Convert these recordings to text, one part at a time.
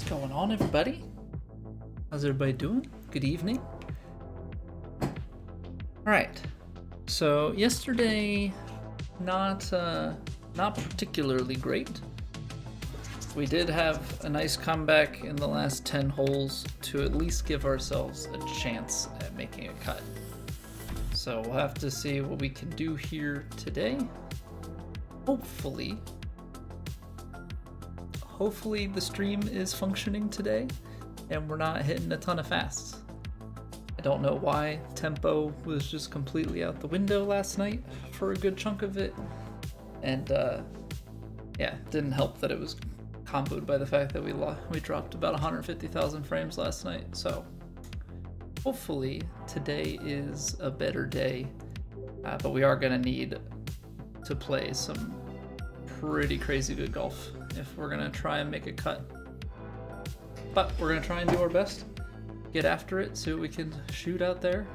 going on, everybody? How's everybody doing? Good evening. Alright, so yesterday, not particularly great. We did have a nice comeback in the last 10 holes to at least give ourselves a chance at making a cut. So we'll have to see what we can do here today. Hopefully the stream is functioning today and we're not hitting a ton of fasts. I don't know why tempo was just completely out the window last night for a good chunk of it. And yeah, it didn't help that it was comboed by the fact that we dropped about 150,000 frames last night. So hopefully today is a better day, but we are gonna need to play some pretty crazy good golf if we're gonna try and make a cut. But we're gonna try and do our best, get after it, see what we can shoot out there,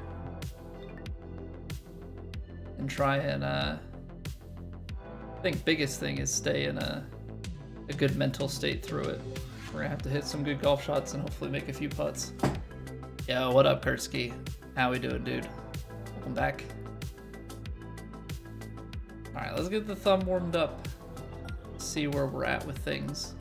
and try and I think biggest thing is stay in a good mental state through it. We're gonna have to hit some good golf shots and hopefully make a few putts. Yo, what up, Kurtski? How we doing, dude? Welcome back. Alright, let's get the thumb warmed up. See where we're at with things.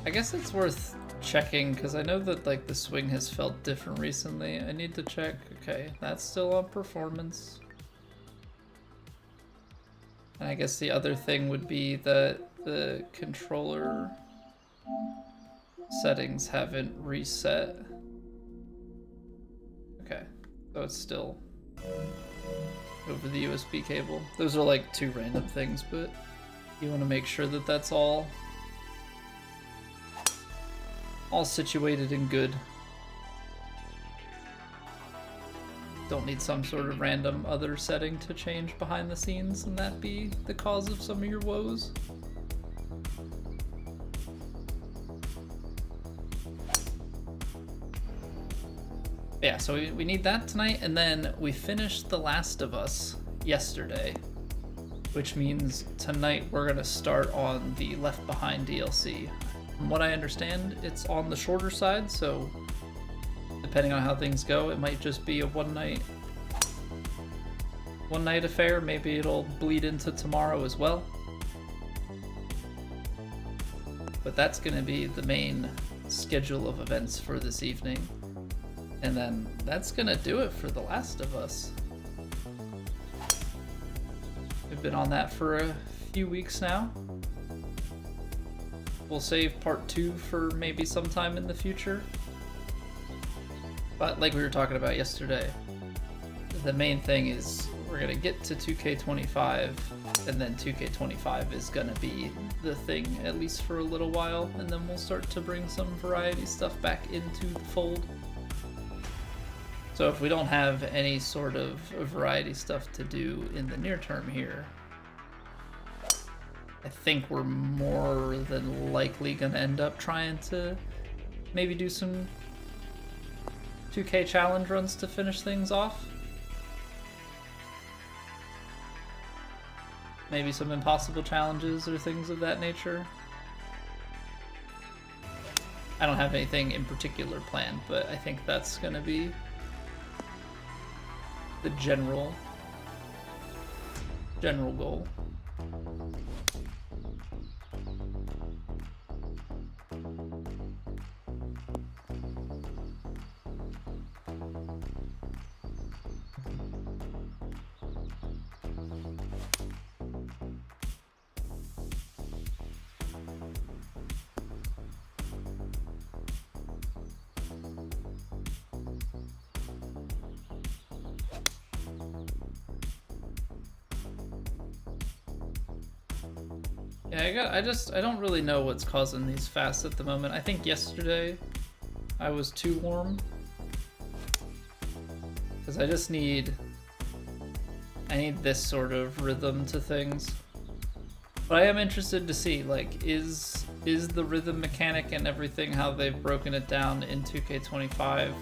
I guess it's worth checking because I know that like the swing has felt different recently. I need to check. Okay, that's still on performance. And I guess the other thing would be that the controller settings haven't reset. Okay, so it's still over the USB cable. Those are like two random things, but you want to make sure that that's all situated and good. Don't need some sort of random other setting to change behind the scenes and that be the cause of some of your woes. Yeah, so we need that tonight, and then we finished The Last of Us yesterday, which means tonight we're gonna start on the Left Behind DLC. From what I understand, it's on the shorter side, so depending on how things go, it might just be a one night affair. Maybe it'll bleed into tomorrow as well. But that's gonna be the main schedule of events for this evening. And then that's gonna do it for The Last of Us. We've been on that for a few weeks now. We'll save part 2 for maybe sometime in the future. But like we were talking about yesterday, the main thing is we're gonna get to 2K25, and then 2K25 is gonna be the thing at least for a little while, and then we'll start to bring some variety stuff back into the fold. So if we don't have any sort of variety stuff to do in the near term here, I think we're more than likely gonna end up trying to maybe do some 2K challenge runs to finish things off. Maybe some impossible challenges or things of that nature. I don't have anything in particular planned, but I think that's gonna be the general goal. Yeah, I don't really know what's causing these fasts at the moment. I think yesterday I was too warm because I need this sort of rhythm to things. But I am interested to see, like, is the rhythm mechanic and everything, how they've broken it down in 2K25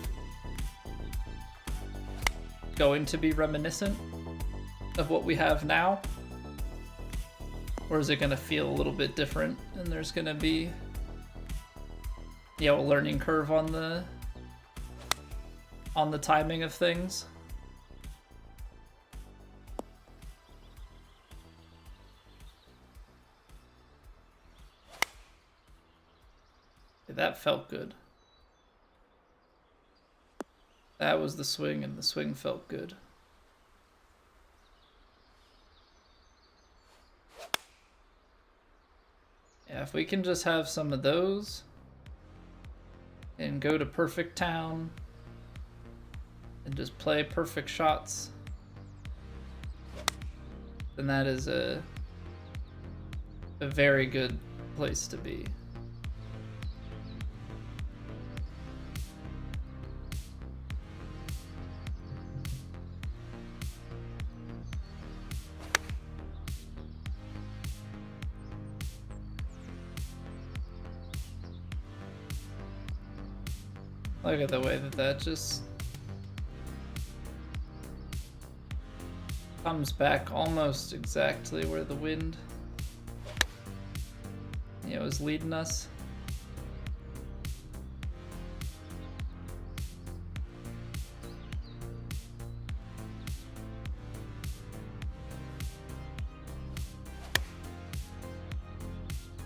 going to be reminiscent of what we have now? Or is it going to feel a little bit different and there's going to be, you know, a learning curve on the timing of things? That felt good. That was the swing, and the swing felt good. Yeah, if we can just have some of those and go to perfect town and just play perfect shots, then that is a very good place to be. Look at the way that just comes back almost exactly where the wind, you know, is leading us.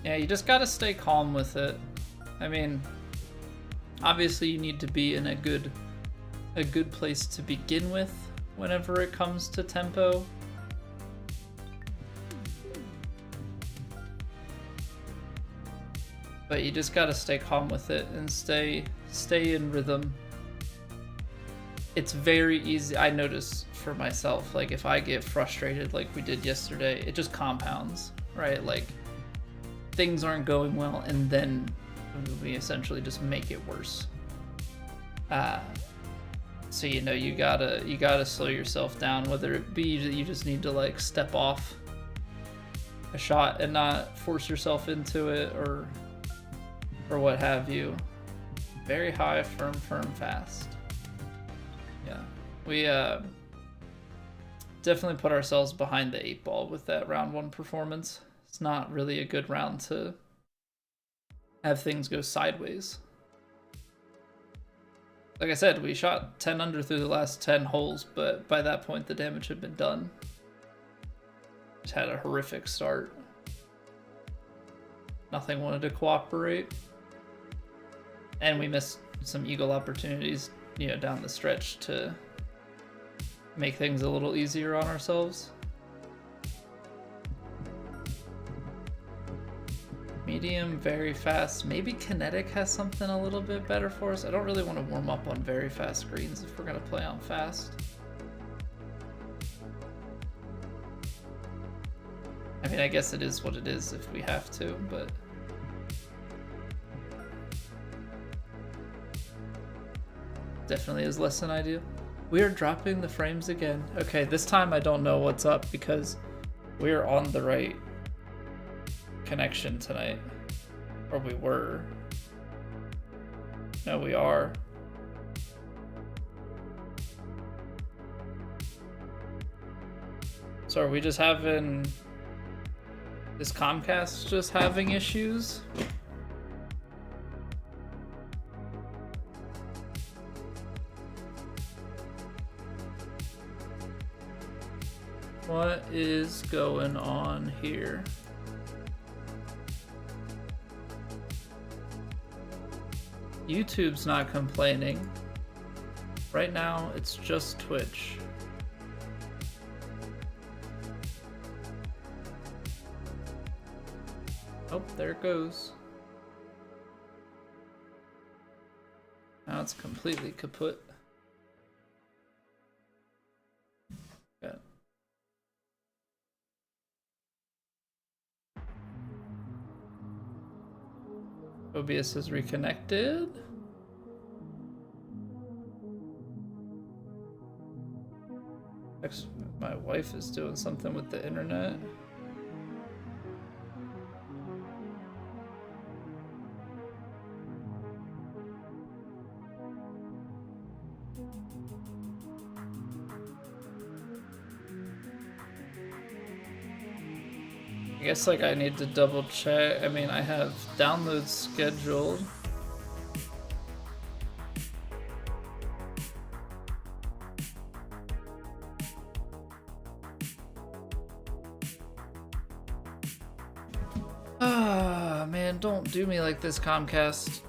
Yeah, you just gotta stay calm with it. I mean, obviously you need to be in a good place to begin with whenever it comes to tempo. But you just gotta stay calm with it and stay in rhythm. It's very easy, I notice for myself, like if I get frustrated like we did yesterday, it just compounds, right? Like things aren't going well and then we essentially just make it worse. So you know, you gotta slow yourself down, whether it be that you just need to like step off a shot and not force yourself into it, or what have you. Very high, firm, fast. Yeah, we definitely put ourselves behind the 8 ball with that round 1 performance. It's not really a good round to have things go sideways. Like I said, we shot 10 under through the last 10 holes, but by that point the damage had been done. Just had a horrific start. Nothing wanted to cooperate. And we missed some eagle opportunities, you know, down the stretch to make things a little easier on ourselves. Medium, very fast. Maybe kinetic has something a little bit better for us. I don't really want to warm up on very fast greens if we're going to play on fast. I mean, I guess it is what it is if we have to, but definitely is less than ideal. We are dropping the frames again. Okay, this time I don't know what's up because we are on the right connection tonight, or we were. No, we are. So are we just having, is Comcast just having issues? What is going on here? YouTube's not complaining. Right now, it's just Twitch. Oh, there it goes. Now it's completely kaput. Got OBS is reconnected. Actually, my wife is doing something with the internet. I guess like I need to double check. I mean, I have downloads scheduled. Ah, man, don't do me like this, Comcast.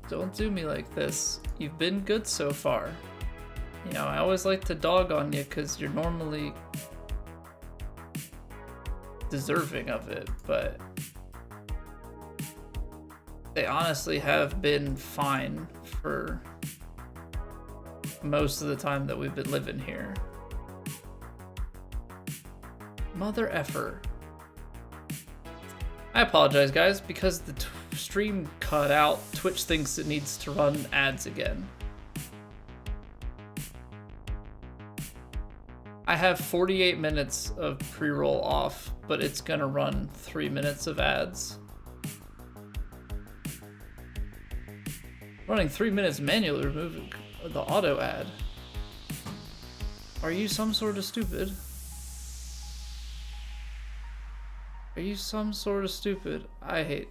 Don't do me like this. You've been good so far. You know, I always like to dog on you because you're normally deserving of it, but they honestly have been fine for most of the time that we've been living here. Mother effer. I apologize, guys, because the stream cut out. Twitch thinks it needs to run ads again. I have 48 minutes of pre-roll off, but it's gonna run 3 minutes of ads. Running 3 minutes manually removing the auto ad. Are you some sort of stupid? Are you some sort of stupid? I hate.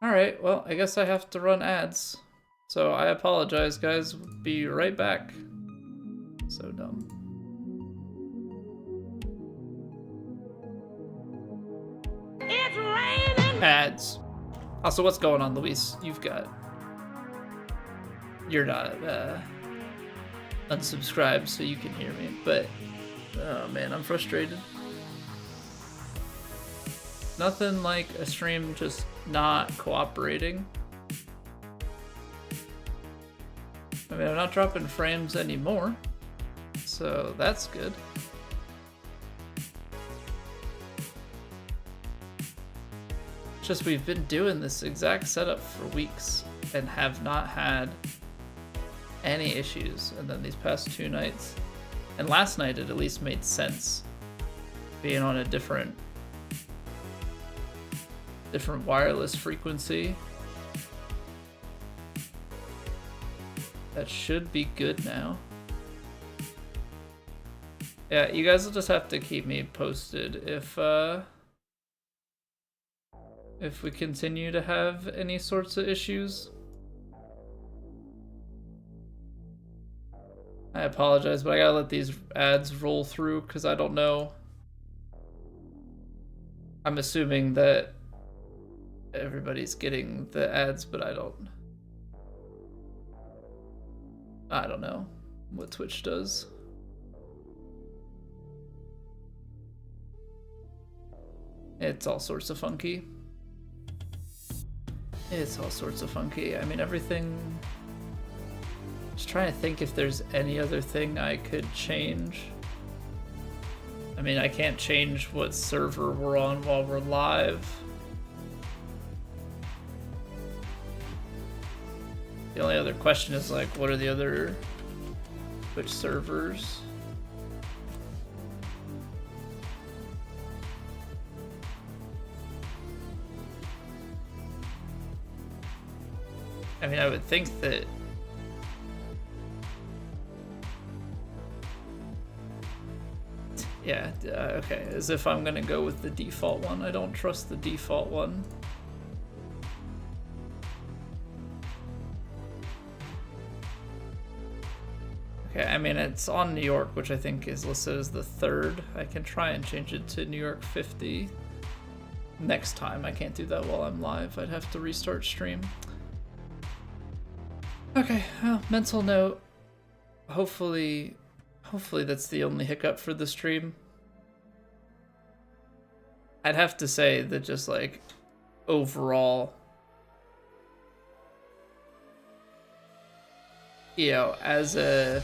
Alright, well, I guess I have to run ads. So I apologize, guys. Be right back. So dumb. It's raining! Ads. Also, what's going on, Luis? You're not unsubscribed, so you can hear me, but oh man, I'm frustrated. Nothing like a stream just not cooperating. I mean, I'm not dropping frames anymore, so that's good. It's just we've been doing this exact setup for weeks and have not had any issues. And then these past 2 nights, and last night it at least made sense, being on a different wireless frequency. That should be good now. Yeah, you guys will just have to keep me posted if we continue to have any sorts of issues. I apologize, but I gotta let these ads roll through because I don't know. I'm assuming that everybody's getting the ads, but I don't know what Twitch does. It's all sorts of funky. It's all sorts of funky. I mean, everything. Just trying to think if there's any other thing I could change. I mean, I can't change what server we're on while we're live. The only other question is like, what are the other Twitch servers? I mean, I would think that yeah, okay, as if I'm gonna go with the default one. I don't trust the default one. Okay, I mean, it's on New York, which I think is listed as the 3rd. I can try and change it to New York 50 next time. I can't do that while I'm live. I'd have to restart stream. Okay, well, mental note. Hopefully that's the only hiccup for the stream. I'd have to say that just like overall, you know, as a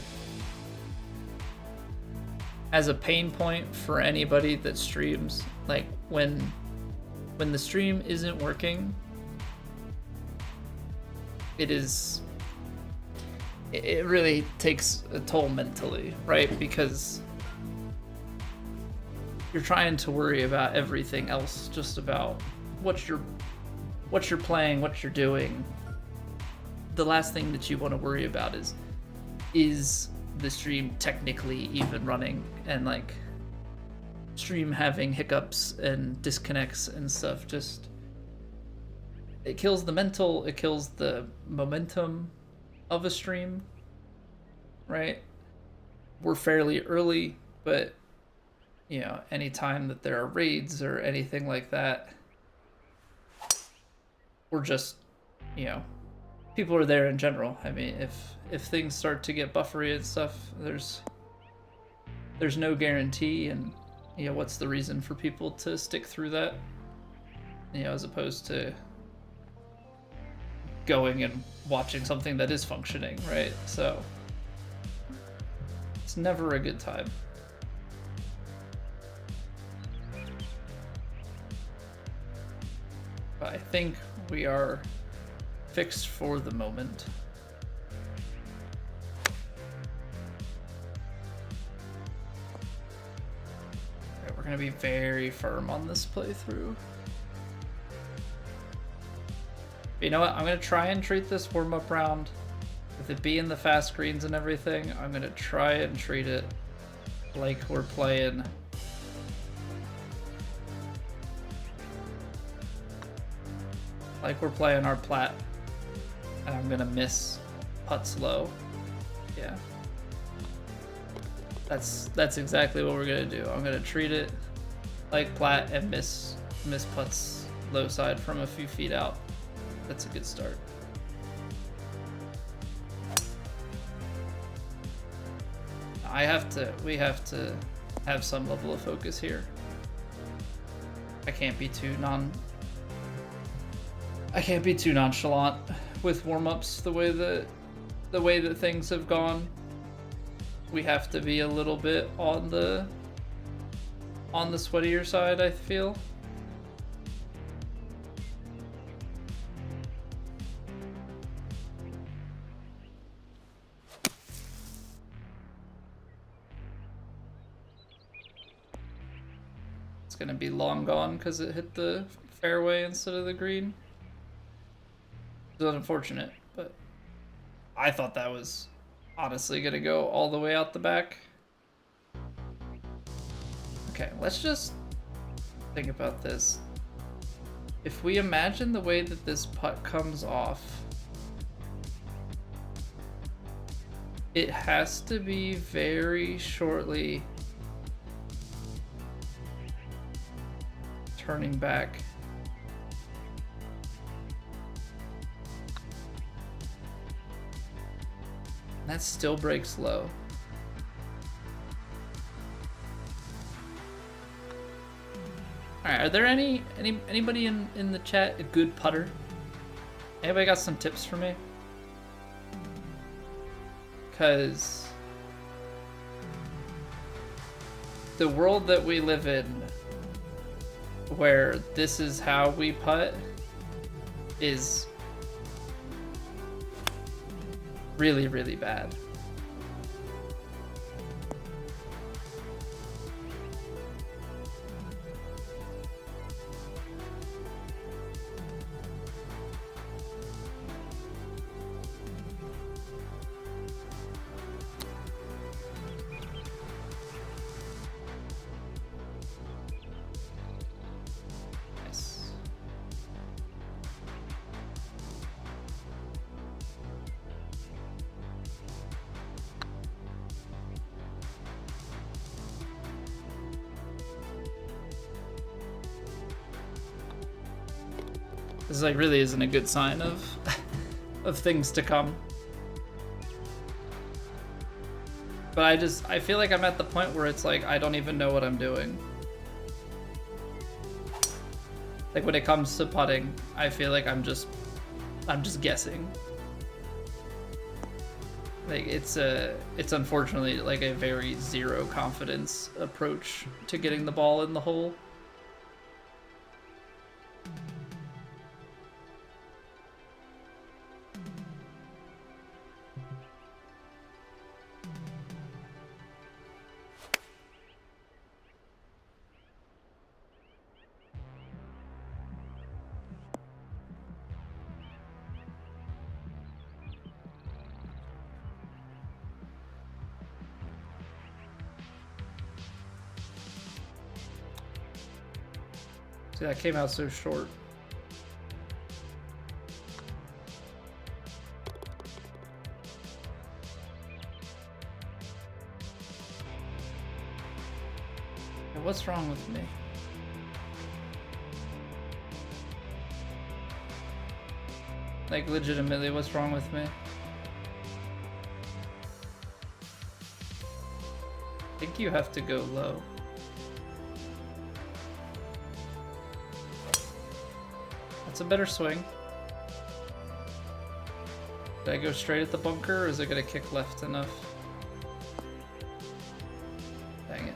pain point for anybody that streams, like when the stream isn't working, it really takes a toll mentally, right? Because you're trying to worry about everything else, just about what you're playing, what you're doing. The last thing that you want to worry about is the stream technically even running, and like stream having hiccups and disconnects and stuff. Just, it kills the mental, it kills the momentum of a stream, right? We're fairly early, but you know, anytime that there are raids or anything like that, we're just, you know, people are there in general. I mean, if things start to get buffery and stuff, there's no guarantee, and you know, what's the reason for people to stick through that? You know, as opposed to going and watching something that is functioning, right? So it's never a good time. But I think we are fixed for the moment. Right, we're gonna be very firm on this playthrough. But you know what? I'm gonna try and treat this warm-up round, with it being the fast greens and everything, I'm gonna try and treat it like we're playing our plat, and I'm gonna miss putts low. Yeah, that's exactly what we're gonna do. I'm gonna treat it like plat and miss putts low side from a few feet out. That's a good start. We have to have some level of focus here. I can't be too nonchalant with warm-ups the way that things have gone. We have to be a little bit on the sweatier side, I feel. It's gonna be long gone because it hit the fairway instead of the green. It's unfortunate, but I thought that was honestly gonna go all the way out the back. Okay, let's just think about this. If we imagine the way that this putt comes off, it has to be very shortly turning back. That still breaks low. Alright, are there anybody in the chat a good putter? Anybody got some tips for me? Cause the world that we live in, where this is how we putt, is really, really bad. This like really isn't a good sign of of things to come. But I feel like I'm at the point where it's like I don't even know what I'm doing. Like when it comes to putting, I feel like I'm just guessing. Like it's unfortunately like a very zero confidence approach to getting the ball in the hole. See, that came out so short. Hey, what's wrong with me? Like, legitimately, what's wrong with me? I think you have to go low. That's a better swing. Did I go straight at the bunker, or is it gonna kick left enough? Dang it.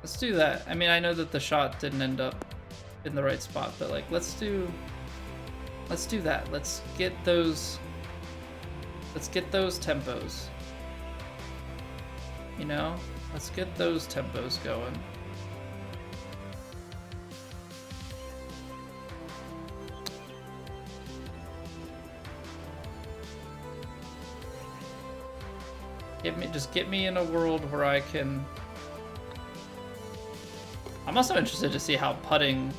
Let's do that. I mean, I know that the shot didn't end up in the right spot, but like, let's do that. Let's get those tempos. You know? Let's get those tempos going. Just get me in a world where I can. I'm also interested to see how putting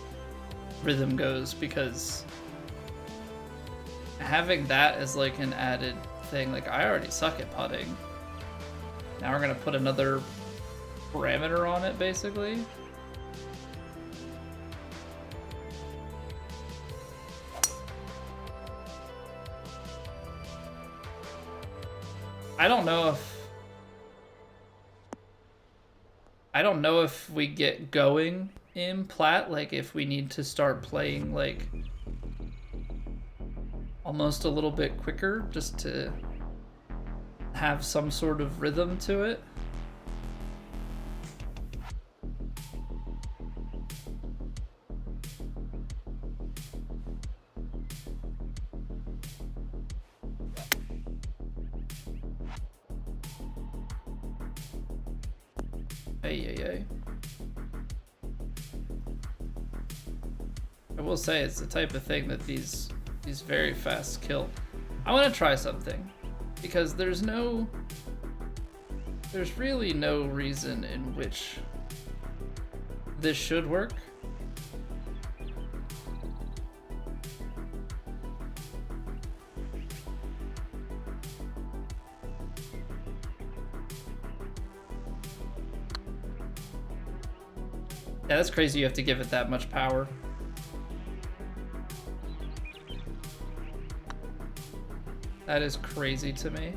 rhythm goes, because having that as like an added thing, like I already suck at putting. Now we're gonna put another parameter on it, basically. I don't know if we get going in Plat, like if we need to start playing like almost a little bit quicker just to have some sort of rhythm to it. Ay. I will say it's the type of thing that these very fast kill. I want to try something, because there's really no reason in which this should work. Yeah, that's crazy you have to give it that much power. That is crazy to me.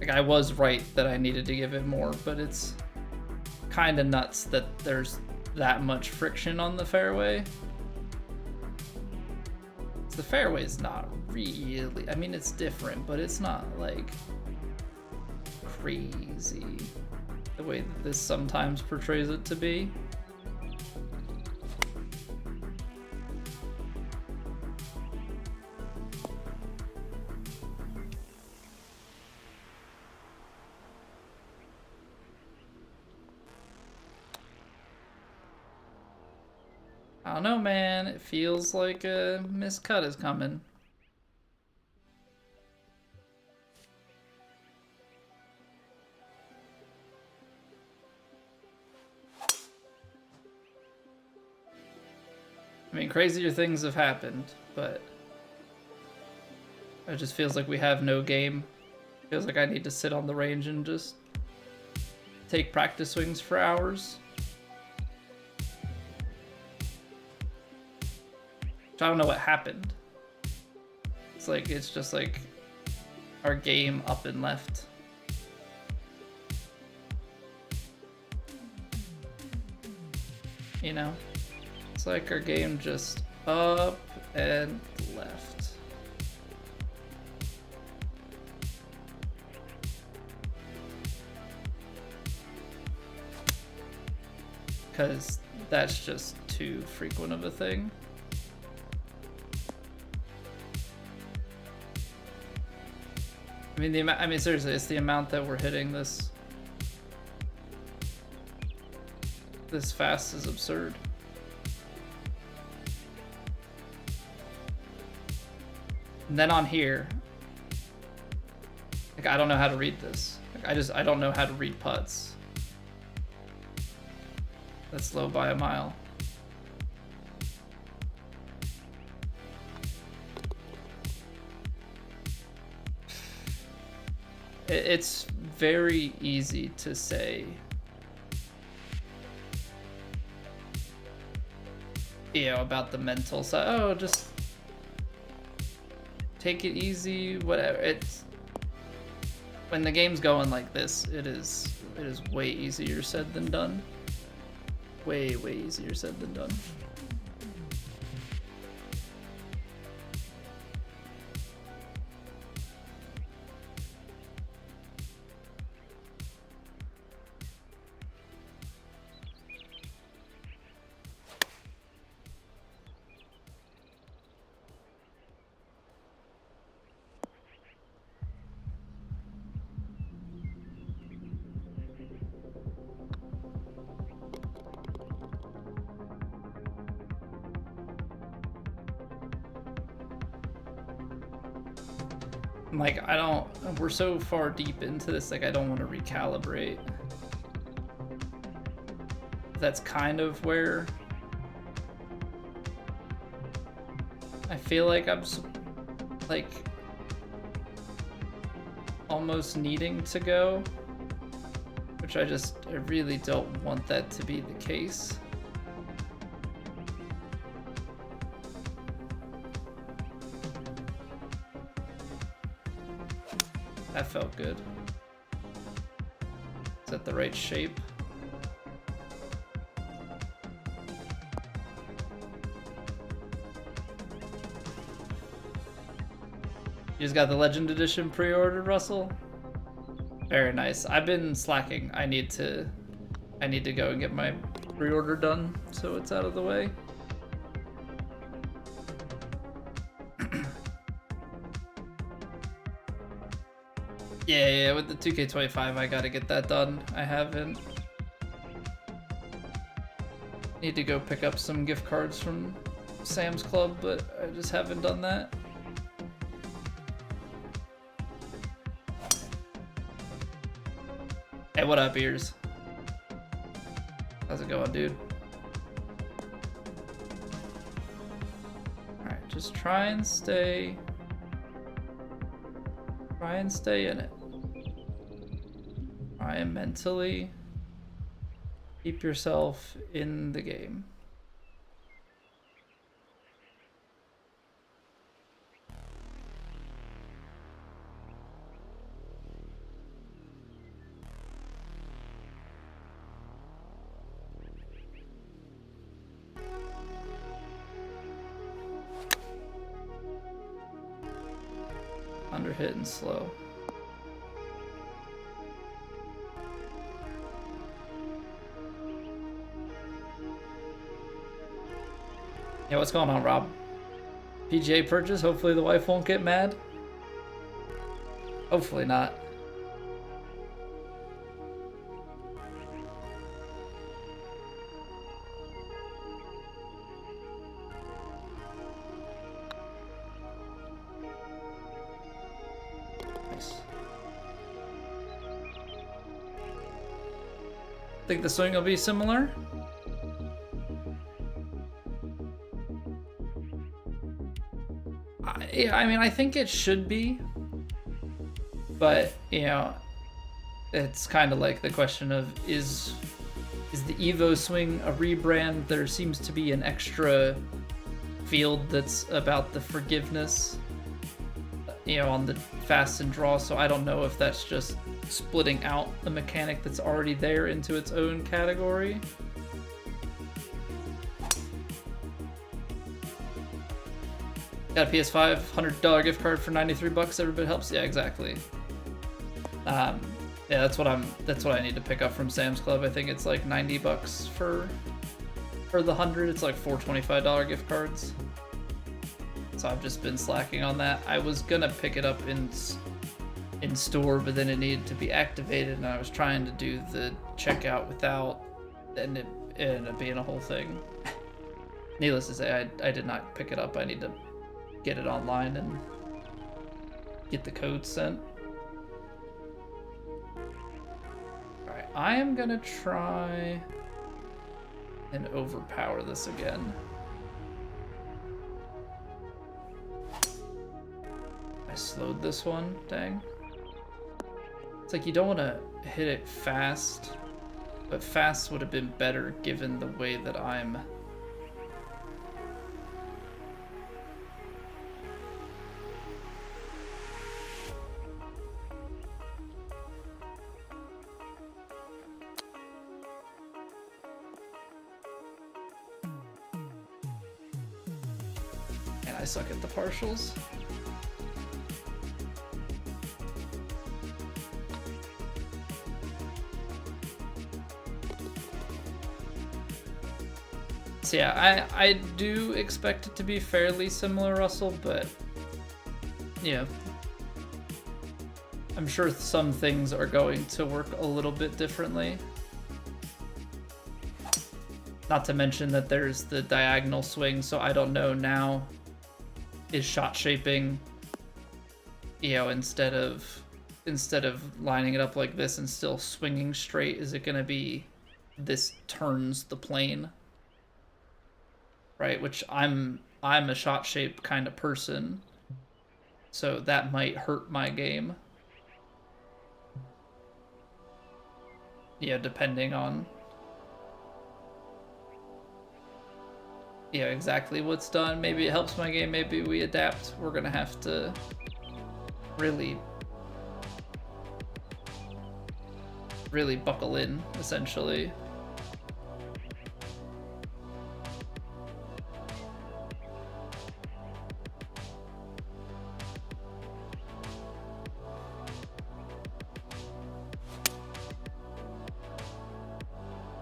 Like, I was right that I needed to give it more, but it's kind of nuts that there's that much friction on the fairway. The fairway's not really, I mean, it's different, but it's not like crazy the way that this sometimes portrays it to be. I don't know, man. It feels like a miscut is coming. I mean, crazier things have happened, but it just feels like we have no game. Feels like I need to sit on the range and just take practice swings for hours. I don't know what happened. It's just like our game up and left. You know? It's like our game just up and left. Because that's just too frequent of a thing. I mean, seriously, it's the amount that we're hitting this this fast is absurd. And then on here, like, I don't know how to read this. Like, I don't know how to read putts. That's low by a mile. It's very easy to say, you know, about the mental side. Oh, just take it easy, whatever. It's when the game's going like this, it is way easier said than done. Way easier said than done. Like, we're so far deep into this, like, I don't want to recalibrate. That's kind of where I feel like I'm, like, almost needing to go, which I really don't want that to be the case. That felt good. Is that the right shape? You just got the Legend Edition pre-ordered, Russell? Very nice. I've been slacking. I need to go and get my pre-order done so it's out of the way. Yeah, with the 2K25, I gotta get that done. I haven't. Need to go pick up some gift cards from Sam's Club, but I just haven't done that. Hey, what up, ears? How's it going, dude? Alright, just try and stay in it. Try and mentally keep yourself in the game. Under hit and slow. Yeah, what's going on, Rob? PGA purchase? Hopefully the wife won't get mad. Hopefully not. Think the swing will be similar? Yeah, I mean, I think it should be, but you know, it's kind of like the question of is the Evo swing a rebrand? There seems to be an extra field that's about the forgiveness, you know, on the fast and draw. So I don't know if that's just splitting out a mechanic that's already there into its own category. Got a PS5 $100 gift card for 93 bucks. Every bit helps. Yeah, exactly. Yeah, that's what I need to pick up from Sam's Club. I think it's like 90 bucks for the 100. It's like 4 $25 gift cards. So I've just been slacking on that. I was gonna pick it up in store, but then it needed to be activated, and I was trying to do the checkout without and it ended up being a whole thing. Needless to say, I did not pick it up. I need to get it online and get the code sent. Alright, I am gonna try and overpower this again. I slowed this one, dang. It's like you don't want to hit it fast, but fast would have been better given the way that I'm... And I suck at the partials. So yeah, I do expect it to be fairly similar, Russell, but yeah, I'm sure some things are going to work a little bit differently. Not to mention that there's the diagonal swing, so I don't know now, is shot shaping, you know, instead of lining it up like this and still swinging straight, is it going to be this turns the plane? Right, which I'm a shot shape kind of person, so that might hurt my game. Yeah, depending on exactly what's done. Maybe it helps my game, maybe we adapt. We're gonna have to really buckle in, essentially.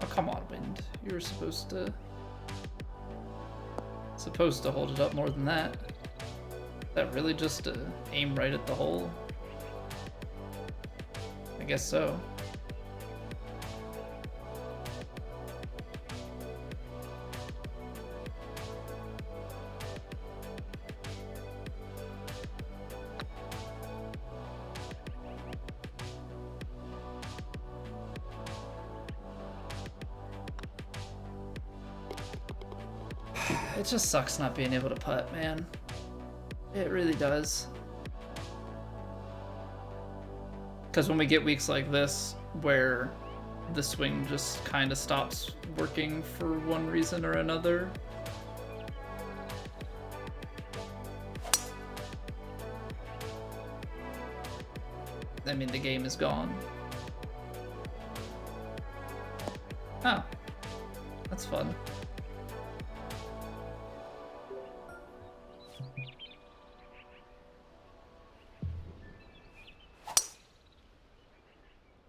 Come on, wind. You were supposed to hold it up more than that. Is that really just to aim right at the hole? I guess so. It just sucks not being able to putt, man. It really does. Because when we get weeks like this, where the swing just kind of stops working for one reason or another, I mean, the game is gone. Oh, that's fun.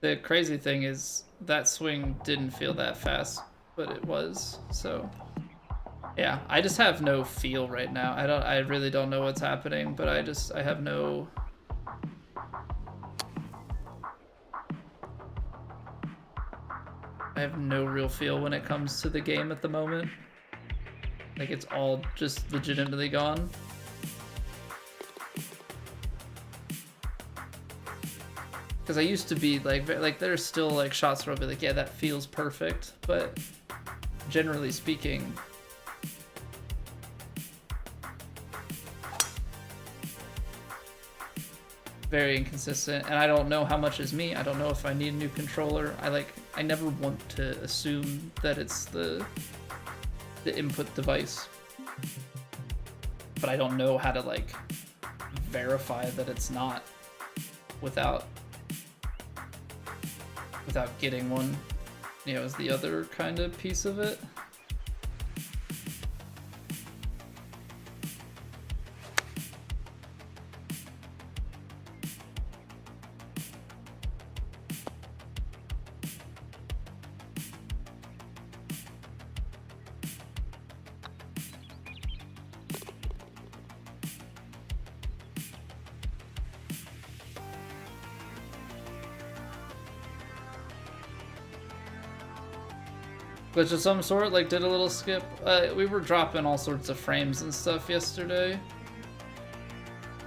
The crazy thing is that swing didn't feel that fast, but it was. So yeah, I just have no feel right now. I really don't know what's happening, but I have no real feel when it comes to the game at the moment. Like, it's all just legitimately gone. Because I used to be like there's still like shots where I'll be like, yeah, that feels perfect, but generally speaking, very inconsistent. And I don't know how much is me. I don't know if I need a new controller. I never want to assume that it's the input device, but I don't know how to like verify that it's not without getting one, you know, is the other kind of piece of it. Glitch of some sort, like did a little skip. We were dropping all sorts of frames and stuff yesterday.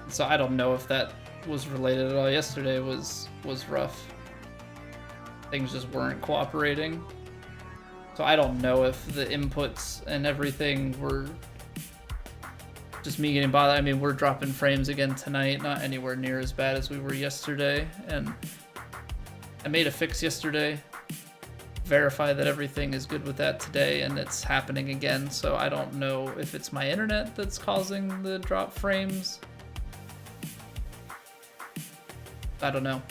So I don't know if that was related at all. Yesterday was rough. Things just weren't cooperating. So I don't know if the inputs and everything were just me getting bothered. I mean, we're dropping frames again tonight, not anywhere near as bad as we were yesterday. And I made a fix yesterday, verify that everything is good with that today, and it's happening again. So I don't know if it's my internet that's causing the drop frames. I don't know.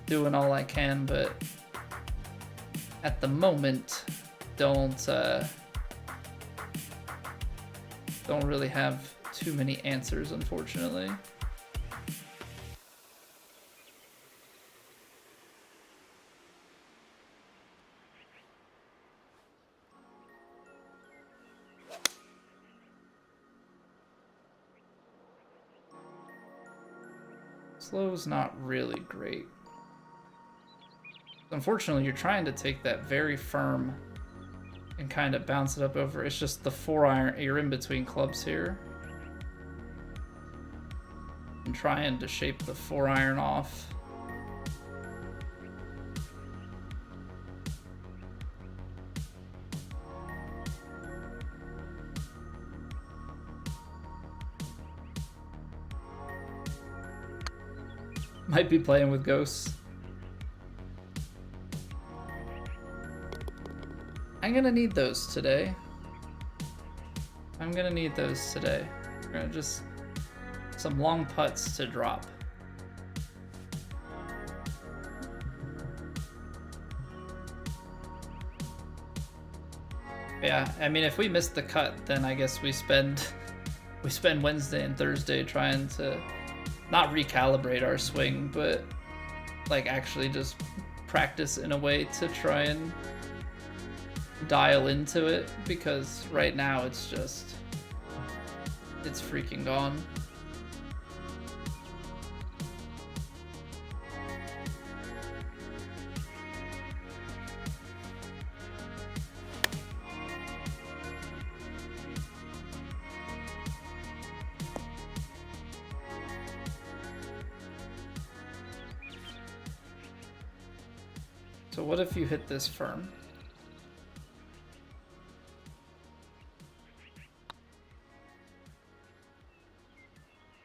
Doing all I can, but at the moment, don't really have too many answers, unfortunately. Slow's not really great. Unfortunately, you're trying to take that very firm and kind of bounce it up over. It's just the 4-iron, you're in between clubs here. And trying to shape the 4-iron off. Might be playing with ghosts. I'm gonna need those today. I'm gonna need those today. We're gonna just some long putts to drop. Yeah, I mean, if we miss the cut, then I guess we spend Wednesday and Thursday trying to not recalibrate our swing, but like actually just practice in a way to try and dial into it, because right now it's freaking gone. So what if you hit this firm?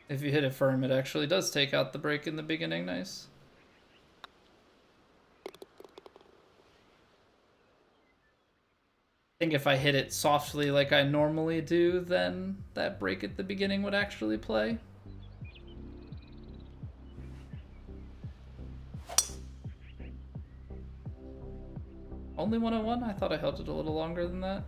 If you hit it firm, it actually does take out the break in the beginning. Nice. I think if I hit it softly like I normally do, then that break at the beginning would actually play. Only 101? I thought I held it a little longer than that.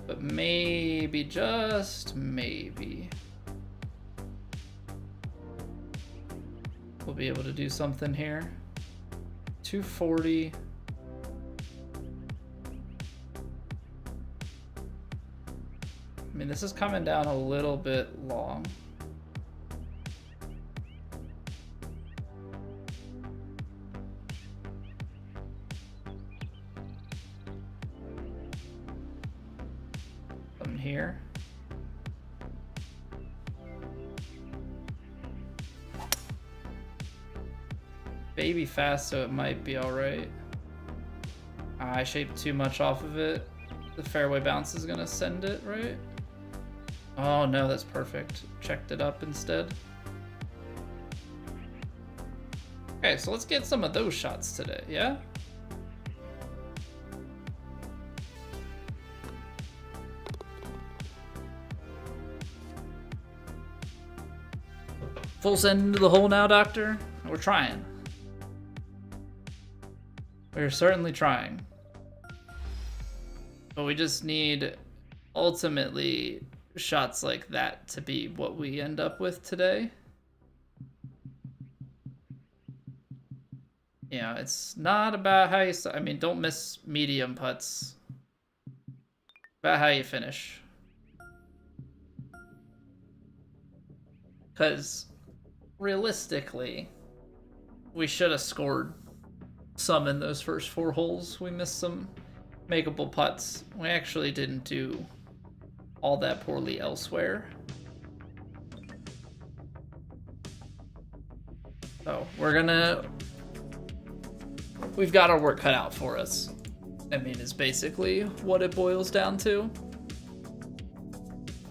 But maybe, just maybe, we'll be able to do something here. 240. I mean, this is coming down a little bit long. Here. Baby fast, so it might be all right. I shaped too much off of it. The fairway bounce is gonna send it, right? Oh no, that's perfect. Checked it up instead. Okay, so let's get some of those shots today, yeah? Full send into the hole now, Doctor? We're trying. We're certainly trying. But we just need, ultimately, shots like that to be what we end up with today. You know, it's not about how you... I mean, don't miss medium putts. About how you finish. because realistically, we should have scored some in those first 4 holes. We missed some makeable putts. We actually didn't do all that poorly elsewhere. So we've got our work cut out for us. I mean, is basically what it boils down to.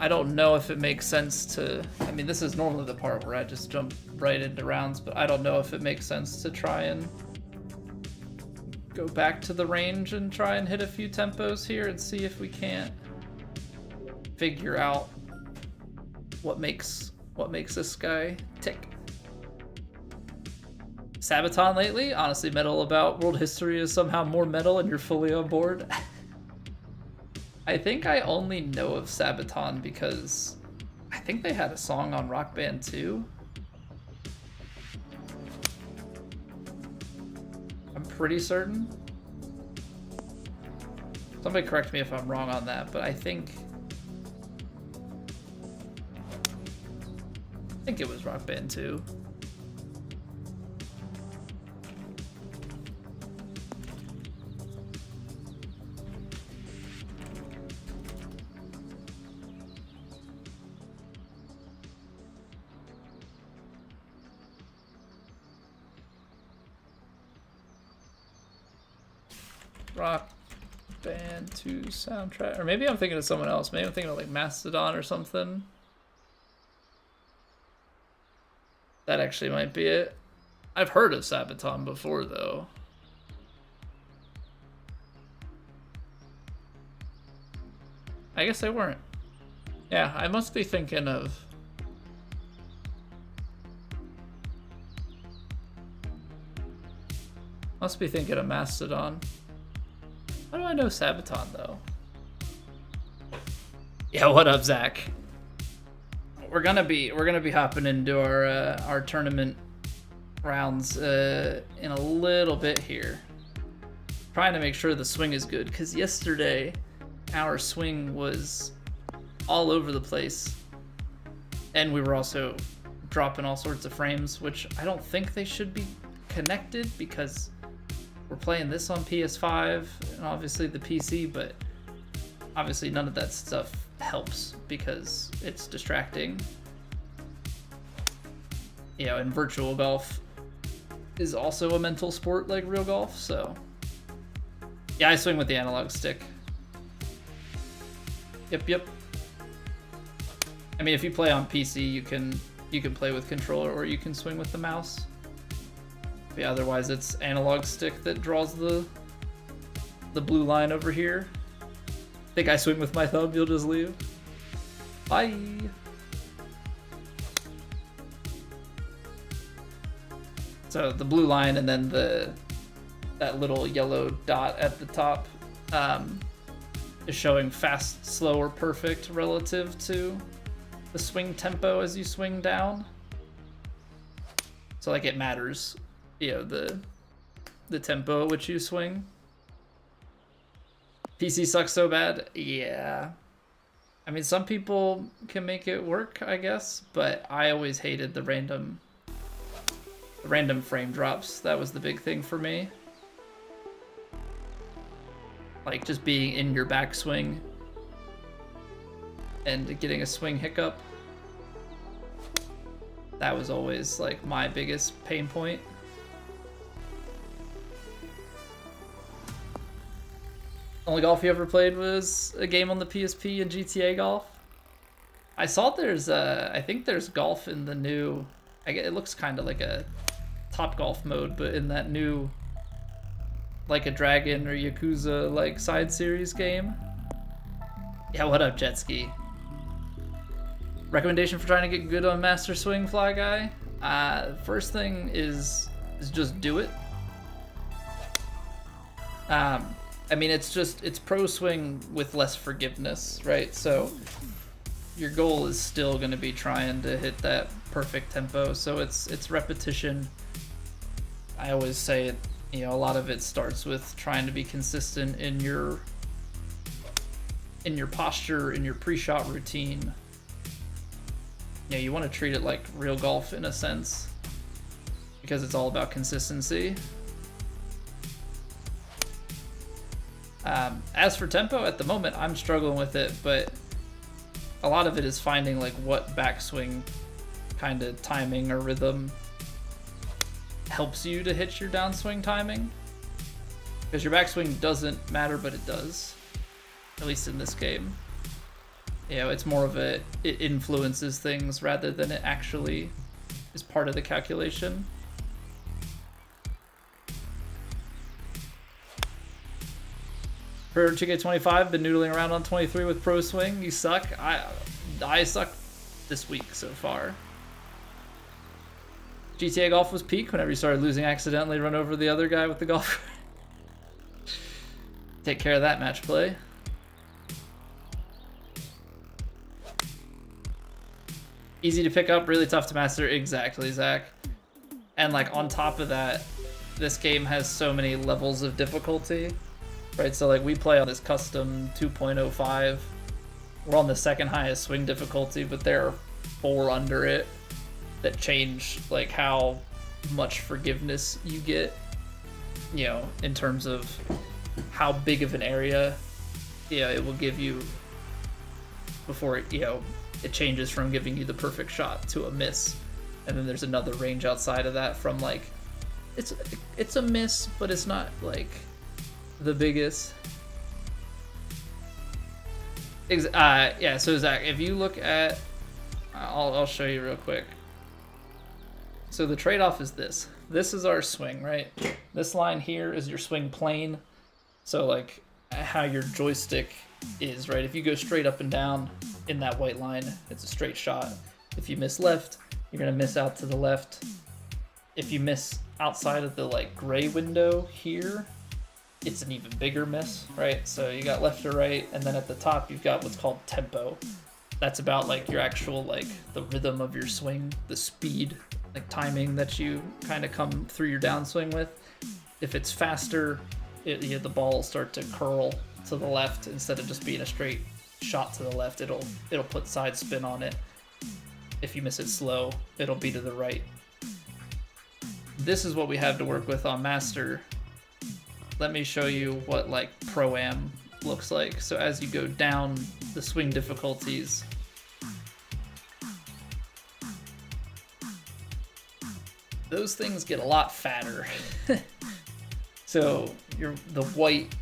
I don't know if it makes sense to, I mean, this is normally the part where I just jump right into rounds, but I don't know if it makes sense to try and go back to the range and try and hit a few tempos here and see if we can't figure out what makes this guy tick. Sabaton lately? Honestly, metal about world history is somehow more metal and you're fully on board. I think I only know of Sabaton because I think they had a song on Rock Band 2. I'm pretty certain. Somebody correct me if I'm wrong on that, but I think it was Rock Band 2. Rock Band 2 soundtrack. Or maybe I'm thinking of someone else. Maybe I'm thinking of like Mastodon or something. That actually might be it. I've heard of Sabaton before though. I guess they weren't. Yeah, I must be thinking of... Must be thinking of Mastodon. How do I know Sabaton though? Yeah, what up, Zach? We're gonna be hopping into our tournament rounds in a little bit here. Trying to make sure the swing is good because yesterday our swing was all over the place, and we were also dropping all sorts of frames, which I don't think they should be connected because we're playing this on PS5 and obviously the PC, but obviously none of that stuff helps because it's distracting. You know, and virtual golf is also a mental sport like real golf, so yeah, I swing with the analog stick. Yep. I mean, if you play on PC, you can play with controller or you can swing with the mouse. But yeah, otherwise it's analog stick that draws the blue line over here. Think I swing with my thumb, you'll just leave. Bye. So the blue line and then that little yellow dot at the top is showing fast, slow, or perfect relative to the swing tempo as you swing down. So like it matters, you know, the tempo at which you swing. PC sucks so bad. Yeah. I mean, some people can make it work, I guess, but I always hated the random frame drops. That was the big thing for me. Like just being in your backswing and getting a swing hiccup. That was always like my biggest pain point. Only golf you ever played was a game on the PSP and GTA Golf. I saw there's I think there's golf in the new, it looks kind of like a Top Golf mode, but in that new like a Dragon or Yakuza like side series game. Yeah, what up, Jet Ski? Recommendation for trying to get good on Master Swing, Fly Guy? First thing is just do it. I mean, it's pro swing with less forgiveness, right? So your goal is still going to be trying to hit that perfect tempo. So it's repetition. I always say it, you know, a lot of it starts with trying to be consistent in your posture, in your pre-shot routine. Yeah, you want to treat it like real golf in a sense, because it's all about consistency. As for tempo, at the moment, I'm struggling with it, but a lot of it is finding like what backswing kind of timing or rhythm helps you to hit your downswing timing. Because your backswing doesn't matter, but it does. At least in this game. You know, it's more of it influences things rather than it actually is part of the calculation. For 2K25, been noodling around on 23 with Pro Swing. You suck. I suck this week so far. GTA Golf was peak whenever you started losing accidentally, run over the other guy with the golf. Take care of that match play. Easy to pick up, really tough to master. Exactly, Zach. And like on top of that, this game has so many levels of difficulty, right? So like we play on this custom 2.05. We're on the second highest swing difficulty, but there are 4 under it that change like how much forgiveness you get, you know, in terms of how big of an area, yeah, it will give you before it, you know, it changes from giving you the perfect shot to a miss. And then there's another range outside of that from like, it's a miss, but it's not like the biggest. Yeah, so Zach, if you look at, I'll show you real quick. So the trade-off is this. This is our swing, right? This line here is your swing plane. So like how your joystick is, right? If you go straight up and down in that white line, it's a straight shot. If you miss left, you're gonna miss out to the left. If you miss outside of the like gray window here, it's an even bigger miss, right? So you got left or right, and then at the top you've got what's called tempo. That's about like your actual like the rhythm of your swing, the speed, like timing that you kind of come through your downswing with. If it's faster, the ball will start to curl to the left instead of just being a straight shot to the left. It'll put side spin on it. If you miss it slow, it'll be to the right. This is what we have to work with on Master. Let me show you what like Pro-Am looks like. So as you go down the swing difficulties, those things get a lot fatter. So the white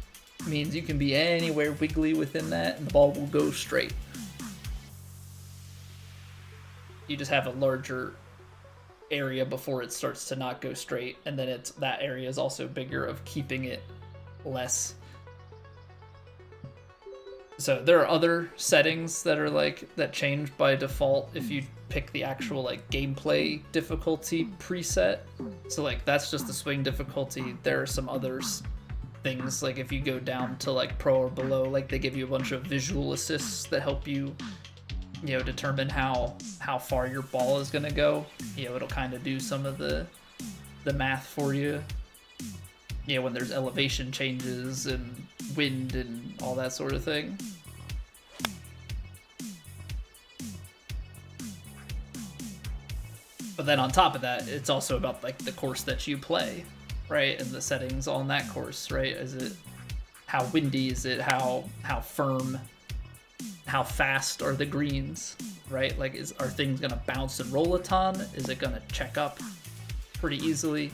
means you can be anywhere wiggly within that and the ball will go straight. You just have a larger area before it starts to not go straight, and then that area is also bigger of keeping it less. So there are other settings that are like that change by default if you pick the actual like gameplay difficulty preset. So like that's just the swing difficulty. There are some others things like if you go down to like pro or below, like they give you a bunch of visual assists that help you, you know, determine how far your ball is gonna go. You know, it'll kind of do some of the math for you. You know, when there's elevation changes and wind and all that sort of thing. But then on top of that, it's also about like the course that you play, right? And the settings on that course, right? Is it how windy is it? How firm? How fast are the greens, right? Like are things gonna bounce and roll a ton? Is it gonna check up pretty easily,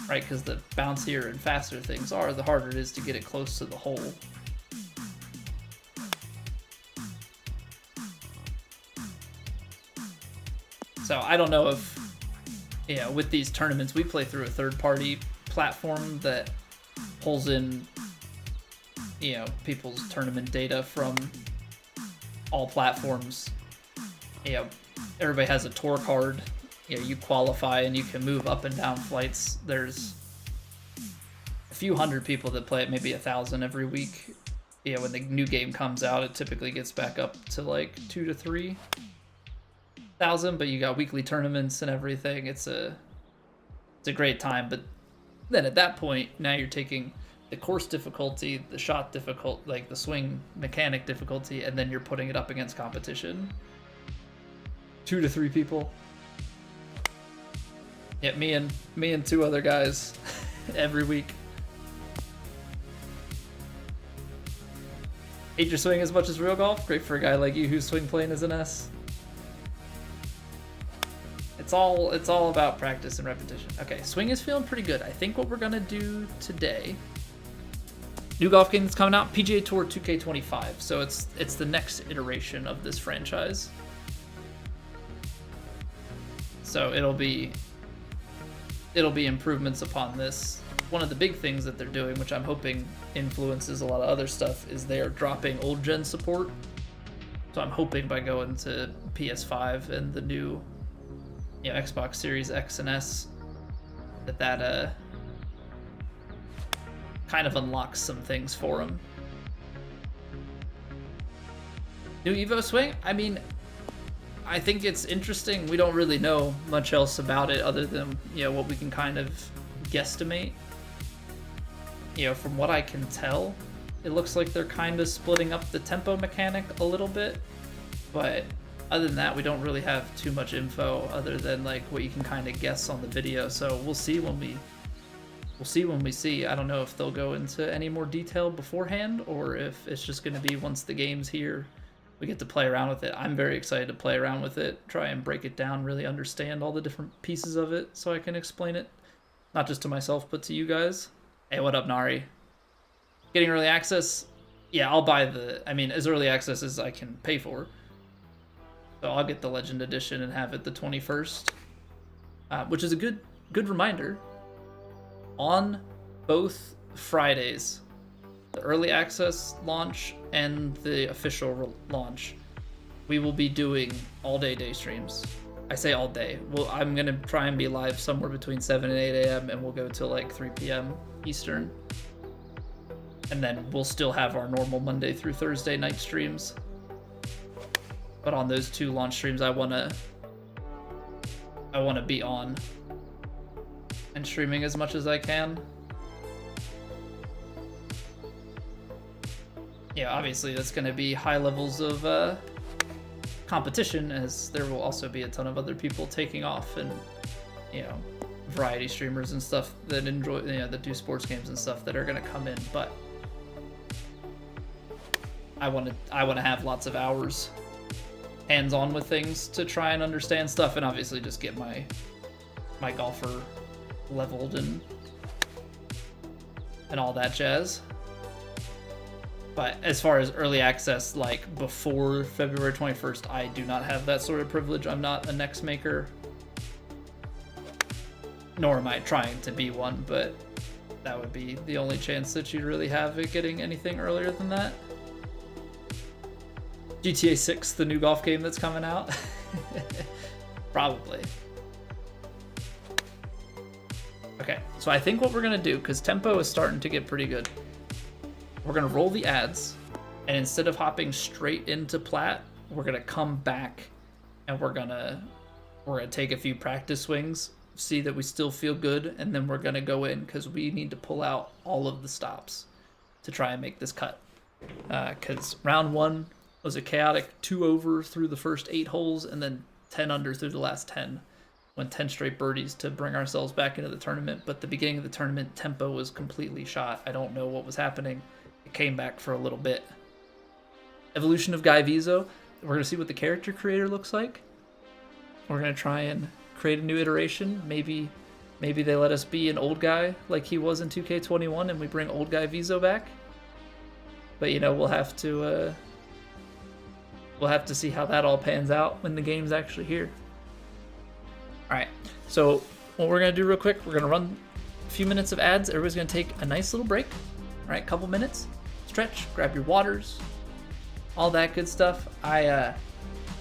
right? Because the bouncier and faster things are, the harder it is to get it close to the hole. So I don't know if, you know, with these tournaments, we play through a third-party platform that pulls in, you know, people's tournament data from all platforms. You know, everybody has a tour card. You know, you qualify and you can move up and down flights. There's a few hundred people that play it, maybe 1,000 every week. You know, when the new game comes out, it typically gets back up to like 2,000 to 3,000, but you got weekly tournaments and everything. It's a great time. But then at that point, now you're taking the course difficulty, the shot difficulty, like the swing mechanic difficulty, and then you're putting it up against competition. 2 to 3 people. Yeah, me and 2 other guys every week. Hate your swing as much as real golf. Great for a guy like you whose swing plane is an S. It's all about practice and repetition. Okay, swing is feeling pretty good. I think what we're gonna do today. New golf game that's coming out, PGA Tour 2K25. So it's the next iteration of this franchise. So it'll be improvements upon this. One of the big things that they're doing, which I'm hoping influences a lot of other stuff, is they are dropping old gen support. So I'm hoping by going to PS5 and the new, Xbox Series X and S, that kind of unlocks some things for them. New Evo swing? I mean, I think it's interesting. We don't really know much else about it other than, what we can kind of guesstimate. From what I can tell, it looks like they're kind of splitting up the tempo mechanic a little bit, but other than that, we don't really have too much info other than like what you can kind of guess on the video. So we'll see when we see. I don't know if they'll go into any more detail beforehand or if it's just going to be once the game's here, we get to play around with it. I'm very excited to play around with it, try and break it down, really understand all the different pieces of it so I can explain it, not just to myself, but to you guys. Hey, what up, Nari? Getting early access? Yeah, I'll buy as early access as I can pay for. So I'll get the Legend Edition and have it the 21st, which is a good reminder. On both Fridays, the early access launch and the official launch, we will be doing all-day day streams. I say all day. Well, I'm going to try and be live somewhere between 7 and 8 a.m. and we'll go till like 3 p.m. Eastern. And then we'll still have our normal Monday through Thursday night streams. But on those 2 launch streams, I want to be on and streaming as much as I can. Yeah, obviously that's going to be high levels of competition, as there will also be a ton of other people taking off and, variety streamers and stuff that enjoy, that do sports games and stuff that are going to come in. But I want to have lots of hours hands-on with things to try and understand stuff, and obviously just get my golfer leveled and all that jazz. But as far as early access, like before February 21st, I do not have that sort of privilege. I'm not a next maker, nor am I trying to be one, but that would be the only chance that you'd really have at getting anything earlier than that. GTA 6, the new golf game that's coming out? Probably. Okay, so I think what we're gonna do, because tempo is starting to get pretty good, we're gonna roll the ads, and instead of hopping straight into Plat, we're gonna come back and we're gonna take a few practice swings, see that we still feel good, and then we're gonna go in because we need to pull out all of the stops to try and make this cut. Because round 1 was a chaotic 2 over through the first 8 holes and then 10 under through the last 10. Went 10 straight birdies to bring ourselves back into the tournament, but the beginning of the tournament tempo was completely shot. I don't know what was happening. It came back for a little bit. Evolution of Guy Vizo. We're going to see what the character creator looks like. We're going to try and create a new iteration. Maybe they let us be an old guy like he was in 2K21 and we bring old guy Vizo back. But we'll have to see how that all pans out when the game's actually here. Alright, so what we're going to do real quick, we're going to run a few minutes of ads. Everybody's going to take a nice little break. Alright, couple minutes. Stretch, grab your waters, all that good stuff. I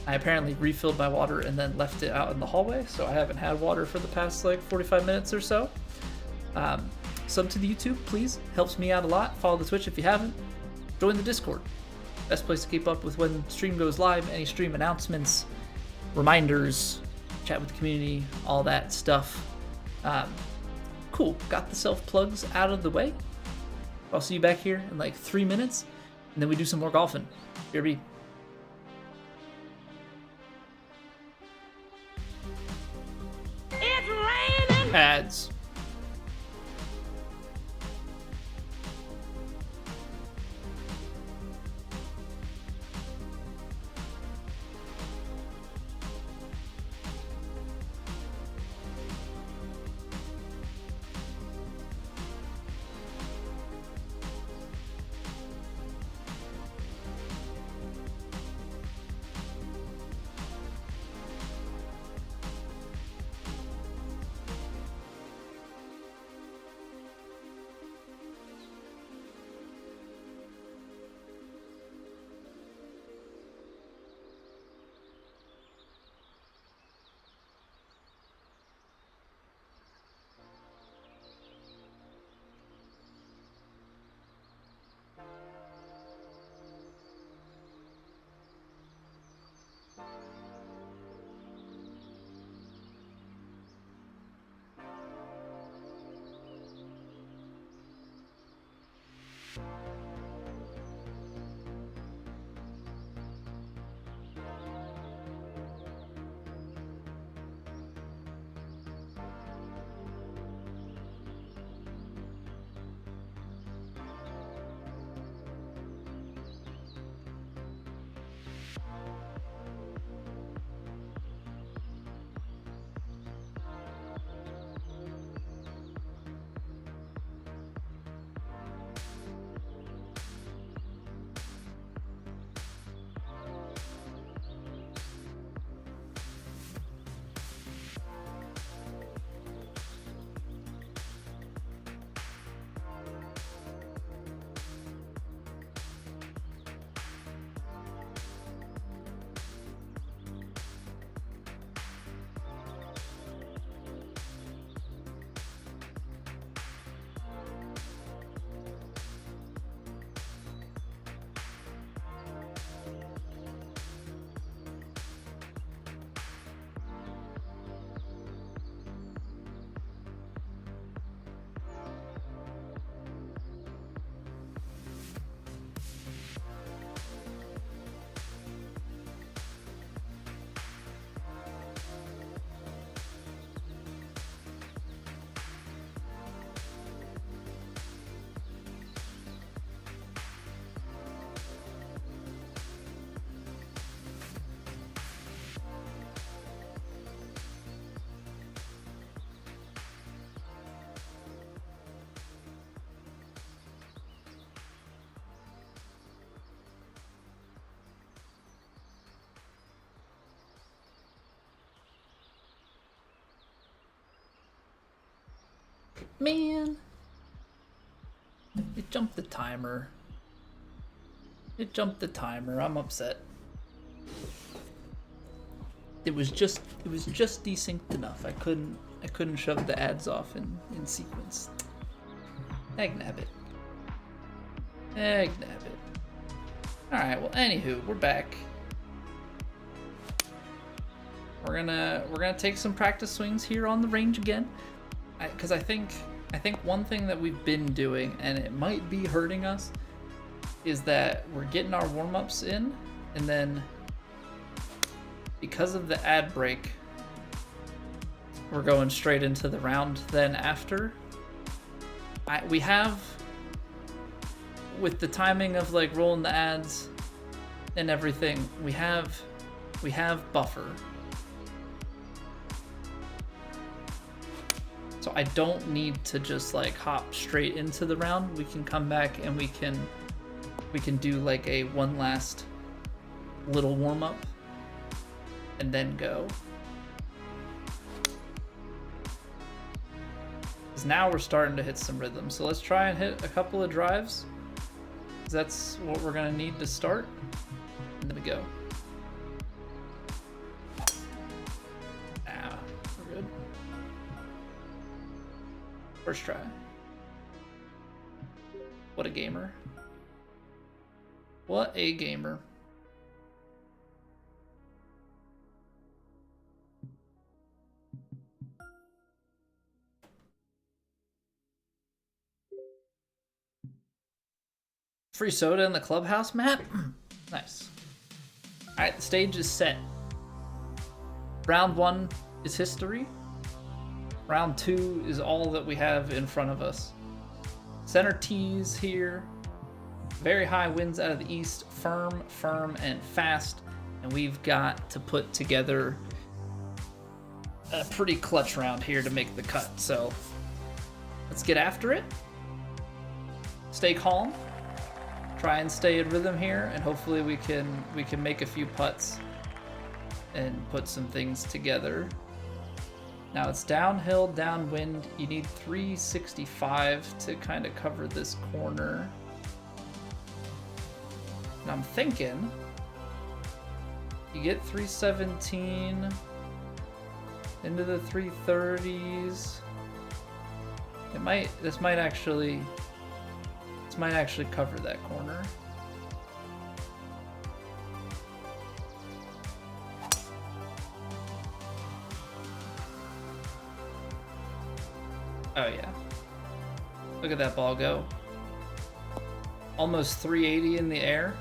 apparently refilled my water and then left it out in the hallway, so I haven't had water for the past 45 minutes or so. Sub to the YouTube, please. Helps me out a lot. Follow the Twitch if you haven't. Join the Discord. Best place to keep up with when stream goes live, any stream announcements, reminders, chat with the community, all that stuff. Cool, got the self-plugs out of the way. I'll see you back here in 3 minutes, and then we do some more golfing. BRB. Ads. Man, it jumped the timer. It jumped the timer. I'm upset. It was just desynced enough. I couldn't shove the ads off in sequence. Agnabbit. Agnabbit. Alright, well anywho, we're back. We're gonna take some practice swings here on the range again. Because I think one thing that we've been doing, and it might be hurting us, is that we're getting our warm-ups in, and then because of the ad break, we're going straight into the round then after. We have, with the timing of like rolling the ads and everything, we have buffer. So I don't need to just like hop straight into the round. We can come back and we can do like a one last little warm up and then go. Because now we're starting to hit some rhythm. So let's try and hit a couple of drives. That's what we're gonna need to start. And then we go. We're good. First try. What a gamer. What a gamer. Free soda in the clubhouse map? Nice. Alright, the stage is set. Round one is history. Round 2 is all that we have in front of us. Center tees here. Very high winds out of the east. Firm, and fast. And we've got to put together a pretty clutch round here to make the cut. So let's get after it. Stay calm. Try and stay in rhythm here, and hopefully we can make a few putts and put some things together. Now it's downhill, downwind. You need 365 to kind of cover this corner. And I'm thinking you get 317 into the 330s. This might actually cover that corner. Oh yeah. Look at that ball go. Almost 380 in the air.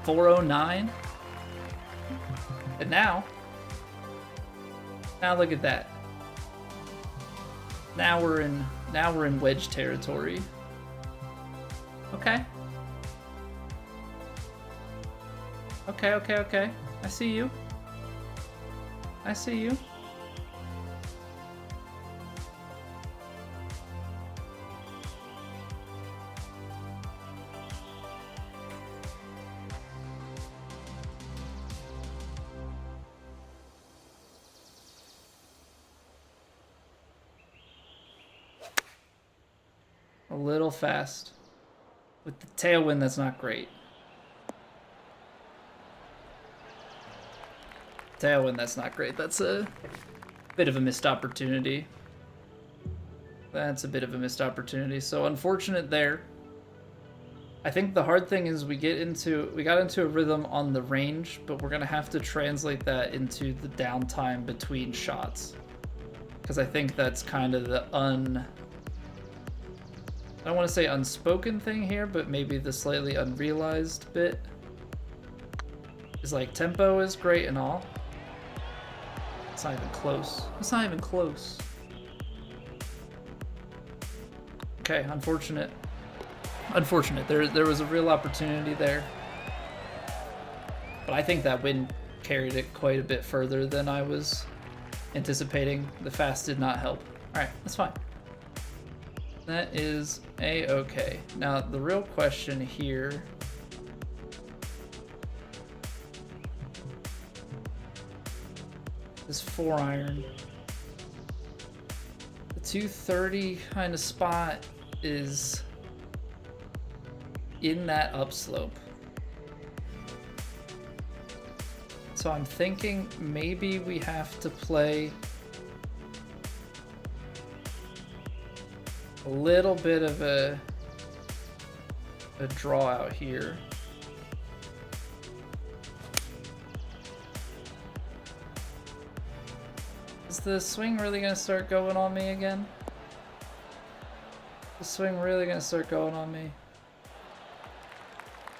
409. And now look at that. Now we're in wedge territory. Okay. Okay. I see you. A little fast. With the tailwind, that's not great. That's a bit of a missed opportunity. So unfortunate there. I think the hard thing is we got into a rhythm on the range, but we're gonna have to translate that into the downtime between shots. Because I think that's kind of the I don't want to say unspoken thing here, but maybe the slightly unrealized bit is like tempo is great and all. It's not even close. Okay, unfortunate. There was a real opportunity there. But I think that wind carried it quite a bit further than I was anticipating. The fast did not help. All right, that's fine. That is a-okay. Now, the real question here is 4-iron. The 230 kind of spot is in that upslope. So I'm thinking maybe we have to play a little bit of a draw out here. Is the swing really gonna start going on me again?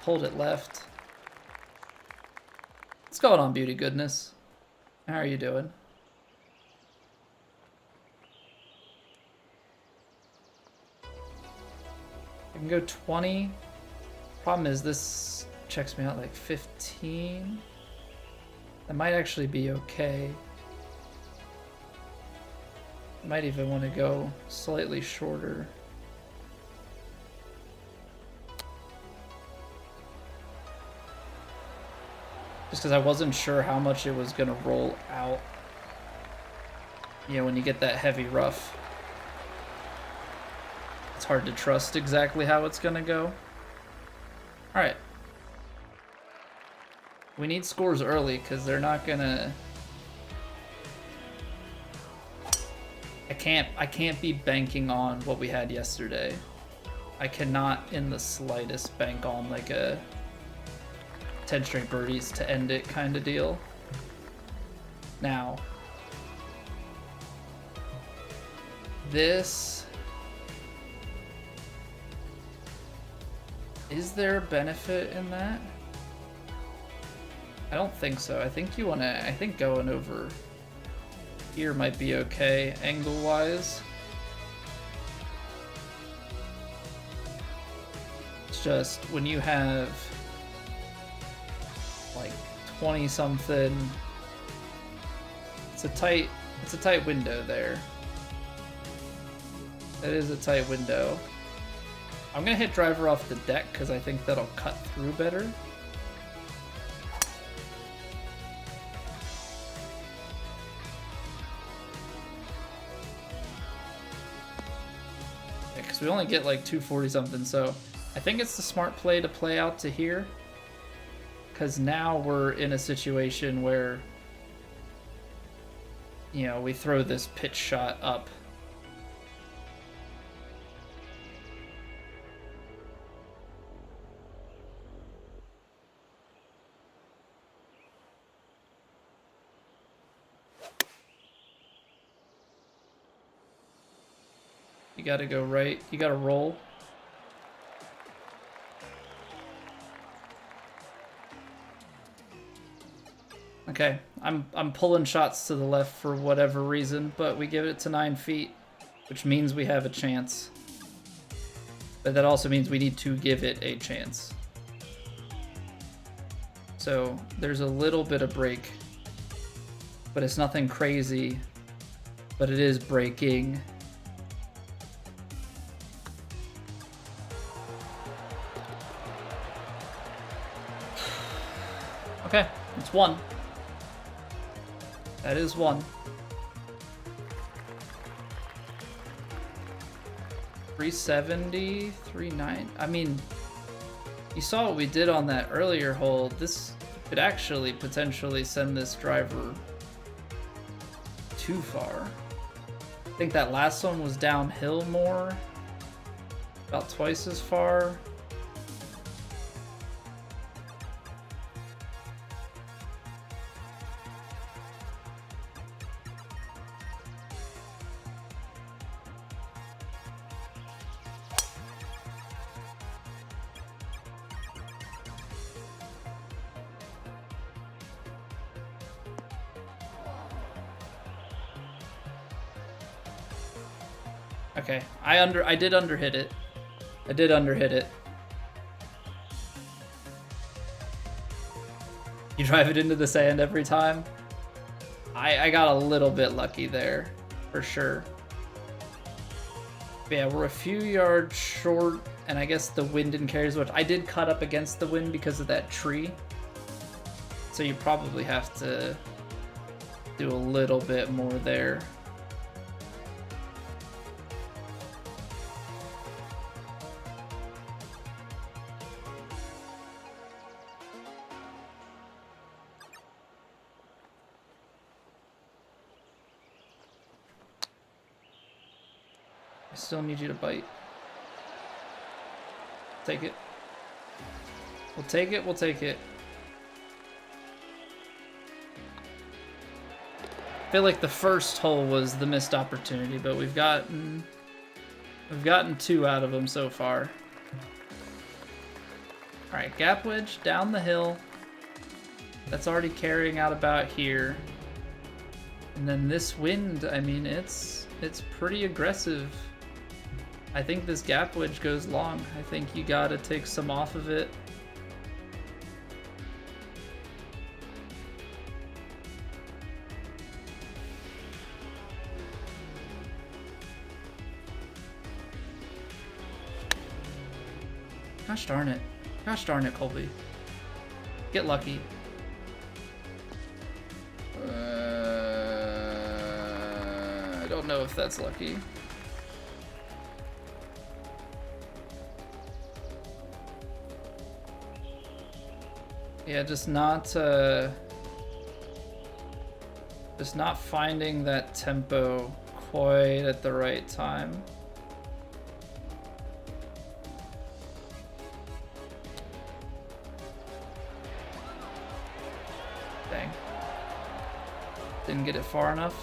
Hold it left. What's going on, beauty goodness? How are you doing? I can go 20. Problem is this checks me out like 15. That might actually be okay. I might even want to go slightly shorter. Just because I wasn't sure how much it was going to roll out. You know, when you get that heavy rough. It's hard to trust exactly how it's going to go. Alright. We need scores early because they're not going to... I can't be banking on what we had yesterday. I cannot in the slightest bank on like a 10 straight birdies to end it kind of deal. Now, this... Is there a benefit in that? I don't think so. I think you want to, I think going over here might be okay, angle-wise. It's just when you have like 20-something, it's a tight window there. That is a tight window. I'm gonna hit driver off the deck because I think that'll cut through better. Because we only get like 240 something, so I think it's the smart play to play out to here. Because now we're in a situation where, you know, we throw this pitch shot up. You gotta go right, you gotta roll. Okay, I'm pulling shots to the left for whatever reason, but we give it to 9 feet, which means we have a chance. But that also means we need to give it a chance. So there's a little bit of break, but it's nothing crazy, but it is breaking. Okay, it's 1. That is 1. 370, 39. I mean, you saw what we did on that earlier hole. This could actually potentially send this driver too far. I think that last one was downhill more, about twice as far. Okay, I did underhit it. I did underhit it. You drive it into the sand every time? I got a little bit lucky there, for sure. But yeah, we're a few yards short, and I guess the wind didn't carry as much. I did cut up against the wind because of that tree. So you probably have to do a little bit more there. I still need you to bite. Take it. We'll take it, we'll take it. I feel like the first hole was the missed opportunity, but we've gotten 2 out of them so far. Alright, gap wedge down the hill. That's already carrying out about here. And then this wind, I mean, it's pretty aggressive. I think this gap wedge goes long. I think you gotta take some off of it. Gosh darn it. Gosh darn it, Colby. Get lucky. I don't know if that's lucky. Yeah, just not finding that tempo quite at the right time. Dang. Didn't get it far enough.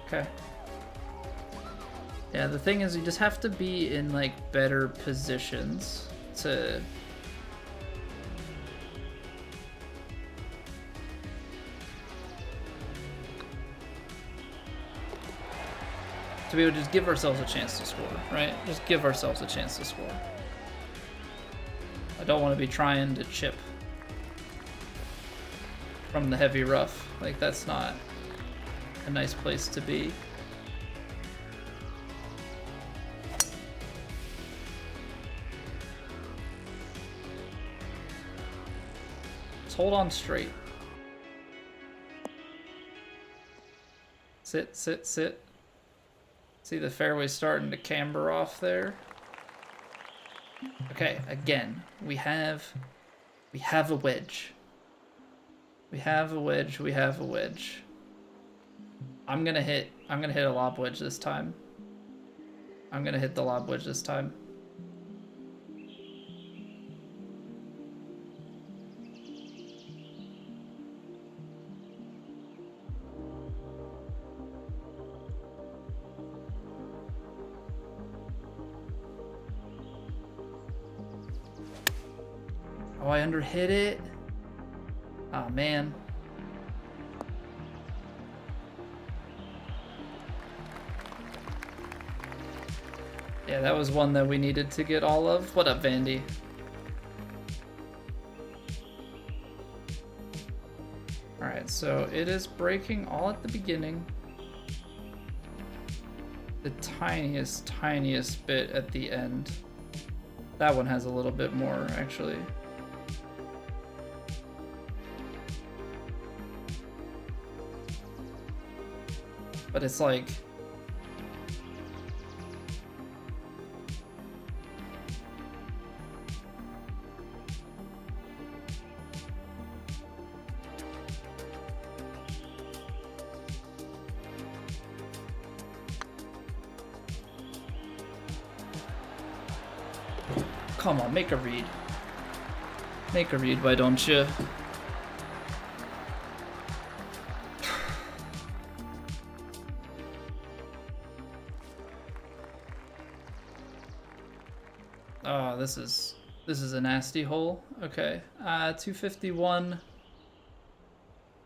Okay. Yeah, the thing is you just have to be in like better positions to to be able to just give ourselves a chance to score, right? Just give ourselves a chance to score. I don't want to be trying to chip from the heavy rough. Like, that's not a nice place to be. Just hold on straight. Sit, sit, sit. See the fairway starting to camber off there. Okay, again, we have a wedge. We have a wedge, we have a wedge. I'm gonna hit a lob wedge this time. I'm gonna hit the lob wedge this time. Oh, I underhit it. Oh, man. Yeah, that was one that we needed to get all of. What up, Vandy? Alright, so it is breaking all at the beginning. The tiniest, tiniest bit at the end. That one has a little bit more, actually. But it's like... Come on, make a read. Make a read, why don't you? Oh, this is a nasty hole. Okay, 251,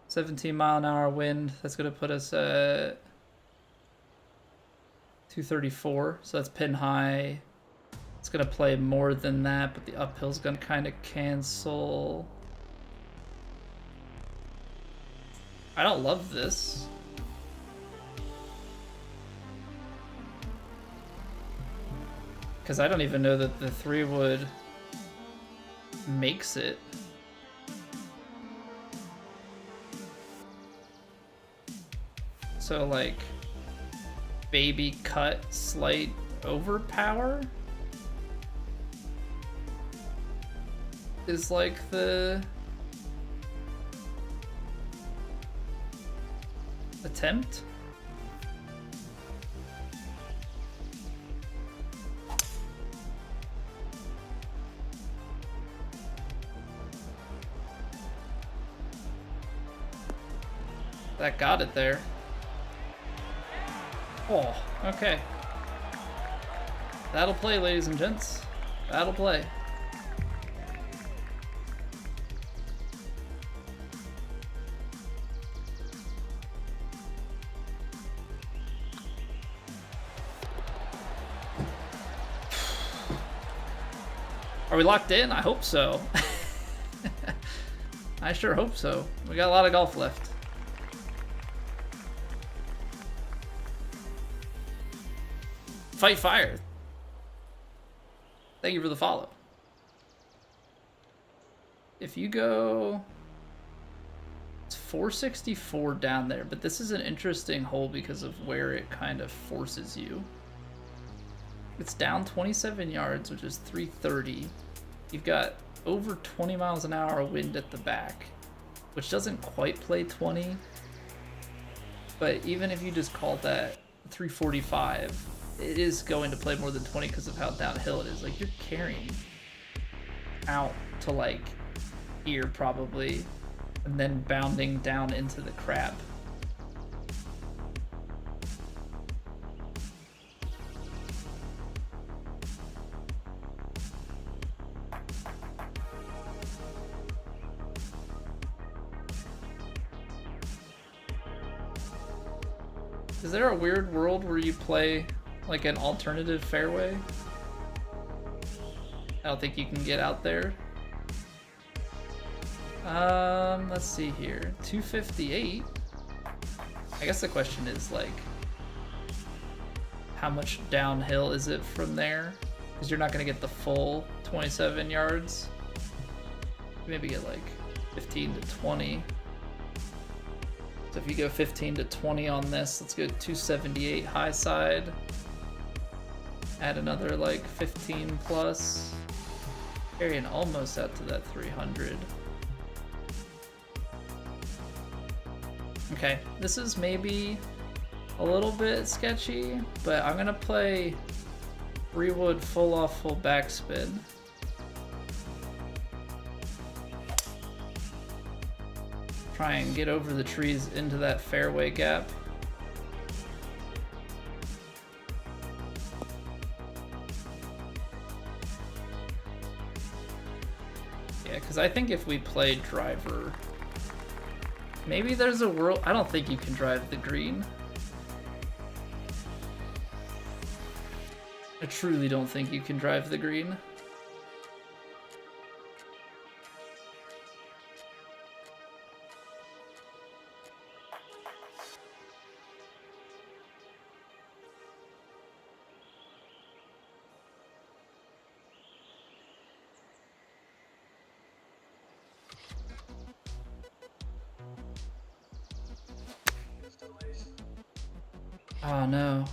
17-mile-an-hour wind. That's gonna put us at 234. So that's pin high. It's gonna play more than that, but the uphill's gonna kind of cancel. I don't love this. Because I don't even know that the 3-wood makes it. So like, baby cut, slight overpower is like the attempt. That got it there. Oh, okay. That'll play, ladies and gents. That'll play. Are we locked in? I hope so. I sure hope so. We got a lot of golf left. Fight Fire. Thank you for the follow. If you go... It's 464 down there, but this is an interesting hole because of where it kind of forces you. It's down 27 yards, which is 330. You've got over 20 miles an hour wind at the back, which doesn't quite play 20. But even if you just call that 345, it is going to play more than 20 because of how downhill it is. Like, you're carrying out to like here probably, and then bounding down into the crap. Is there a weird world where you play like an alternative fairway? I don't think you can get out there. Let's see here. 258. I guess the question is like, how much downhill is it from there? Because you're not going to get the full 27 yards. Maybe get like 15 to 20. So if you go 15 to 20 on this, let's go 278 high side. Add another like 15 plus. Carrying almost out to that 300. Okay, this is maybe a little bit sketchy, but I'm gonna play 3-wood full off full backspin. Try and get over the trees into that fairway gap. Yeah, because I think if we play driver, maybe there's a world. I don't think you can drive the green. I truly don't think you can drive the green. Oh no,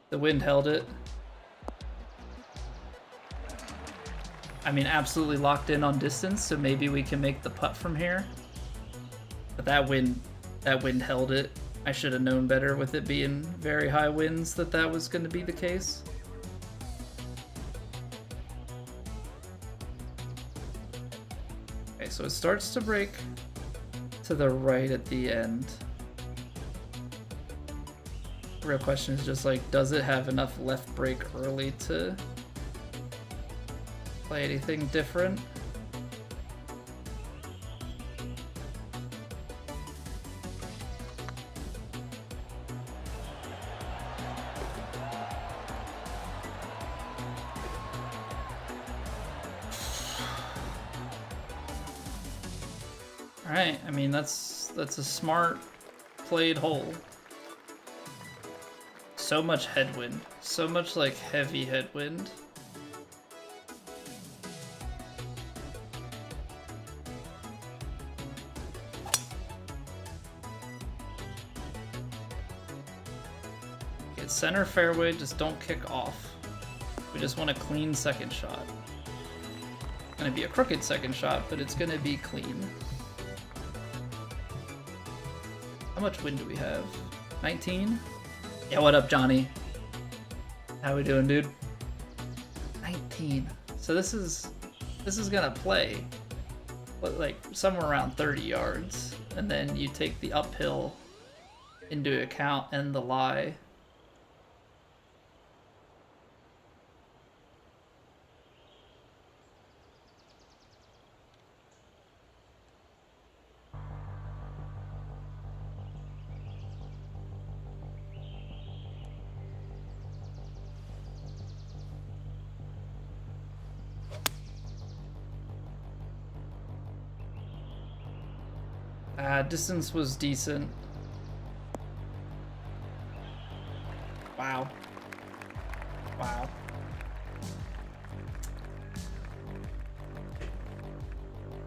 the wind held it. I mean, absolutely locked in on distance, so maybe we can make the putt from here. But that wind held it. I should have known better with it being very high winds that was going to be the case. Okay, so it starts to break to the right at the end. The real question is just like, does it have enough left break early to play anything different? All right, I mean that's a smart played hole. So much headwind, so much like heavy headwind. Get center fairway, just don't kick off. We just want a clean second shot. It's gonna be a crooked second shot, but it's gonna be clean. How much wind do we have? 19? Yeah, what up, Johnny? How we doing, dude? 19. So this is gonna play, like somewhere around 30 yards, and then you take the uphill into account and the lie. Distance was decent. Wow. Wow.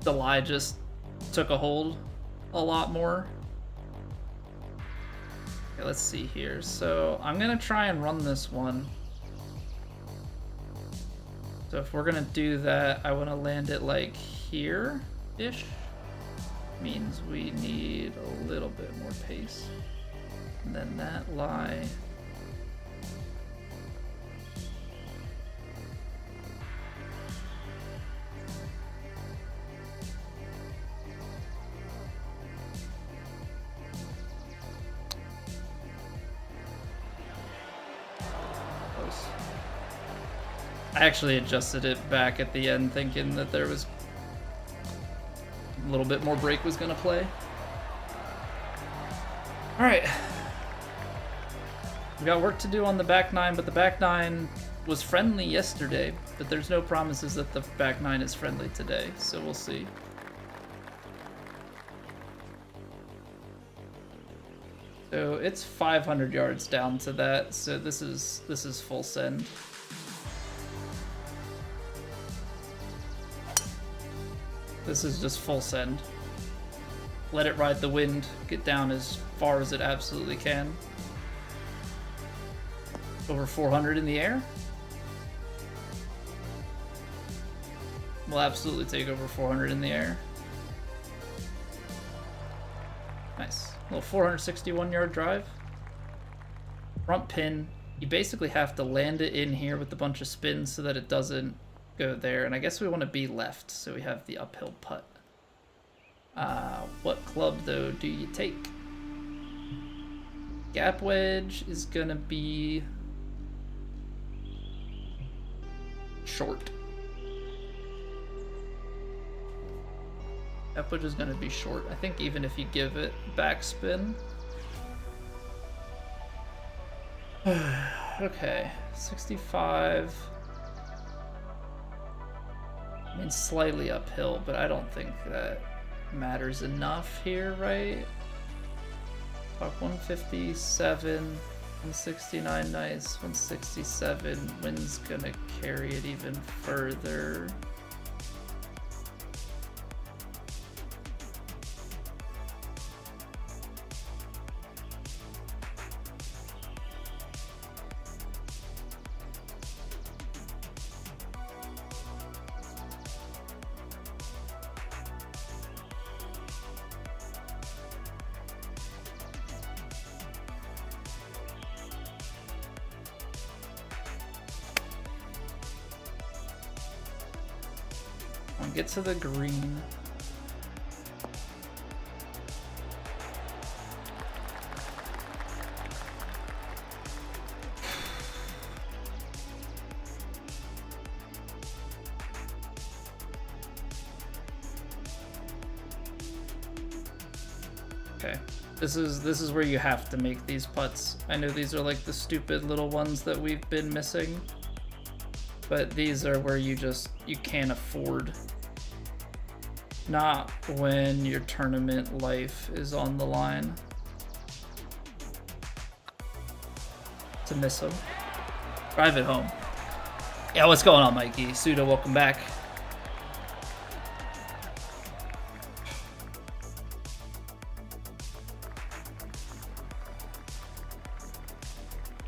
The lie just took a hold a lot more. Okay, let's see here. So I'm gonna try and run this one. So if we're gonna do that, I wanna land it like here-ish. Means we need a little bit more pace. And then that lie. Close. I actually adjusted it back at the end thinking that there was a little bit more break was gonna play. All right. We got work to do on the back nine, but the back nine was friendly yesterday, but there's no promises that the back nine is friendly today, so we'll see. So it's 500 yards down to that, so this is full send. This is just full send. Let it ride the wind, get down as far as it absolutely can. Over 400 in the air. We'll absolutely take over 400 in the air. Nice. A little 461 yard drive. Front pin. You basically have to land it in here with a bunch of spins so that it doesn't go there. And I guess we want to be left, so we have the uphill putt. What club, though, do you take? Gap wedge is going to be short. Gap wedge is going to be short. I think even if you give it backspin. Okay, 65. I mean, slightly uphill, but I don't think that matters enough here, right? Talk 157, 169, nice. 167, wind's gonna carry it even further. Get to the green. Okay. This is where you have to make these putts. I know these are like the stupid little ones that we've been missing, but these are where you can't afford. Not when your tournament life is on the line. To miss them. Drive it home. Yeah, what's going on, Mikey? Suda, welcome back.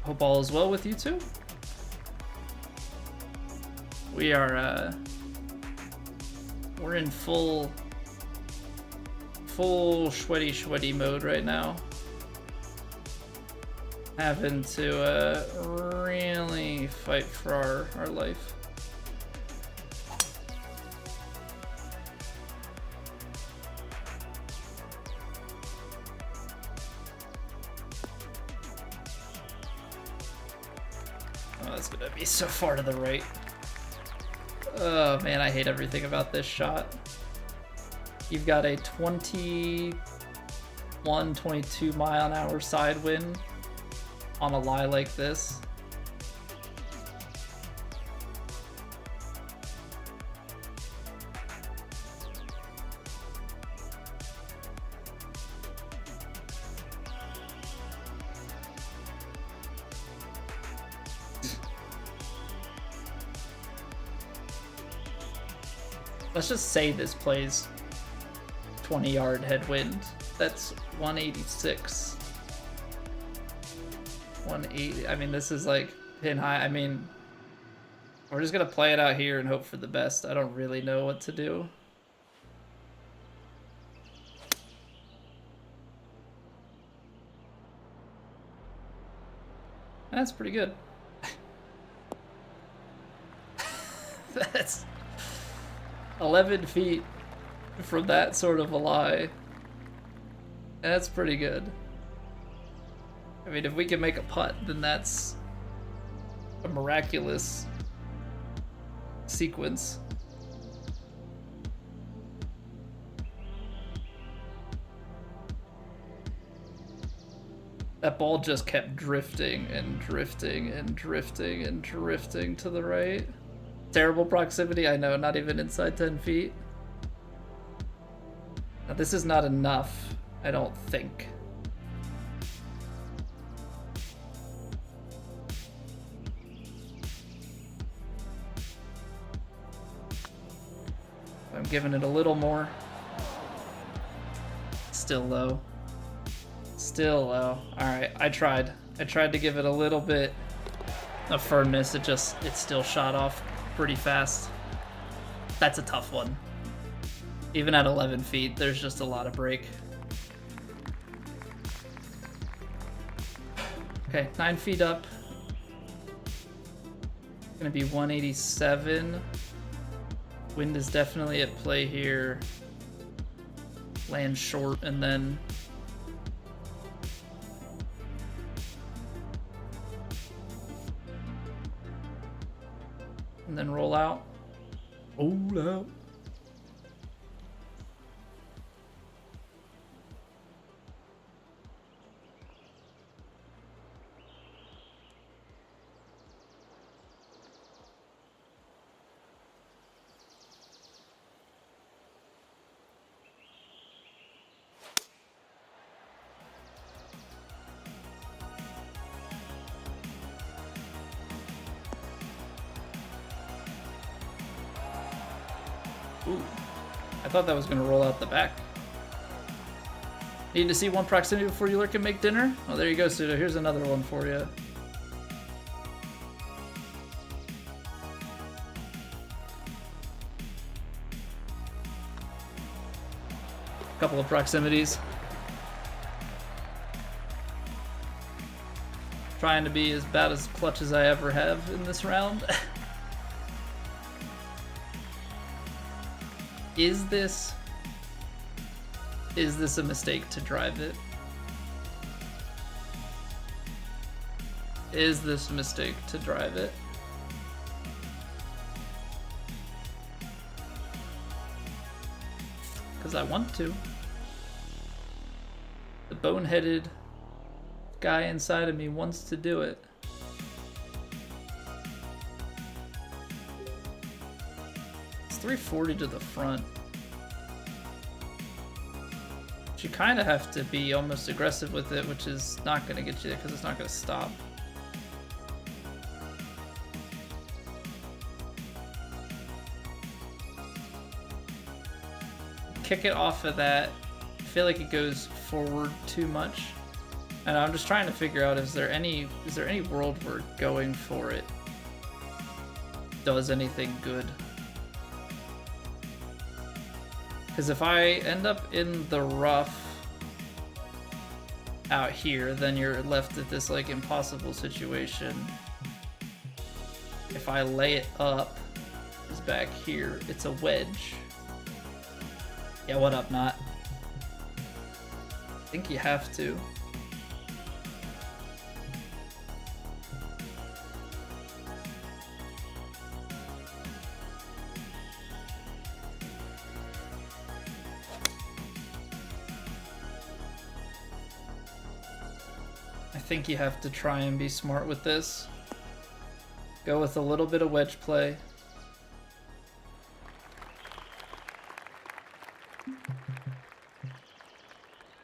Hope all is well with you too. We are we're in full sweaty mode right now. Having to really fight for our life. Oh, that's gonna be so far to the right. Oh man, I hate everything about this shot. You've got a 21, 22 mile an hour side wind on a lie like this. Let's just say this plays 20-yard headwind. That's 186. 180. I mean, this is like pin high. I mean, we're just gonna play it out here and hope for the best. I don't really know what to do. That's pretty good. That's 11 feet from that sort of a lie. That's pretty good. I mean, if we can make a putt, then that's a miraculous sequence. That ball just kept drifting and drifting and drifting and drifting to the right. Terrible proximity, I know, not even inside 10 feet. Now, this is not enough, I don't think. I'm giving it a little more. Still low. Still low. Alright, I tried. I tried to give it a little bit of firmness. It still shot off pretty fast. That's a tough one. Even at 11 feet, there's just a lot of break. Okay, 9 feet up. Gonna be 187. Wind is definitely at play here. Land short and then roll out. Roll out. Ooh, I thought that was going to roll out the back. Need to see one proximity before you lurk and make dinner? Oh, there you go, Sudo. Here's another one for you. Couple of proximities. Trying to be as bad as clutch as I ever have in this round. Is this a mistake to drive it? Is this a mistake to drive it? Because I want to. The boneheaded guy inside of me wants to do it. It's 340 to the front. You kind of have to be almost aggressive with it, which is not going to get you there because it's not going to stop. Kick it off of that. I feel like it goes forward too much. And I'm just trying to figure out, is there any world where going for it does anything good? Because if I end up in the rough out here, then you're left at this like impossible situation. If I lay it up, it's back here, it's a wedge. Yeah, what up, Not? I think you have to. I think you have to try and be smart with this. Go with a little bit of wedge play.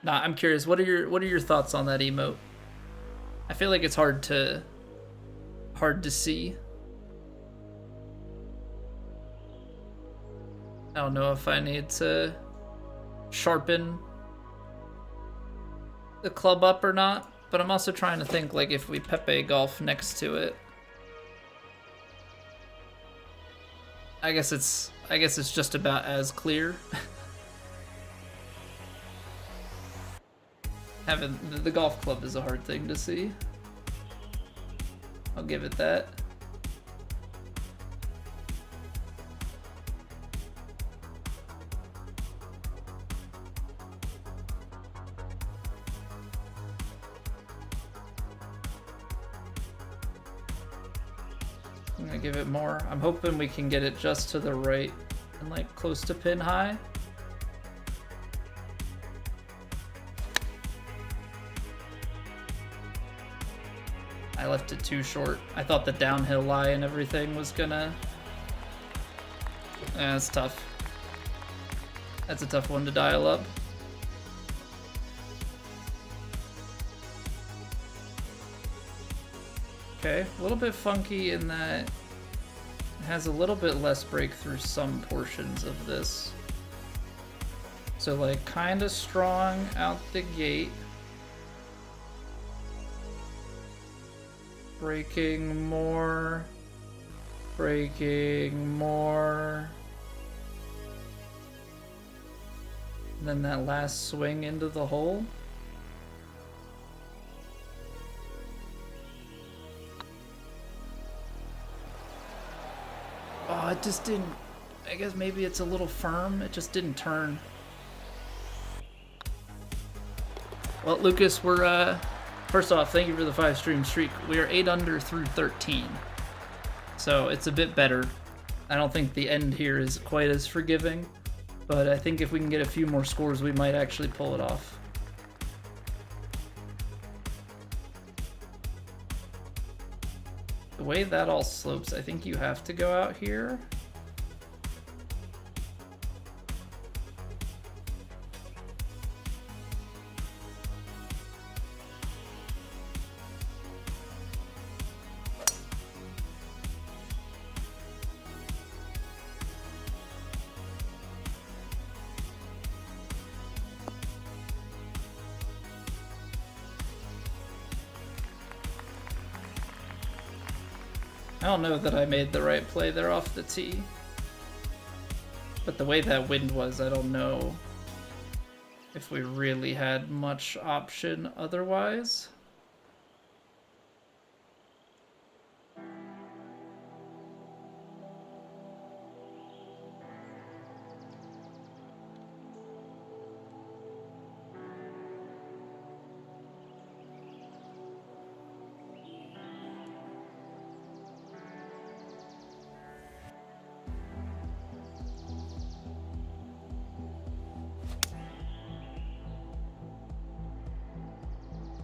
Nah, I'm curious. What are your thoughts on that emote? I feel like it's hard to see. I don't know if I need to sharpen the club up or not, but I'm also trying to think like if we Pepe golf next to it. I guess it's just about as clear. Having the golf club is a hard thing to see. I'll give it that. I'm gonna give it more. I'm hoping we can get it just to the right and like close to pin high. I left it too short. I thought the downhill lie and everything was gonna... That's tough. That's a tough one to dial up. Okay, a little bit funky in that it has a little bit less break through some portions of this. So like kind of strong out the gate. Braking more. Braking more. And then that last swing into the hole. Oh, it just didn't... I guess maybe it's a little firm. It just didn't turn. Well, Lucas, we're... First off, thank you for the 5-stream streak. We are 8 under through 13. So it's a bit better. I don't think the end here is quite as forgiving. But I think if we can get a few more scores, we might actually pull it off. The way that all slopes, I think you have to go out here. I don't know that I made the right play there off the tee. But the way that wind was, I don't know if we really had much option otherwise.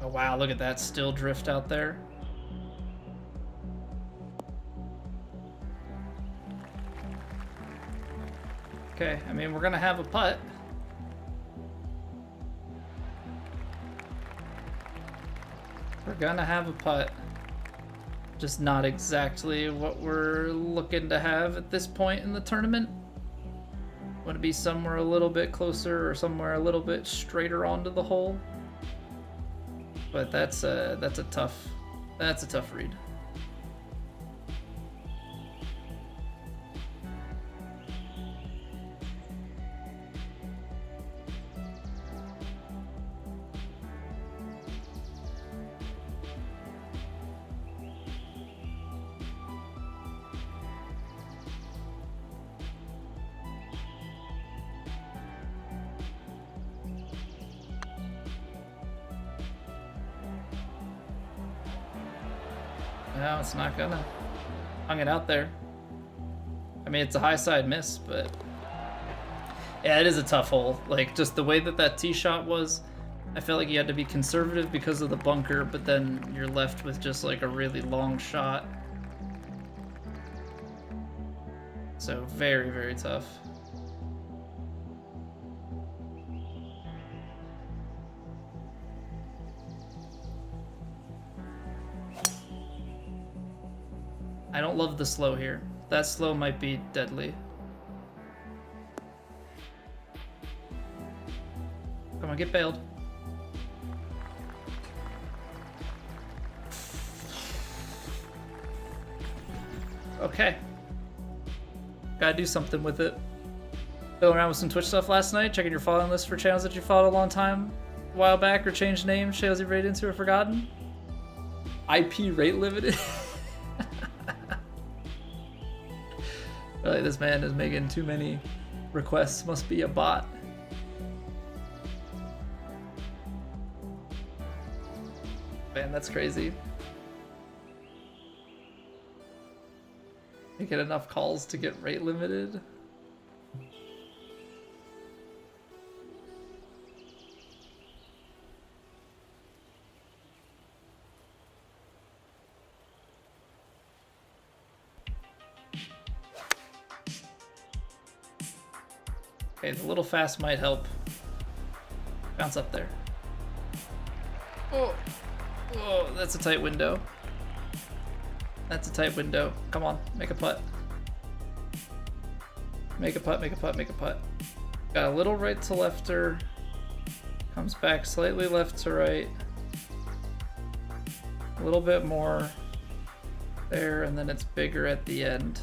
Oh wow, look at that still drift out there. Okay, I mean, we're gonna have a putt. We're gonna have a putt. Just not exactly what we're looking to have at this point in the tournament. Want to be somewhere a little bit closer or somewhere a little bit straighter onto the hole. But that's a tough read. No, it's not gonna. Hung it out there. I mean, it's a high side miss, but yeah, it is a tough hole. Like, just the way that that tee shot was, I felt like you had to be conservative because of the bunker, but then you're left with just like a really long shot. So very, very tough. I don't love the slow here. That slow might be deadly. Come on, get bailed. Okay. Gotta do something with it. Filling around with some Twitch stuff last night, checking your following list for channels that you followed a long time, a while back, or changed names, channels you've rated into or forgotten. IP rate limited. Really, this man is making too many requests. Must be a bot. Man, that's crazy. You get enough calls to get rate limited. Okay, the little fast might help. Bounce up there. Oh, oh, that's a tight window. That's a tight window. Come on, make a putt. Make a putt, make a putt, make a putt. Got a little right to lefter. Comes back slightly left to right. A little bit more there, and then it's bigger at the end.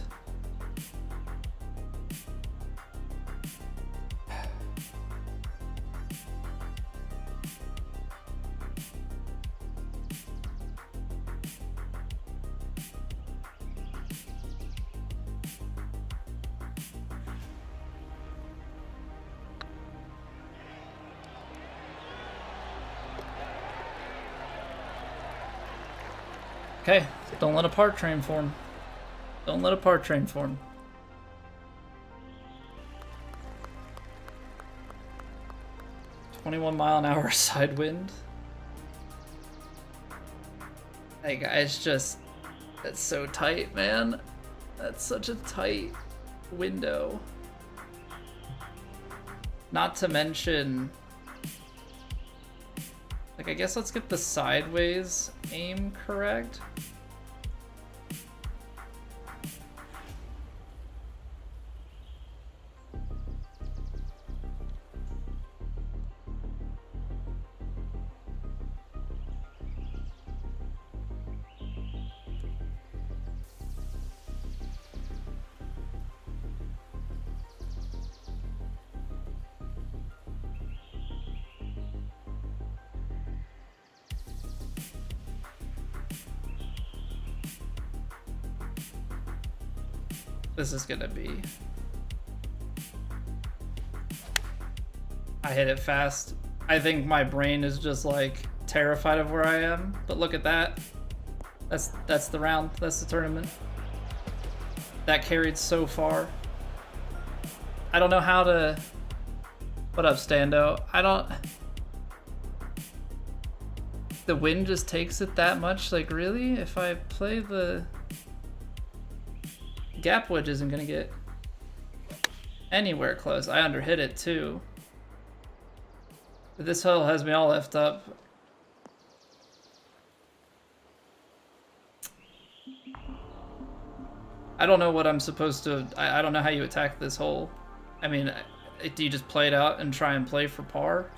Okay, don't let a par train form. Don't let a par train form. .21-mile-an-hour side wind. Hey guys, just that's so tight, man. That's such a tight window. Not to mention, like, I guess let's get the sideways aim correct. This is gonna be... I hit it fast. I think my brain is just like terrified of where I am, but look at that. That's the round, that's the tournament. That carried so far. I don't know how to... What up, Stando? I don't... The wind just takes it that much? Like, really? If I play the... Gap wedge isn't gonna get anywhere close. I underhit it too. But this hole has me all left up. I don't know what I'm supposed to... I don't know how you attack this hole. I mean, do you just play it out and try and play for par?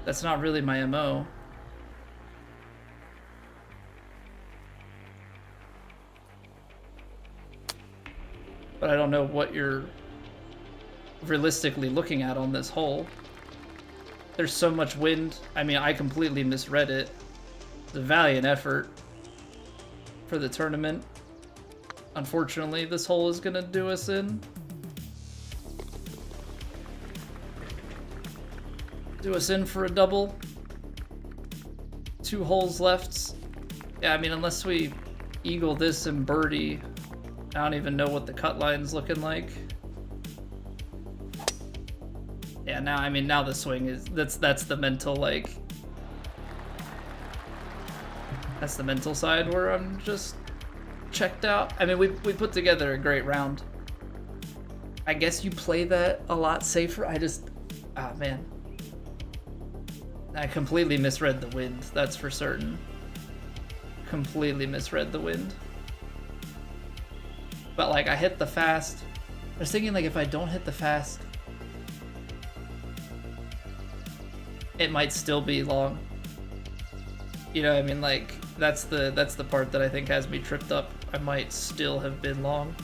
That's not really my MO. But I don't know what you're realistically looking at on this hole. There's so much wind. I mean, I completely misread it. It's a valiant effort for the tournament. Unfortunately, this hole is gonna do us in. Do us in for a double. 2 holes left. Yeah, I mean, unless we eagle this and birdie, I don't even know what the cut line's looking like. Yeah, now, I mean, now the swing is, that's the mental, like, that's the mental side where I'm just checked out. I mean, we put together a great round. I guess you play that a lot safer. I just, ah, man. I completely misread the wind, that's for certain. Completely misread the wind. But, like, I hit the fast. I was thinking, like, if I don't hit the fast, it might still be long. You know what I mean? Like, that's the part that I think has me tripped up. I might still have been long.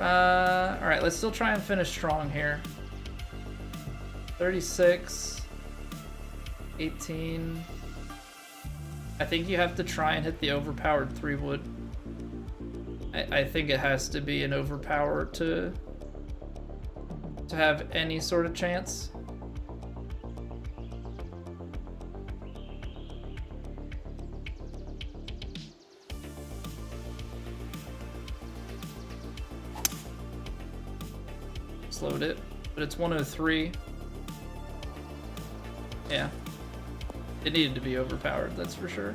Alright, let's still try and finish strong here. 36, 18. I think you have to try and hit the overpowered 3-wood. I think it has to be an overpower to have any sort of chance. Slowed it, but it's 103. Yeah. It needed to be overpowered, that's for sure.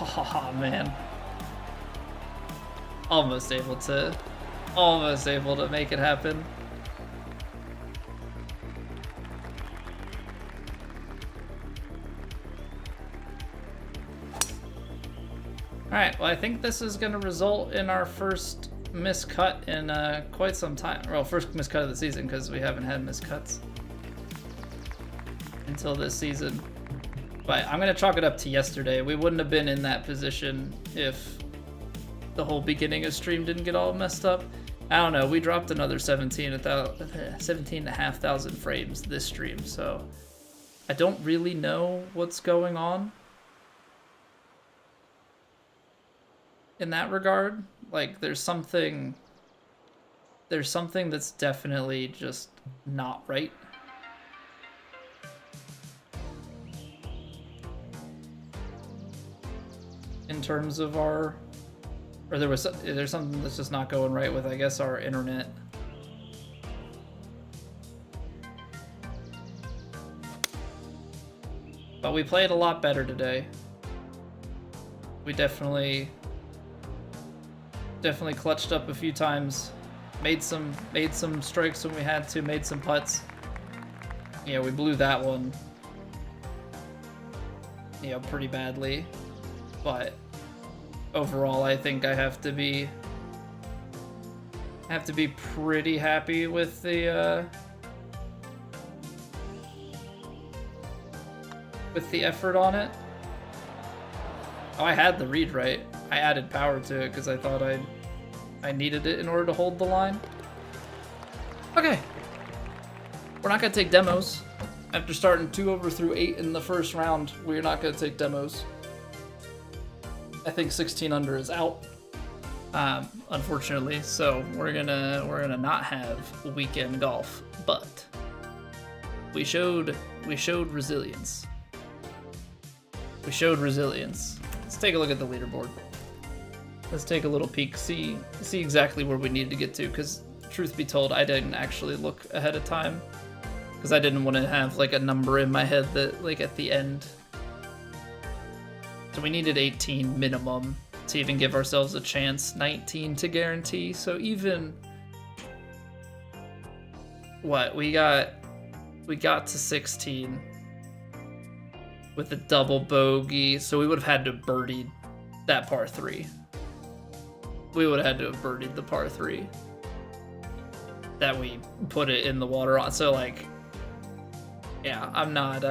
Oh man. Almost able to make it happen. Alright, well I think this is going to result in our first miscut in quite some time. Well, first miscut of the season, because we haven't had miscuts until this season. But I'm going to chalk it up to yesterday. We wouldn't have been in that position if the whole beginning of stream didn't get all messed up. I don't know, we dropped another 17,500 frames this stream, so I don't really know what's going on in that regard. Like, there's something that's definitely just not right. In terms of our, or there's something that's just not going right with, I guess, our internet. But we played a lot better today. We definitely clutched up a few times, made some strikes when we had to, made some putts. Yeah, we blew that one, you know, pretty badly, but overall I think I have to be pretty happy with the effort on it. Oh, I had the read right. I added power to it because I thought I needed it in order to hold the line. Okay. We're not going to take demos. After starting 2 over through 8 in the first round, we're not going to take demos. I think 16 under is out, unfortunately. So we're gonna not have weekend golf, but we showed resilience. We showed resilience. Let's take a look at the leaderboard. Let's take a little peek, see exactly where we needed to get to, because truth be told, I didn't actually look ahead of time, because I didn't want to have like a number in my head that like at the end. So we needed 18 minimum to even give ourselves a chance, 19 to guarantee. So even what we got to 16 with a double bogey, so we would have had to have birdied that par 3. We would have had to have birdied the par 3 that we put it in the water on. So like, yeah, I'm not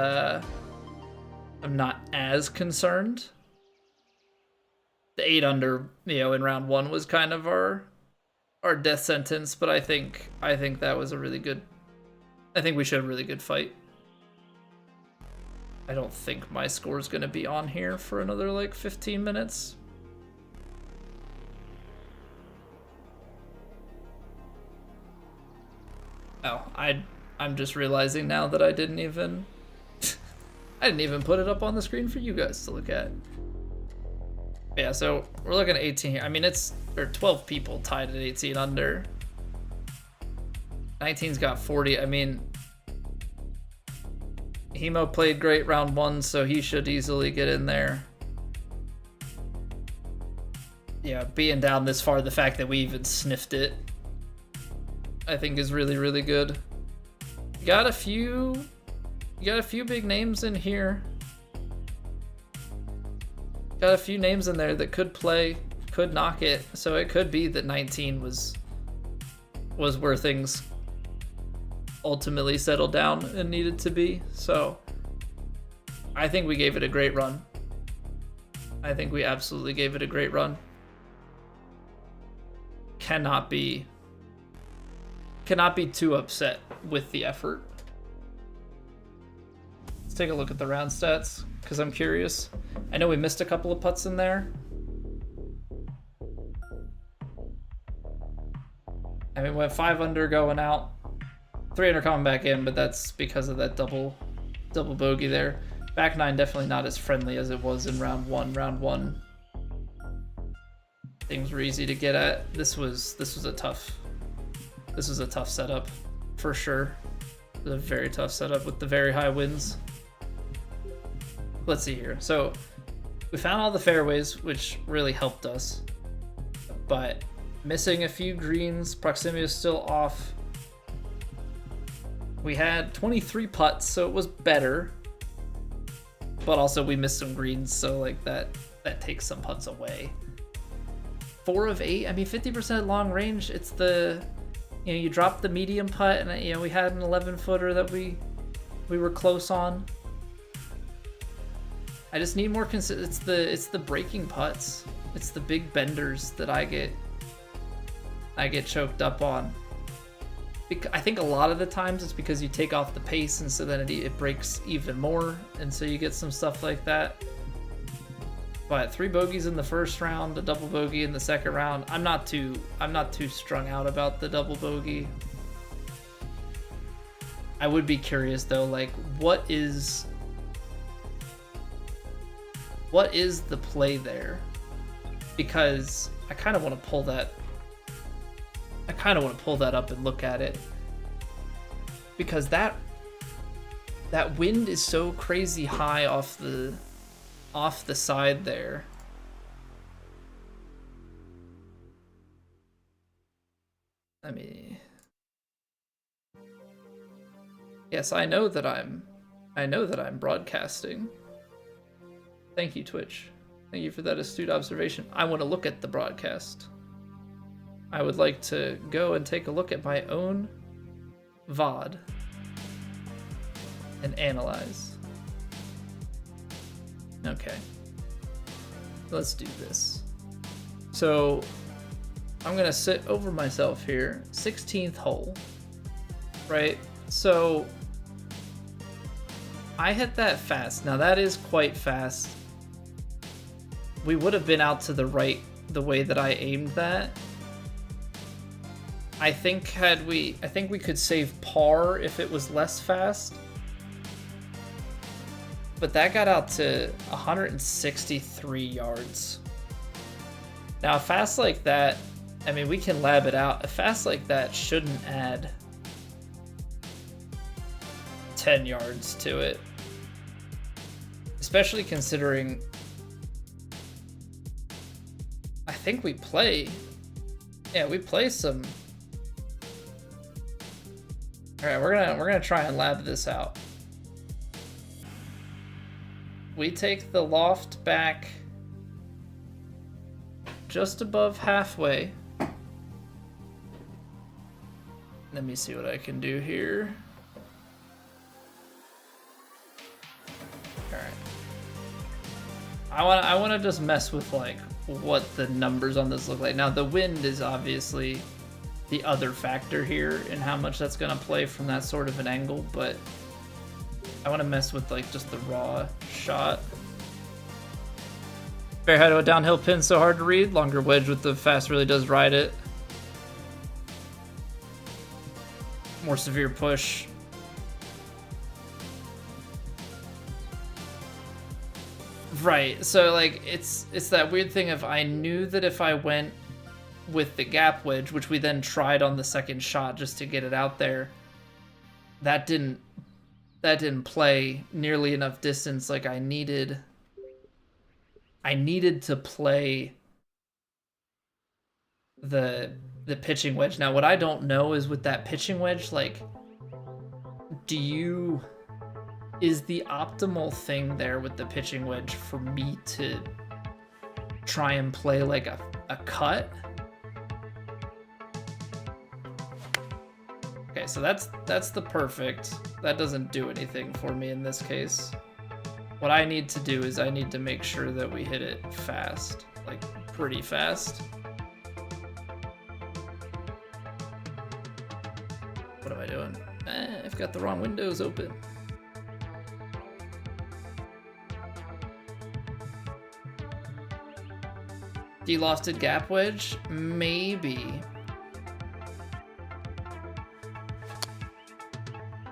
as concerned. The 8 under, you know, in round 1 was kind of our death sentence, but I think that was a really good. I think we showed a really good fight. I don't think my score is going to be on here for another like 15 minutes. Oh, I'm just realizing now that I didn't even put it up on the screen for you guys to look at. Yeah, so we're looking at 18 here. I mean, there are 12 people tied at 18 under. 19's got 40. I mean, Hemo played great round 1, so he should easily get in there. Yeah, being down this far, the fact that we even sniffed it, I think is really, really good. You got a few big names in here. Got a few names in there that could play, could knock it. So it could be that 19 was where things ultimately settled down and needed to be. So I think we gave it a great run. I think we absolutely gave it a great run. Cannot be too upset with the effort. Let's take a look at the round stats, because I'm curious. I know we missed a couple of putts in there. I mean, we went 5 under going out, 3 under coming back in, but that's because of that double bogey there. Back 9 definitely not as friendly as it was in round 1. Round 1, things were easy to get at. This was a tough setup for sure. It was a very tough setup with the very high winds. Let's see here. So We found all the fairways, which really helped us, but missing a few greens, proximity is still off. We had 23 putts, so it was better, but also we missed some greens, so like that takes some putts away. 4 of 8, I mean 50% long range. It's the, you know, you drop the medium putt, and you know, we had an 11-footer that we were close on. I just need more it's the breaking putts. It's the big benders that I get choked up on. I think a lot of the times it's because you take off the pace, and so then it breaks even more, and so you get some stuff like that. But 3 bogeys in the first round, a double bogey in the second round. I'm not too strung out about the double bogey. I would be curious though, like what is the play there? Because I kind of want to pull that. I kind of want to pull that up and look at it, because that wind is so crazy high off the side there. Let me. Yes, I know that I'm broadcasting. Thank you, Twitch. Thank you for that astute observation. I want to look at the broadcast. I would like to go and take a look at my own VOD and analyze. Okay. Let's do this. So I'm gonna sit over myself here. 16th hole, right? So I hit that fast. Now that is quite fast. We would have been out to the right the way that I aimed that. I think we could save par if it was less fast. But that got out to 163 yards. Now a fast like that, I mean, we can lab it out. A fast like that shouldn't add 10 yards to it. Especially considering I think we play some. All right, we're gonna try and lab this out. We take the loft back just above halfway. Let me see what I can do here. All right. I want to just mess with like what the numbers on this look like. Now the wind is obviously the other factor here and how much that's gonna play from that sort of an angle, but I want to mess with like just the raw shot. Fair how to a downhill pin so hard to read. Longer wedge with the fast really does ride it. More severe push. Right, so like it's that weird thing of I knew that if I went with the gap wedge, which we then tried on the second shot just to get it out there, that didn't play nearly enough distance. Like I needed to play the pitching wedge. Now what I don't know is with that pitching wedge, like is the optimal thing there with the pitching wedge for me to try and play like a cut? Okay, so that's the perfect. That doesn't do anything for me in this case. What I need to do is I need to make sure that we hit it fast, like pretty fast. What am I doing? I've got the wrong windows open. De-lofted gap wedge? Maybe.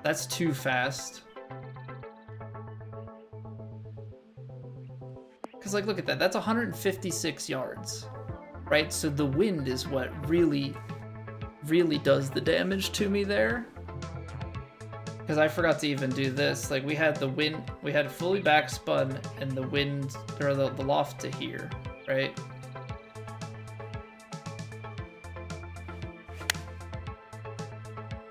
That's too fast. Because, like, look at that. That's 156 yards, right? So the wind is what really, really does the damage to me there. Because I forgot to even do this. Like we had the wind, we had fully backspun and the wind, or the loft to here, right?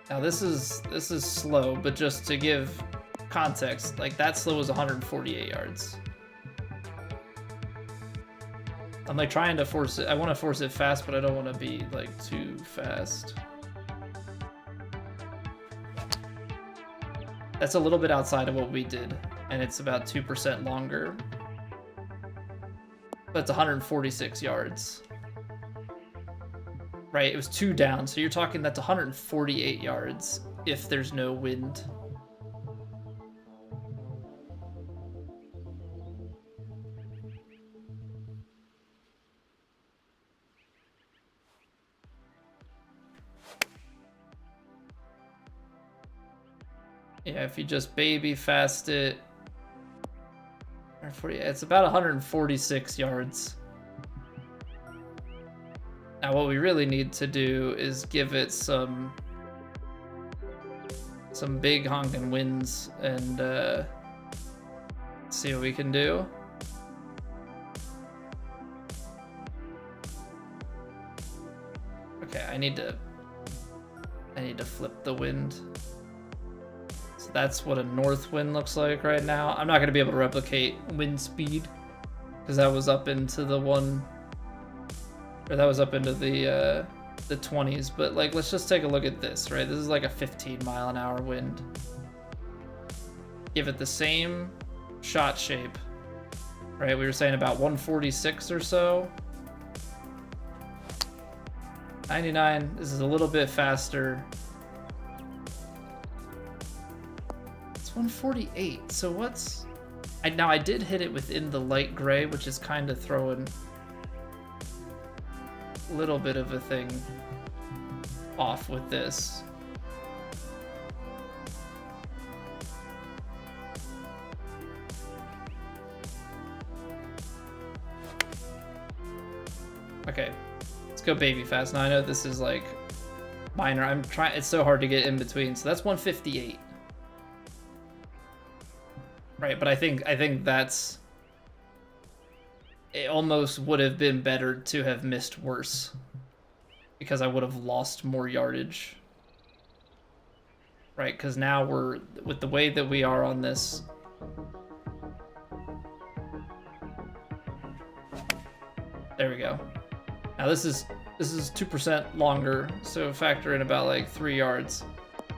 Now this is slow, but just to give context, like that slow was 148 yards. I'm like trying to force it. I want to force it fast, but I don't want to be like too fast. That's a little bit outside of what we did, and it's about 2% longer. But it's 146 yards. Right, it was 2 down, so you're talking that's 148 yards if there's no wind. Yeah, if you just baby fast it, it's about 146 yards. Now what we really need to do is give it some big honking winds and see what we can do. Okay, I need to flip the wind. So that's what a north wind looks like right now. I'm not going to be able to replicate wind speed because that was up into the that was up into the 20s, but like let's just take a look at this, right? This is like a 15-mile-an-hour wind. Give it the same shot shape, right? We were saying about 146 or so. 99, this is a little bit faster. It's 148, so what's... Now I did hit it within the light gray, which is kind of throwing a little bit of a thing off with this. Okay, let's go baby fast. Now I know this is like minor. I'm trying, it's so hard to get in between. So that's 158. Right, but I think that's, it almost would have been better to have missed worse because I would have lost more yardage. Right, because now we're, with the way that we are on this, there we go. Now this is 2% longer, so factor in about like 3 yards.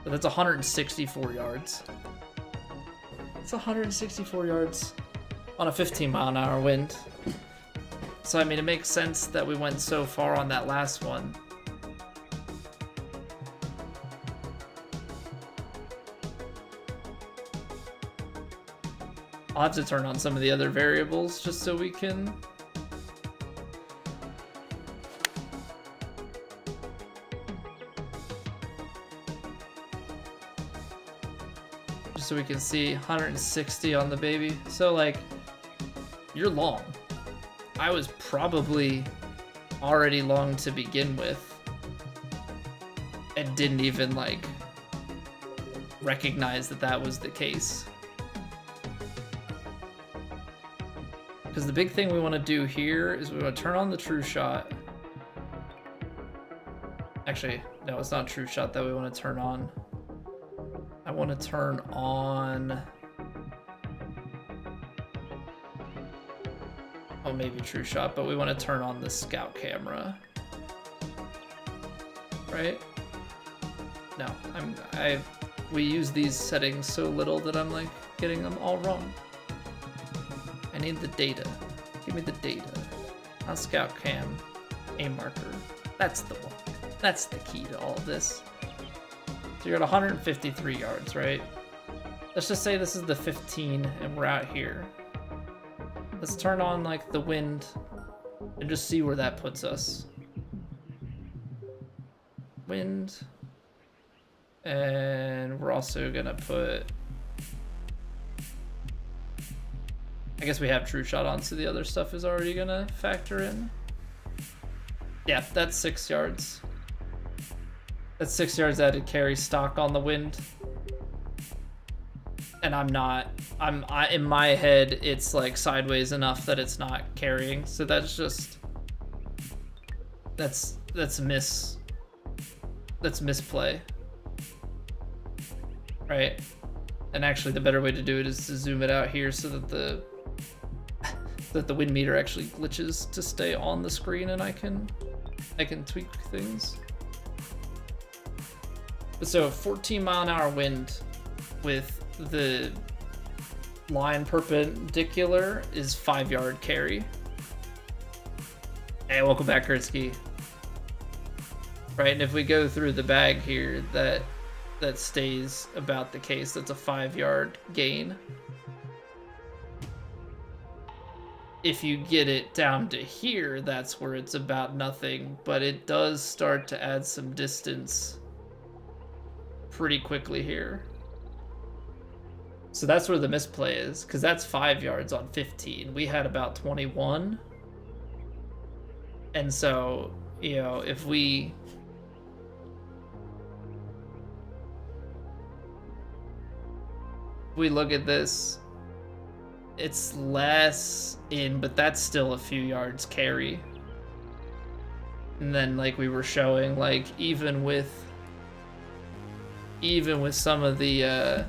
But that's 164 yards. It's 164 yards on a 15-mile-an-hour wind. So I mean, it makes sense that we went so far on that last one. I'll have to turn on some of the other variables just so we can see 160 on the baby. So like, you're long. I was probably already long to begin with and didn't even like recognize that that was the case. Because the big thing we want to do here is we want to turn on the true shot. Actually, no, it's not true shot that we want to turn on. I want to turn on, oh, maybe true shot, but we want to turn on the scout camera, right? No, we use these settings so little that I'm like getting them all wrong. I need the data. Give me the data. Not scout cam, aim marker. That's the one. That's the key to all of this. So you're at 153 yards, right? Let's just say this is the 15 and we're out here. Let's turn on like the wind and just see where that puts us. Wind. And we're also gonna put, I guess we have true shot on, so the other stuff is already gonna factor in. Yeah, that's 6 yards. That's 6 yards added carry stock on the wind. and I'm not. In my head, it's like sideways enough that it's not carrying. So that's just that's misplay, right? And actually, the better way to do it is to zoom it out here so that the wind meter actually glitches to stay on the screen, and I can tweak things. So 14-mile-an-hour wind with the line perpendicular is 5-yard carry. Hey, welcome back, Kurtzky. Right, and if we go through the bag here, that stays about the case. That's a 5-yard gain. If you get it down to here, that's where it's about nothing, but it does start to add some distance pretty quickly here. So that's where the misplay is, because that's 5 yards on 15. We had about 21. And so, you know, if we look at this, it's less in, but that's still a few yards carry. And then, like we were showing, like even with some of the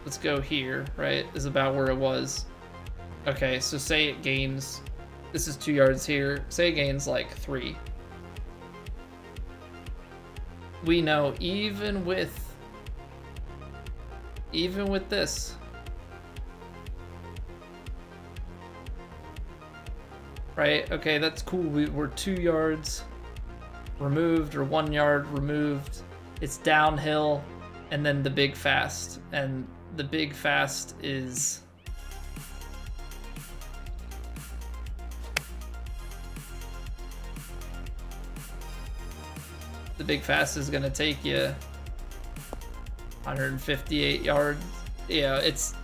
let's go here, right, is about where it was. Okay, so say it gains, this is 2 yards here, say it gains like 3. We know even with this, right? Okay, that's cool. We're 2 yards removed, or 1 yard removed. It's downhill, and then the big fast. And the big fast is going to take you 158 yards. Yeah, it's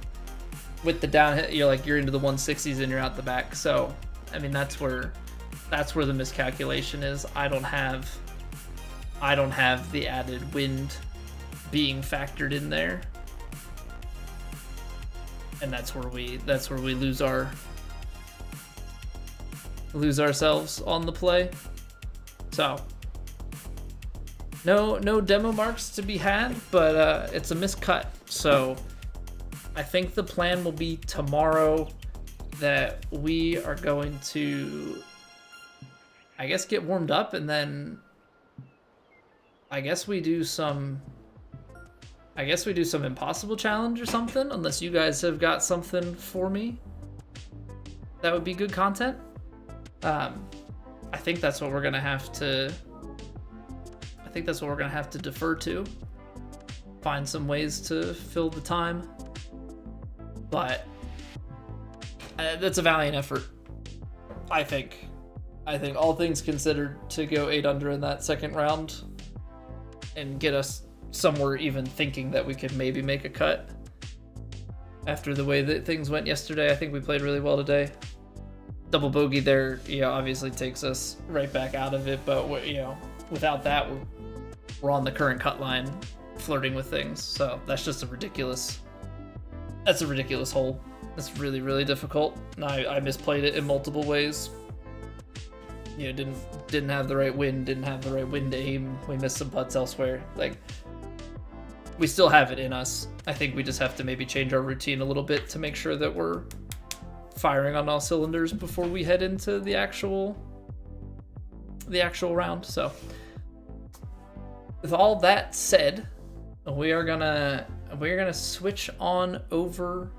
with the downhill, you're into the 160s and you're out the back. So I mean, that's where the miscalculation is. I don't have the added wind being factored in there, and that's where we lose ourselves on the play. So no demo marks to be had, but it's a miscut. So I think the plan will be tomorrow that we are going to, I guess, get warmed up, and then I guess we do some impossible challenge or something, unless you guys have got something for me that would be good content. I think that's what we're gonna have to defer to, find some ways to fill the time, but that's a valiant effort, I think. All things considered, to go 8 under in that second round and get us somewhere even thinking that we could maybe make a cut after the way that things went yesterday. I think we played really well today. Double bogey there, obviously takes us right back out of it, but without that, we're on the current cut line flirting with things. So that's just a ridiculous hole. It's really, really difficult. I misplayed it in multiple ways. Didn't have the right wind, didn't have the right wind to aim. We missed some putts elsewhere. Like, we still have it in us. I think we just have to maybe change our routine a little bit to make sure that we're firing on all cylinders before we head into the actual round. So with all that said, we are gonna switch on over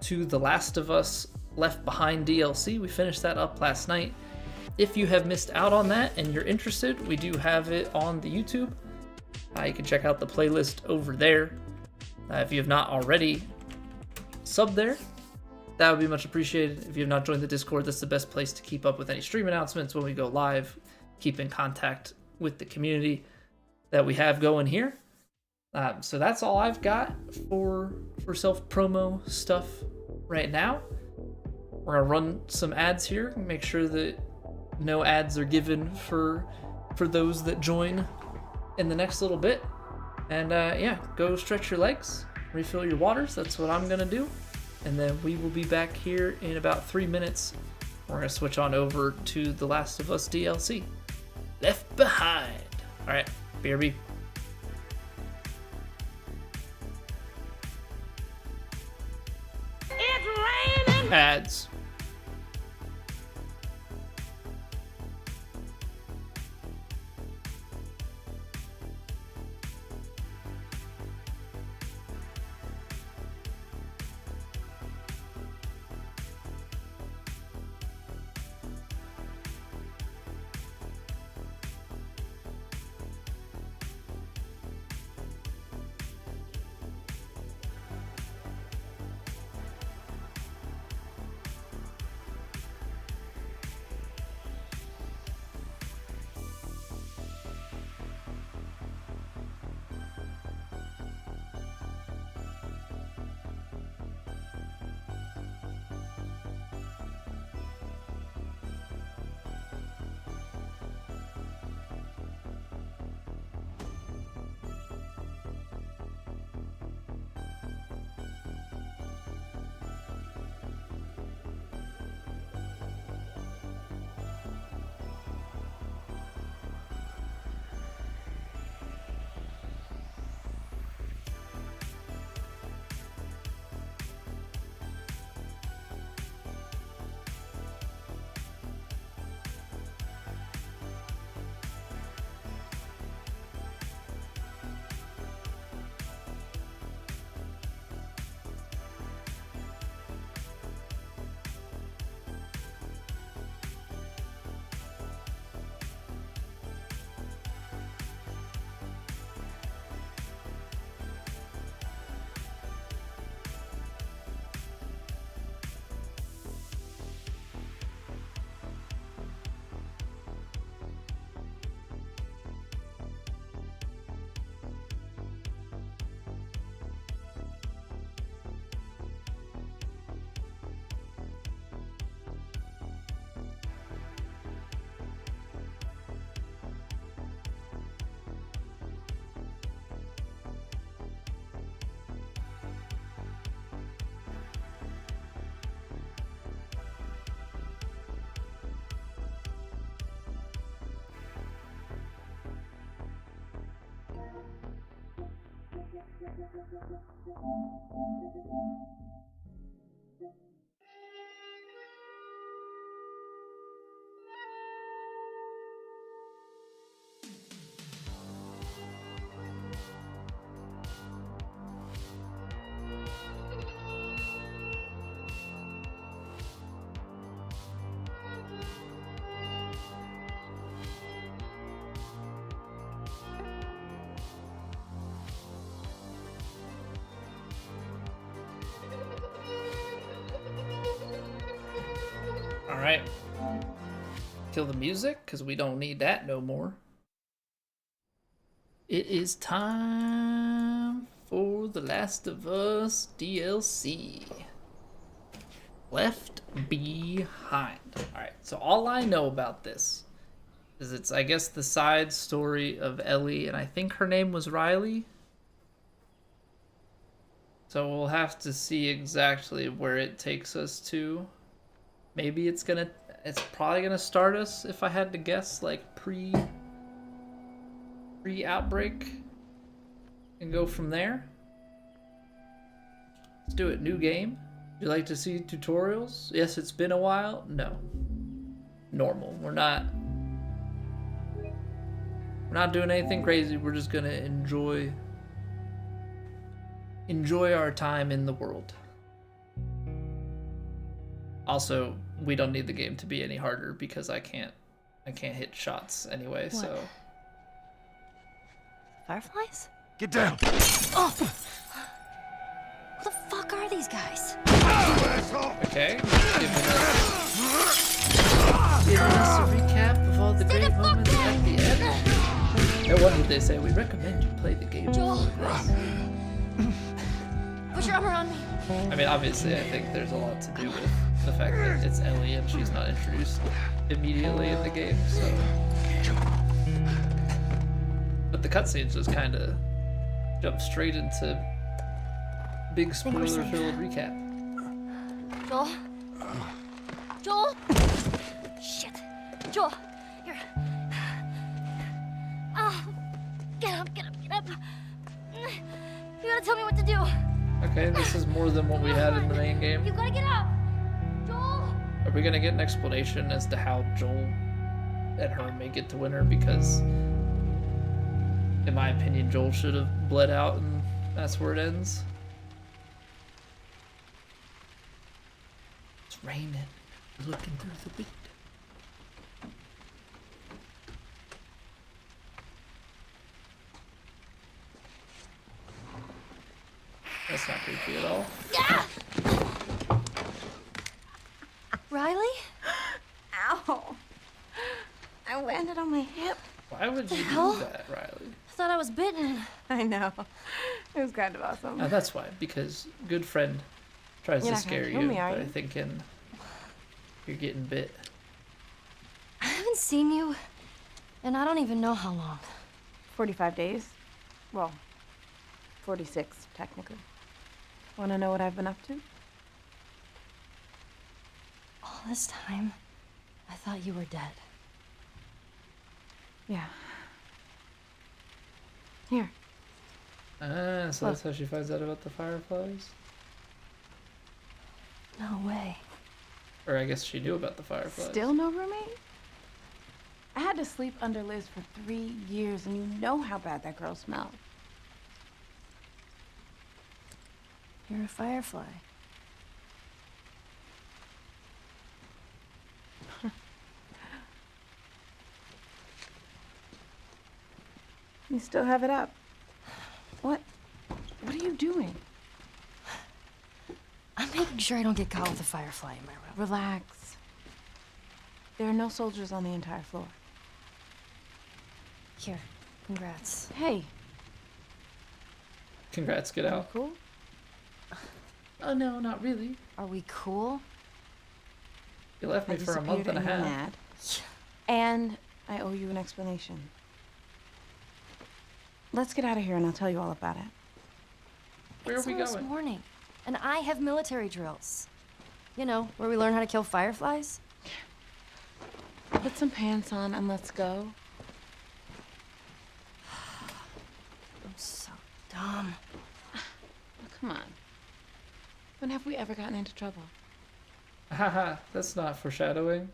to The Last of Us Left Behind DLC. We finished that up last night. If you have missed out on that and you're interested, we do have it on the YouTube. You can check out the playlist over there. If you have not already, sub there. That would be much appreciated. If you have not joined the Discord, that's the best place to keep up with any stream announcements when we go live. Keep in contact with the community that we have going here. So that's all I've got for self-promo stuff right now. We're gonna run some ads here and make sure that no ads are given for those that join in the next little bit. And yeah, go stretch your legs, refill your waters. That's what I'm gonna do. And then we will be back here in about 3 minutes. We're gonna switch on over to The Last of Us DLC. Left Behind. All right, BRB. It's raining. Ads. All right. Kill the music, because we don't need that no more. It is time for The Last of Us DLC. Left Behind. All right, so all I know about this is it's, I guess, the side story of Ellie, and I think her name was Riley. So we'll have to see exactly where it takes us to. Maybe it's probably gonna start us, if I had to guess, like pre-outbreak, and go from there. Let's do it. New game. Would you like to see tutorials? Yes, it's been a while. No. Normal. We're not doing anything crazy. We're just gonna enjoy our time in the world. Also, we don't need the game to be any harder because I can't hit shots anyway. What? So Fireflies? Get down! Oh! Who the fuck are these guys? Okay. Giving us a recap of all the great moments at the end. No wonder they say we recommend you play the game. Joel! Put your arm around me. I mean, obviously, I think there's a lot to do with the fact that it's Ellie and she's not introduced immediately in the game, so. But the cutscenes just kind of Jump straight into big think we're safe. spoiler-filled recap. Joel? Joel? Shit. Joel, you're... Oh, get up, get up, get up. You gotta tell me what to do. Okay, this is more than what we had in the main game. You gotta get up. Joel? Are we gonna get an explanation as to how Joel and her make it to winter? Because, in my opinion, Joel should have bled out and that's where it ends. It's raining. We're looking through the window. That's not creepy at all. Yeah! Riley? Ow. I landed on my hip. Why would you hell? do that, Riley? I thought I was bitten. I know. It was kind of awesome. Oh, that's why. Because good friend tries You're to not gonna scare kill you me, are by you? thinking you're getting bit. I haven't seen you, and I don't even know how long. 45 days. Well, 46, technically. Want to know what I've been up to? All this time, I thought you were dead. Yeah. Here. Ah, so that's how she finds out about the fireflies? No way. Or I guess she knew about the fireflies. Still no roommate? I had to sleep under Liz for 3 years, and you know how bad that girl smelled. You're a firefly. You still have it up. What? What are you doing? I'm making sure I don't get caught with a firefly in my room. Relax. There are no soldiers on the entire floor. Here, congrats. Hey, Congrats, get you out. cool? Oh no, not really. Are we cool? You left me I for a month and a disappeared half. you're mad. And I owe you an explanation. Let's get out of here and I'll tell you all about it. Where are It's we almost going? morning, and I have military drills. You know, where we learn how to kill fireflies. Put some pants on and let's go. I'm so dumb. Oh, come on. When have we ever gotten into trouble? Haha, that's not foreshadowing.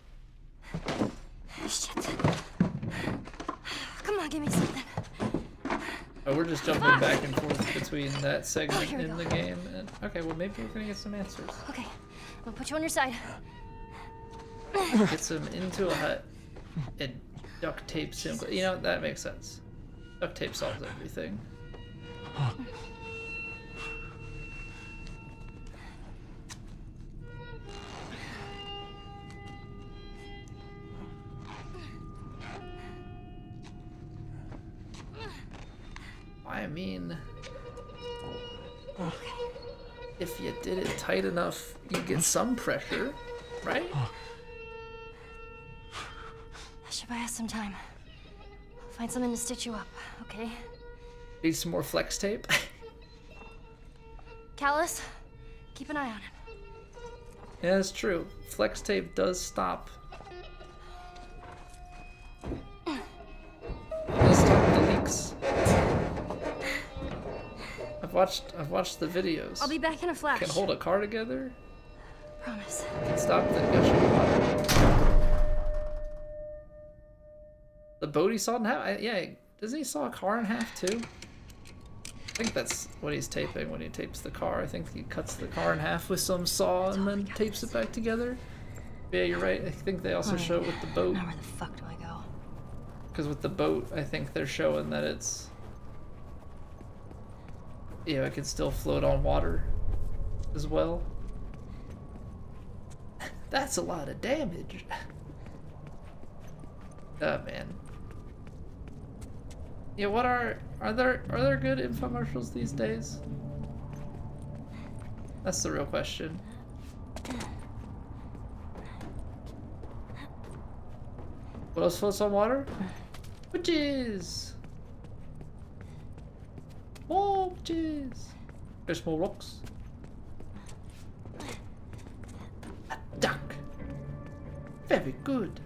Shit. Come on, give me something. Oh, we're just jumping back and forth between that segment here we in go. the game. And okay, well maybe we're gonna get some answers. Okay, I'll put you on your side. Gets him into a hut and duct tapes him. You know, that makes sense. Duct tape solves everything. I mean, if you did it tight enough, you get some pressure, right? That should buy us some time. I'll find something to stitch you up, okay? Need some more flex tape? Callus, keep an eye on him. Yeah, that's true. Flex tape does stop. Does stop the leaks. I've watched the videos. I'll be back in a flash. Can hold a car together. Promise. Can stop the gushing water. The boat he sawed in half. Yeah, doesn't he saw a car in half too? I think that's what he's taping when he tapes the car. I think he cuts the car in half with some saw and then tapes it back together. Yeah, you're right. I think they also show it with the boat. Now where the fuck do I go? Because with the boat, I think they're showing that it's... Yeah, it can still float on water as well. That's a lot of damage. Oh, man. Yeah, what are there good infomercials these days? That's the real question. What else floats on water? Witches! Oh! More bitches. There's more rocks. A duck. Very good.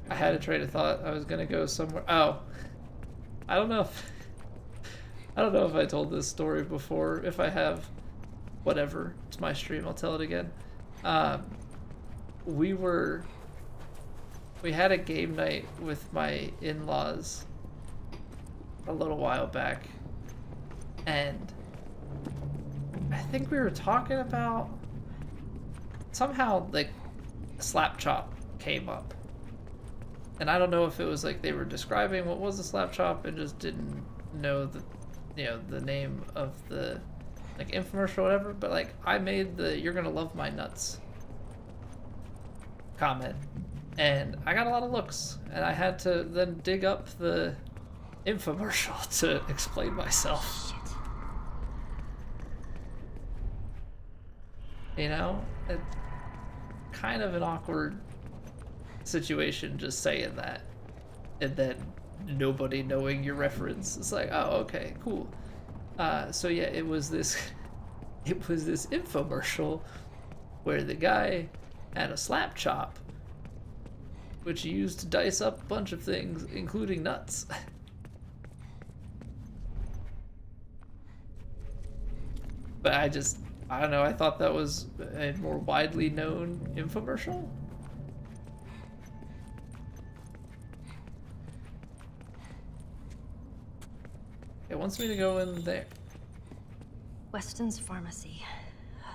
I had a train of thought. I was gonna go somewhere. Oh, I don't know if I told this story before. If I have, whatever. It's my stream. I'll tell it again. We had a game night with my in-laws a little while back, and I think we were talking about somehow like slap chop came up. And I don't know if it was like they were describing what was a slap chop and just didn't know the, the name of the like infomercial or whatever. But like I made the "you're gonna love my nuts" comment, and I got a lot of looks, and I had to then dig up the infomercial to explain myself. Shit. It, kind of an awkward situation just saying that, and then nobody knowing your reference. It's like, oh, okay, cool. So yeah, it was this infomercial where the guy had a slap chop which he used to dice up a bunch of things, including nuts. But I don't know, I thought that was a more widely known infomercial. It wants me to go in there. Weston's Pharmacy.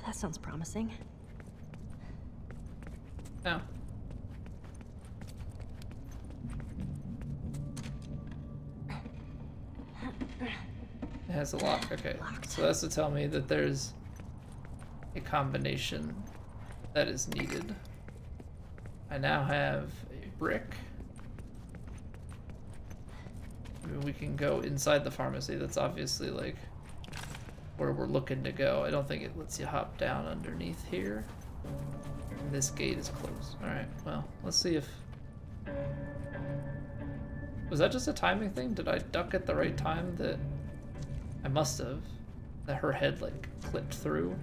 That sounds promising. Oh. It has a lock. Okay. Locked. So that's to tell me that there's a combination that is needed. I now have a brick. I mean, we can go inside the pharmacy. That's obviously like where we're looking to go. I don't think it lets you hop down underneath here. And this gate is closed. Alright, well, let's see if... Was that just a timing thing? Did I duck at the right time that... I must have. That her head, like, clipped through.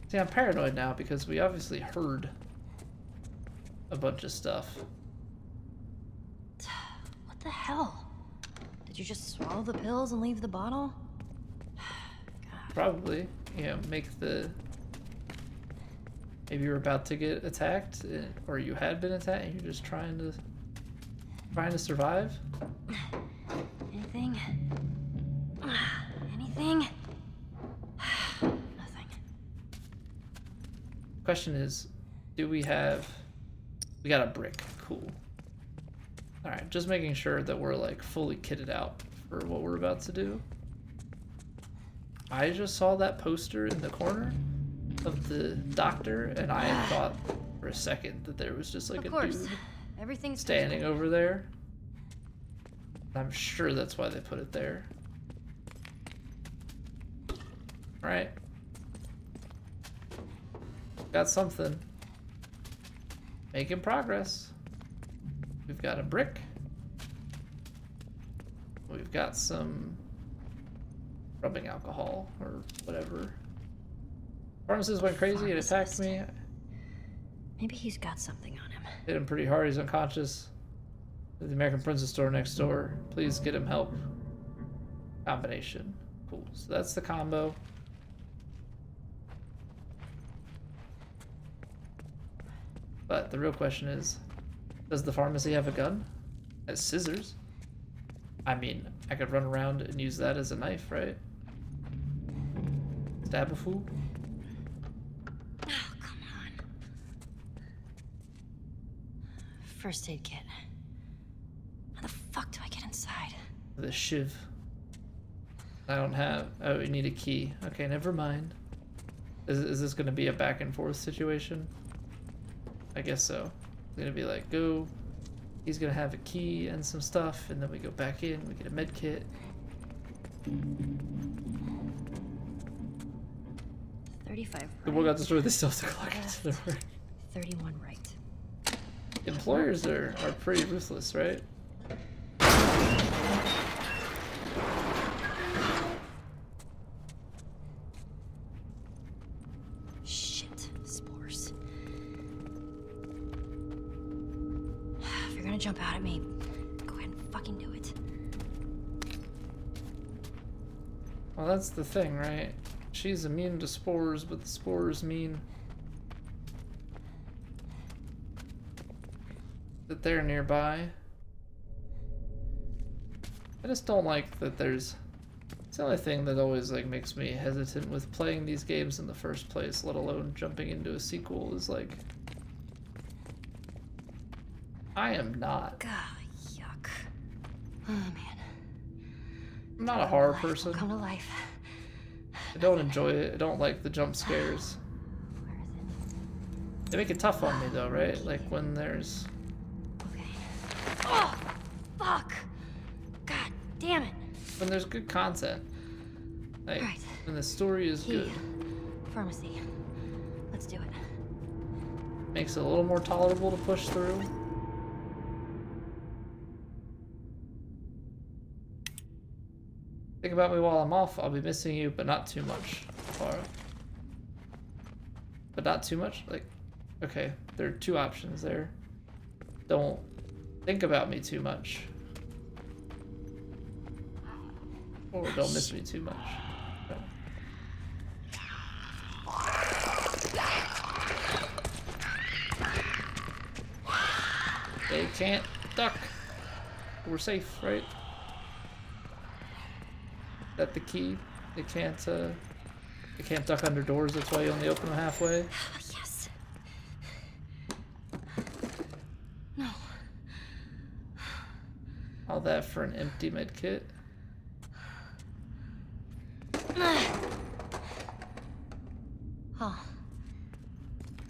See, I'm paranoid now because we obviously heard a bunch of stuff. What the hell? Did you just swallow the pills and leave the bottle? God. Probably, make the... Maybe you're about to get attacked, or you had been attacked, and you're just trying to survive. Anything? Anything? Nothing. Question is, do we got a brick? Cool. Alright, just making sure that we're like fully kitted out for what we're about to do. I just saw that poster in the corner of the doctor, and I thought for a second that there was just like Of a course. dude Everything's standing over there. I'm sure that's why they put it there. Alright. Got something. Making progress. We've got a brick. We've got some rubbing alcohol or whatever. Pharmacist went crazy and attacked me. Maybe he's got something on him. Hit him pretty hard. He's unconscious. At the American Princess store next door. Please get him help. Combination. Cool. So that's the combo. But the real question is, does the pharmacy have a gun? It has scissors. I mean, I could run around and use that as a knife, right? Stab a fool? Oh, come on. First aid kit. How the fuck do I get inside? The shiv. I don't have... Oh, we need a key. Okay, never mind. Is this going to be a back and forth situation? I guess so. It's going to be like, go... He's going to have a key and some stuff, and then we go back in, we get a med kit. 35 right. The world got destroyed, they still have to clock it to their work. 31 right. Employers are pretty ruthless, right? Shit, spores. If you're gonna jump out at me, go ahead and fucking do it. Well, that's the thing, right? She's immune to spores, but the spores mean that they're nearby. I just don't like that there's... It's the only thing that always like makes me hesitant with playing these games in the first place, let alone jumping into a sequel, is like... I am not. God, yuck. Oh, man. I'm not a horror person. Come to life. I don't enjoy it. I don't like the jump scares. Where is it? They make it tough on me though, right? Like when there's... Okay. Oh, fuck. God damn it. When there's good content. Like, Right. when the story is Key. good. Pharmacy. Let's do it. Makes it a little more tolerable to push through. Think about me while I'm off. I'll be missing you, but not too much. Clara. But not too much? Like, okay, there are two options there. Don't think about me too much. Or don't miss me too much. No. They can't duck. We're safe, right? Is that the key? They can't duck under doors, that's why you only open them halfway. Yes. No. All that for an empty med kit. Oh.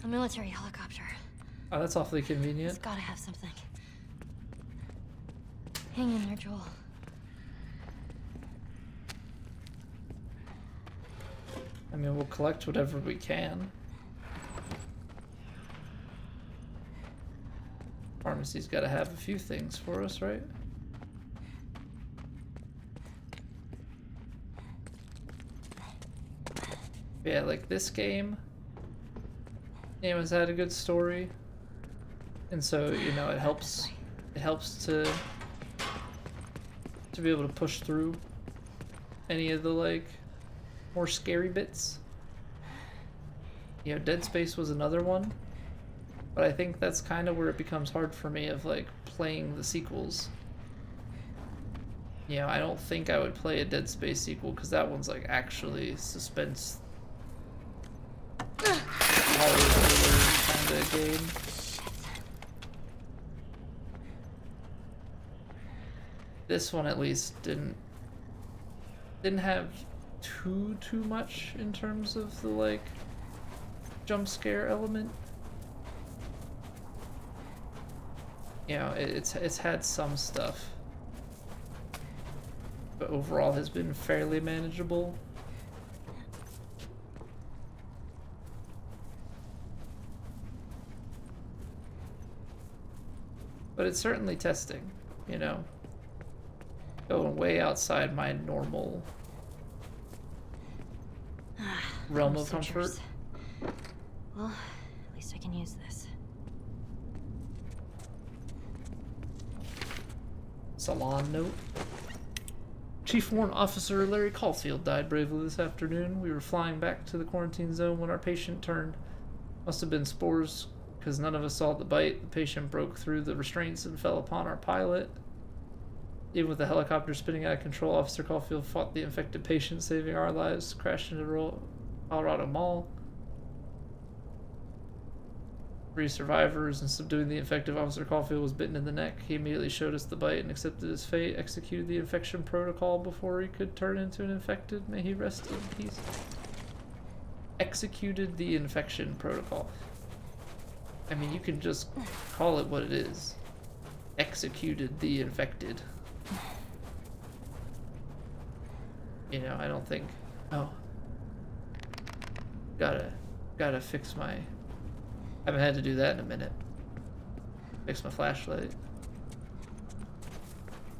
A military helicopter. Oh, that's awfully It's convenient. gotta have something. Hang in there, Joel. I mean, we'll collect whatever we can. Pharmacy's gotta have a few things for us, right? Yeah, like this game has had a good story. And so, you know, it helps to be able to push through any of the like more scary bits. You know, Dead Space was another one, but I think that's kind of where it becomes hard for me of like playing the sequels. You know, I don't think I would play a Dead Space sequel because that one's like actually suspense horror kind of game. This one at least didn't have too much in terms of the like jump scare element. You know, it's had some stuff, but overall has been fairly manageable. But it's certainly testing, you know. Going way outside my normal realm of comfort. Well, at least I can use this. Salon note. Chief Warrant Officer Larry Caulfield died bravely this afternoon. We were flying back to the quarantine zone when our patient turned. Must have been spores, because none of us saw the bite. The patient broke through the restraints and fell upon our pilot. Even with the helicopter spinning out of control, Officer Caulfield fought the infected patient, saving our lives, crashed into Colorado Mall. 3 survivors, and subduing the infected Officer Caulfield was bitten in the neck. He immediately showed us the bite and accepted his fate, executed the infection protocol before he could turn into an infected. May he rest in peace. Executed the infection protocol. I mean, you can just call it what it is. Executed the infected. You know, I don't think... Oh. Gotta fix my... Haven't had to do that in a minute. Fix my flashlight.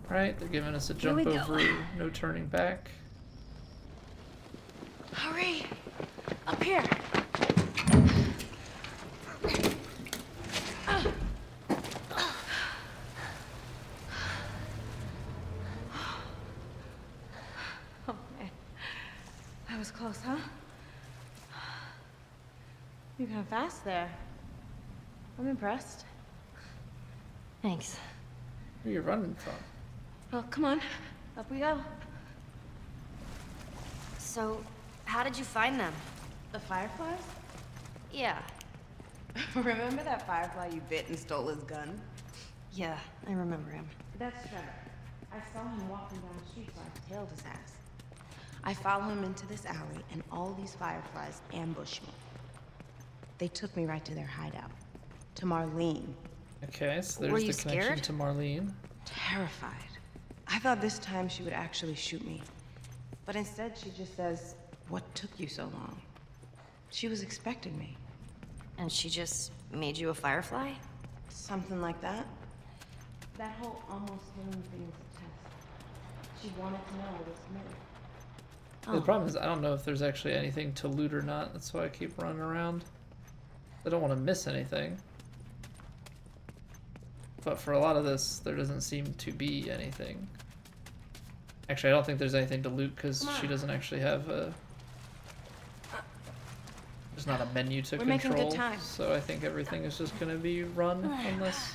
Alright, they're giving us a jump we go. over, no turning back. Hurry! Up here! Oh man, that was close, huh? You're kind of fast there. I'm impressed. Thanks. Where are you running from? Well, come on. Up we go. So, how did you find them? The fireflies? Yeah. Remember that firefly you bit and stole his gun? Yeah, I remember him. That's Trevor. I saw him walking down the street, so I tailed his ass. I follow him into this alley, and all these fireflies ambush me. They took me right to their hideout. To Marlene. Okay, so there's Were you the connection scared? to Marlene. Terrified. I thought this time she would actually shoot me. But instead she just says, "What took you so long?" She was expecting me. And she just made you a firefly? Something like that. That whole almost killing thing was a test. She wanted to know what was new. The problem is I don't know if there's actually anything to loot or not. That's why I keep running around. I don't want to miss anything. But for a lot of this, there doesn't seem to be anything. Actually, I don't think there's anything to loot because she doesn't actually have a... There's not a menu to We're making control. good time. So I think everything is just going to be run unless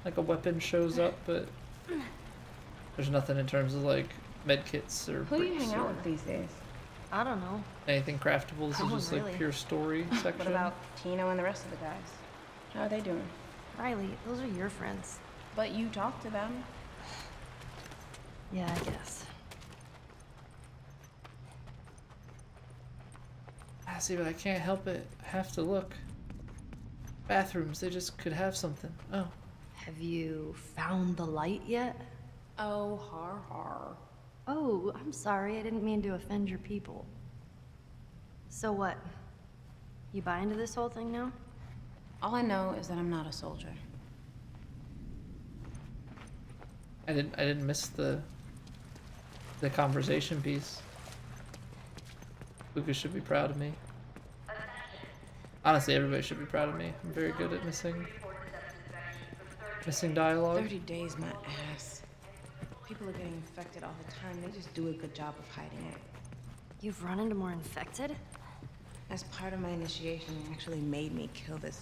like a weapon shows up, but there's nothing in terms of like medkits or Who you bricks hang out or with these days? I don't know. anything craftable. This No is one just like really. pure story section. What about Tino and the rest of the guys? How are they doing? Riley, those are your friends. But you talk to them. Yeah, I guess. Ah, see, but I can't help it. I have to look. Bathrooms, they just could have something. Oh. Have you found the light yet? Oh, har har. Oh, I'm sorry. I didn't mean to offend your people. So what? You buy into this whole thing now? All I know is that I'm not a soldier. I didn't miss the conversation piece. Lucas should be proud of me. Honestly, everybody should be proud of me. I'm very good at missing dialogue. 30 days, my ass. People are getting infected all the time. They just do a good job of hiding it. You've run into more infected? As part of my initiation, they actually made me kill this.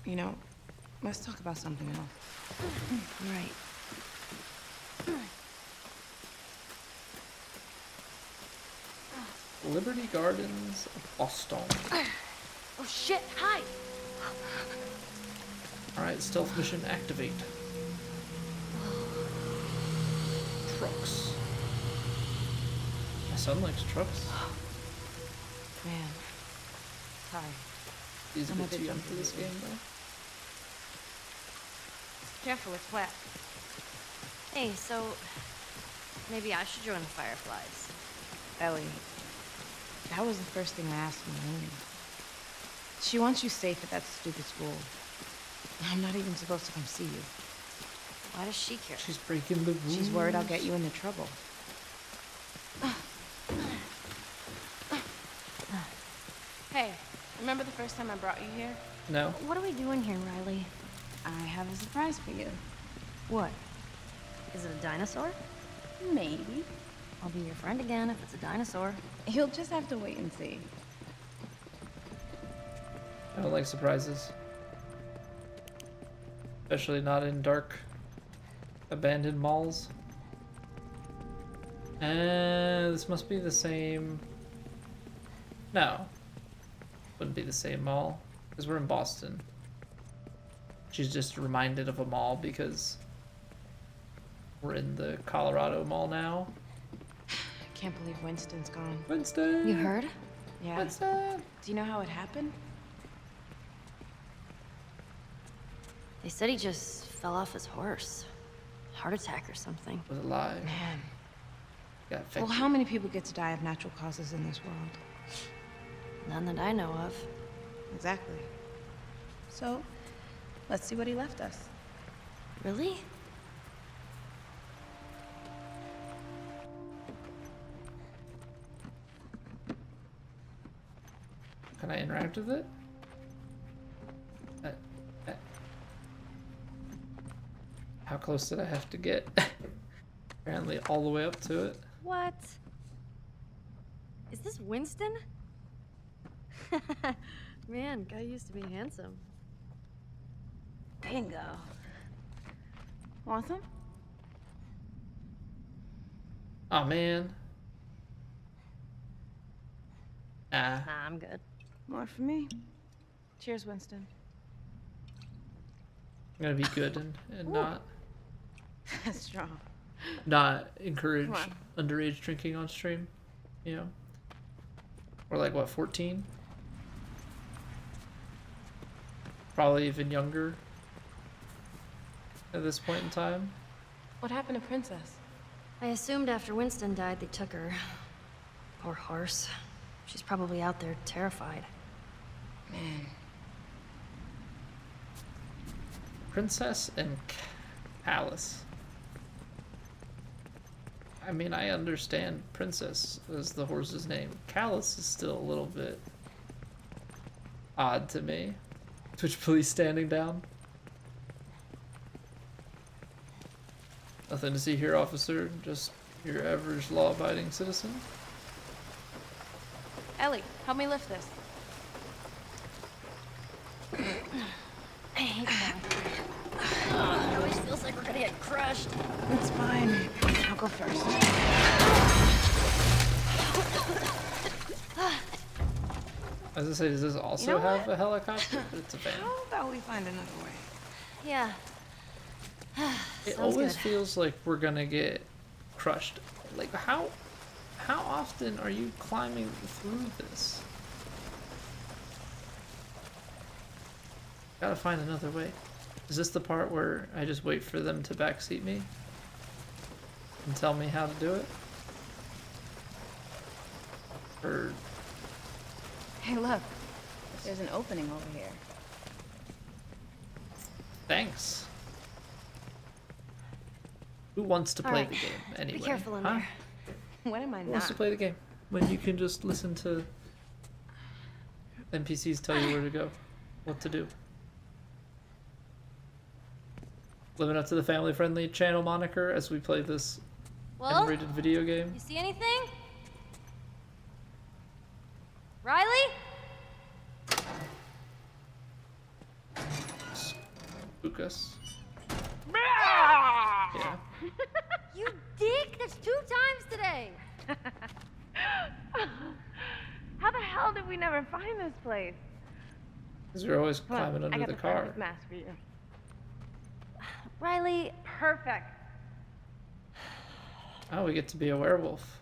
You know, let's talk about something else. Right. Liberty Gardens, Boston. Oh shit, hide! Alright, stealth mission activate. Trucks. My son likes trucks. Man. Sorry. He's a I'm a bit bit too young jumpy for this lately. game, though. Careful, it's wet. Hey, so maybe I should join the Fireflies. Ellie, that was the first thing I asked Marlene. She wants you safe at that stupid school. I'm not even supposed to come see you. Why does she care? She's breaking the rules. She's worried I'll get you into trouble. Hey, remember the first time I brought you here? No. What are we doing here, Riley? I have a surprise for you. What? Is it a dinosaur? Maybe. I'll be your friend again if it's a dinosaur. You'll just have to wait and see. I don't like surprises. Especially not in dark, abandoned malls. And this must be the same... No. Wouldn't be the same mall. Because we're in Boston. She's just reminded of a mall because we're in the Colorado Mall now. I can't believe Winston's gone. Winston! You heard? Yeah. Winston! Do you know how it happened? They said he just fell off his horse. Heart attack or something. Was alive. Man, Got Well, infected. how many people get to die of natural causes in this world? None that I know of. Exactly. So, let's see what he left us. Really? Can I interact with it? Uh, uh, How close did I have to get? Apparently all the way up to it. What? Is this Winston? Man, guy used to be handsome. Bingo. Want some? Oh man. Nah, I'm good. More for me. Cheers, Winston. I'm gonna be good and not Strong. encourage Come on. underage drinking on stream. You know? Or like what, 14? Probably even younger at this point in time. What happened to Princess? I assumed after Winston died, they took her. Poor horse. She's probably out there terrified. Man. Princess and Alice. I mean, I understand Princess is the horse's name. Callus is still a little bit odd to me. Twitch police standing down. Nothing to see here, officer. Just your average law-abiding citizen. Ellie, help me lift this. I hate that. It always feels like we're gonna get crushed. It's fine. I'll go first. I was gonna say, does this also know have what? a helicopter? It's a van. How about we find another way? Yeah. It Sounds always good. feels like we're gonna get crushed. Like how often are you climbing through this? Gotta find another way. Is this the part where I just wait for them to backseat me and tell me how to do it? Or Hey, look. There's an opening over here. thanks. Who wants to play Alright, the game anyway? Be careful in huh? there. When am I Who wants to not? play the game when you can just listen to NPCs tell you where to go, what to do? Living up to the family-friendly channel moniker as we play this Well, M-rated video game. you see anything? Riley? Spook us. Yeah. You dick! That's 2 times today! How the hell did we never find this place? Because you're always Come on, climbing I under got the the car. perfect mask for you. Riley, Perfect. Oh, we get to be a werewolf.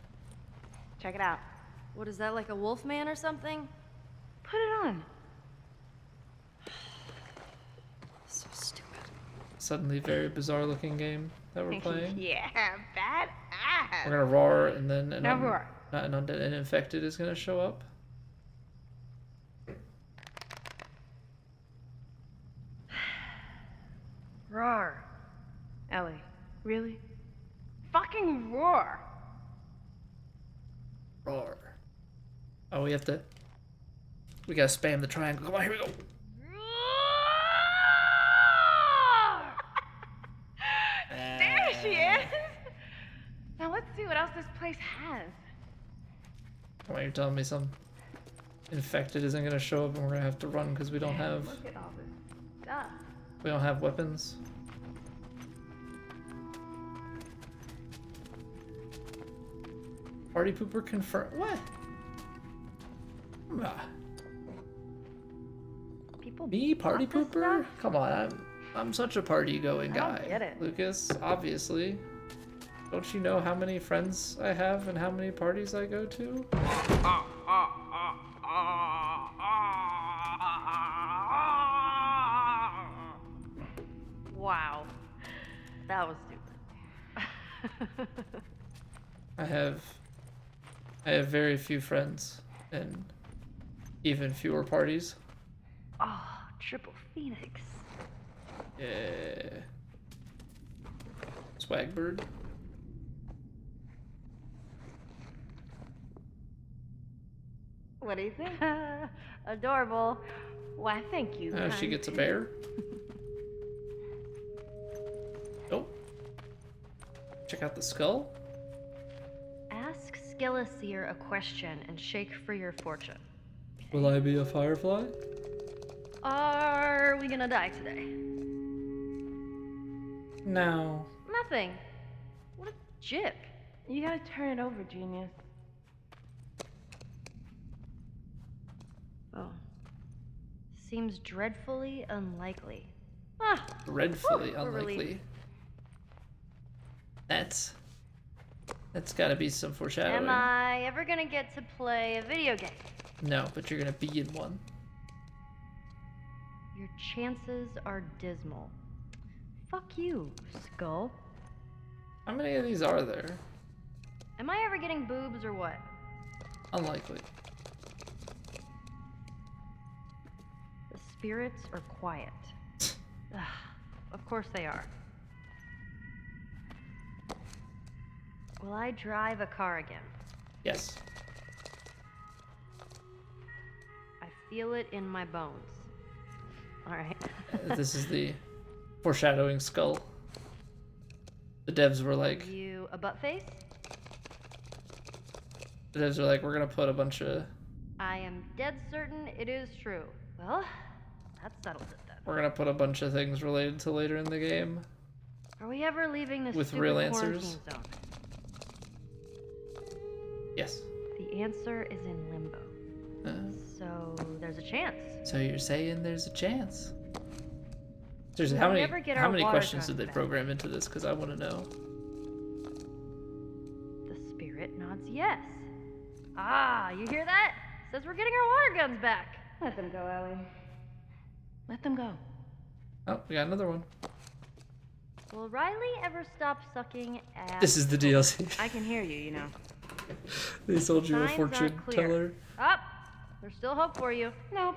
Check it out. what is that, like a wolf man or something? Put it on. So stupid. Suddenly very bizarre looking game that we're playing. Yeah, badass. We're gonna roar and then Now roar. not an undead, an infected is gonna show up. Roar. Ellie, really? Fucking roar. Roar. Oh, we gotta spam the triangle. Come on, here we go. There she is. Now let's see what else this place has. Come on, you're telling me some infected isn't gonna show up and we're gonna have to run because we don't have Look at all this stuff. weapons. Party pooper confirmed. What? Ah, People me party bought this pooper? stuff? Come on, I'm such a party going I guy. don't get it. Lucas, obviously. Don't you know how many friends I have and how many parties I go to? Wow. That was stupid. I have very few friends and even fewer parties. Oh, triple Phoenix. Yeah. Swagbird. What do you think? Adorable. Why, thank you. She gets a bear. Oh. Check out the skull. Ask Skeleseer a question and shake for your fortune. Will I be a firefly? Are we gonna die today? No. Nothing. What a jip. You gotta turn it over, genius. Oh. Seems dreadfully unlikely. Ah, Dreadfully we're unlikely. relieved. That's gotta be some foreshadowing. Am I ever gonna get to play a video game? No, but you're gonna be in one. Your chances are dismal. Fuck you, Skull. How many of these are there? Am I ever getting boobs or what? Unlikely. The spirits are quiet. Ugh, of course they are. Will I drive a car again? Yes. I feel it in my bones. Alright. This is the foreshadowing skull. The devs were like, You a butt face? we're gonna put a bunch of, I am dead certain it is true. Well, that settles it then. we're gonna put a bunch of things related to later in the game. Are we ever leaving this With stupid real quarantine answers? zone? Yes. The answer is in limbo. So there's a chance. So you're saying there's a chance? Seriously, We'll how many never get our water questions did guns they back. program into this? Because I want to know. The spirit nods yes. Ah, you hear that? Says we're getting our water guns back. Let them go, Ellie. Let them go. Oh, we got another one. Will Riley ever stop sucking ass? This is the DLC. I can hear you, you know. They sold you a Signs fortune aren't clear. teller. Up. There's still hope for you. Nope.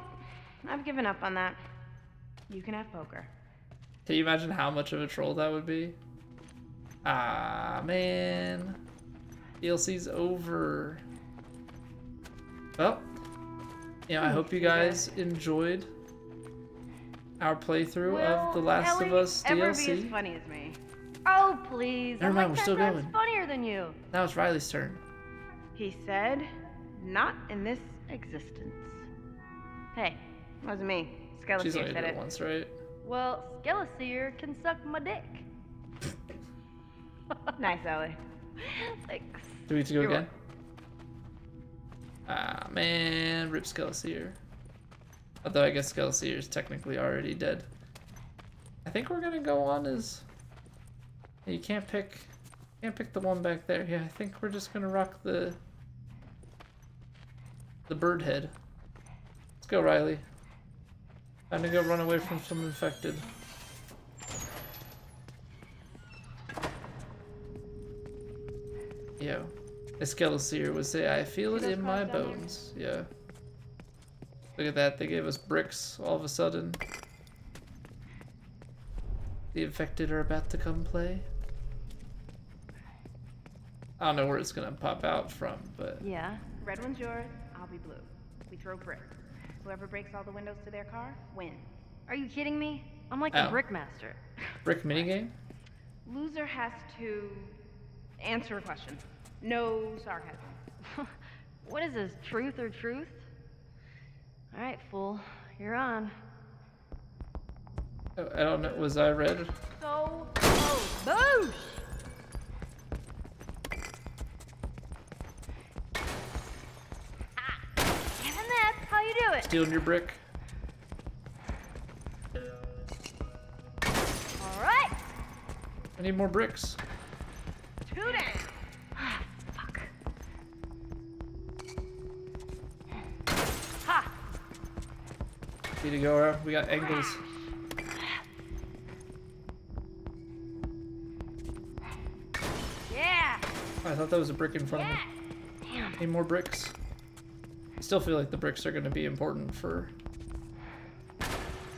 I've given up on that. You can have poker. Can you imagine how much of a troll that would be? Ah, man. DLC's over. Well, you know, I hope you guys enjoyed our playthrough of The Last of Us Ever be as DLC. funny as me? Oh, please. Never I'm mind, like we're still that going. dad's funnier than you. Now it's Riley's turn. He said, not in this existence. Hey, wasn't me. She's Skeleseer only said did it it. once, right? Well, Skeleseer can suck my dick. Nice, Ellie. Thanks. Do we have to go You're again? Ah, man. Rip Skeleseer. Although I guess Skeleseer is technically already dead. I think we're gonna go on as... You can't pick the one back there. Yeah, I think we're just gonna rock the bird head. Let's go, Riley. Time to go run away from some infected. Yo. As Skeleseer would say, I feel it in my bones. Yeah. Look at that, they gave us bricks all of a sudden. The infected are about to come play. I don't know where it's gonna pop out from, but... Yeah. Red one's yours, I'll be blue. We throw bricks. Whoever breaks all the windows to their car, wins. Are you kidding me? I'm like Oh. a brickmaster. Brick minigame? Loser has to answer a question. No sarcasm. What is this, truth or truth? Alright, fool. You're on. Oh, I don't know, was I red? So close. Boosh! Ah, and that's how you do it. Stealing your brick? Alright. I need more bricks. 2 down. Fuck. Ha! Need to go around. We got angles. Yeah! I thought that was a brick in front of me. Damn. Need more bricks. I still feel like the bricks are going to be important for...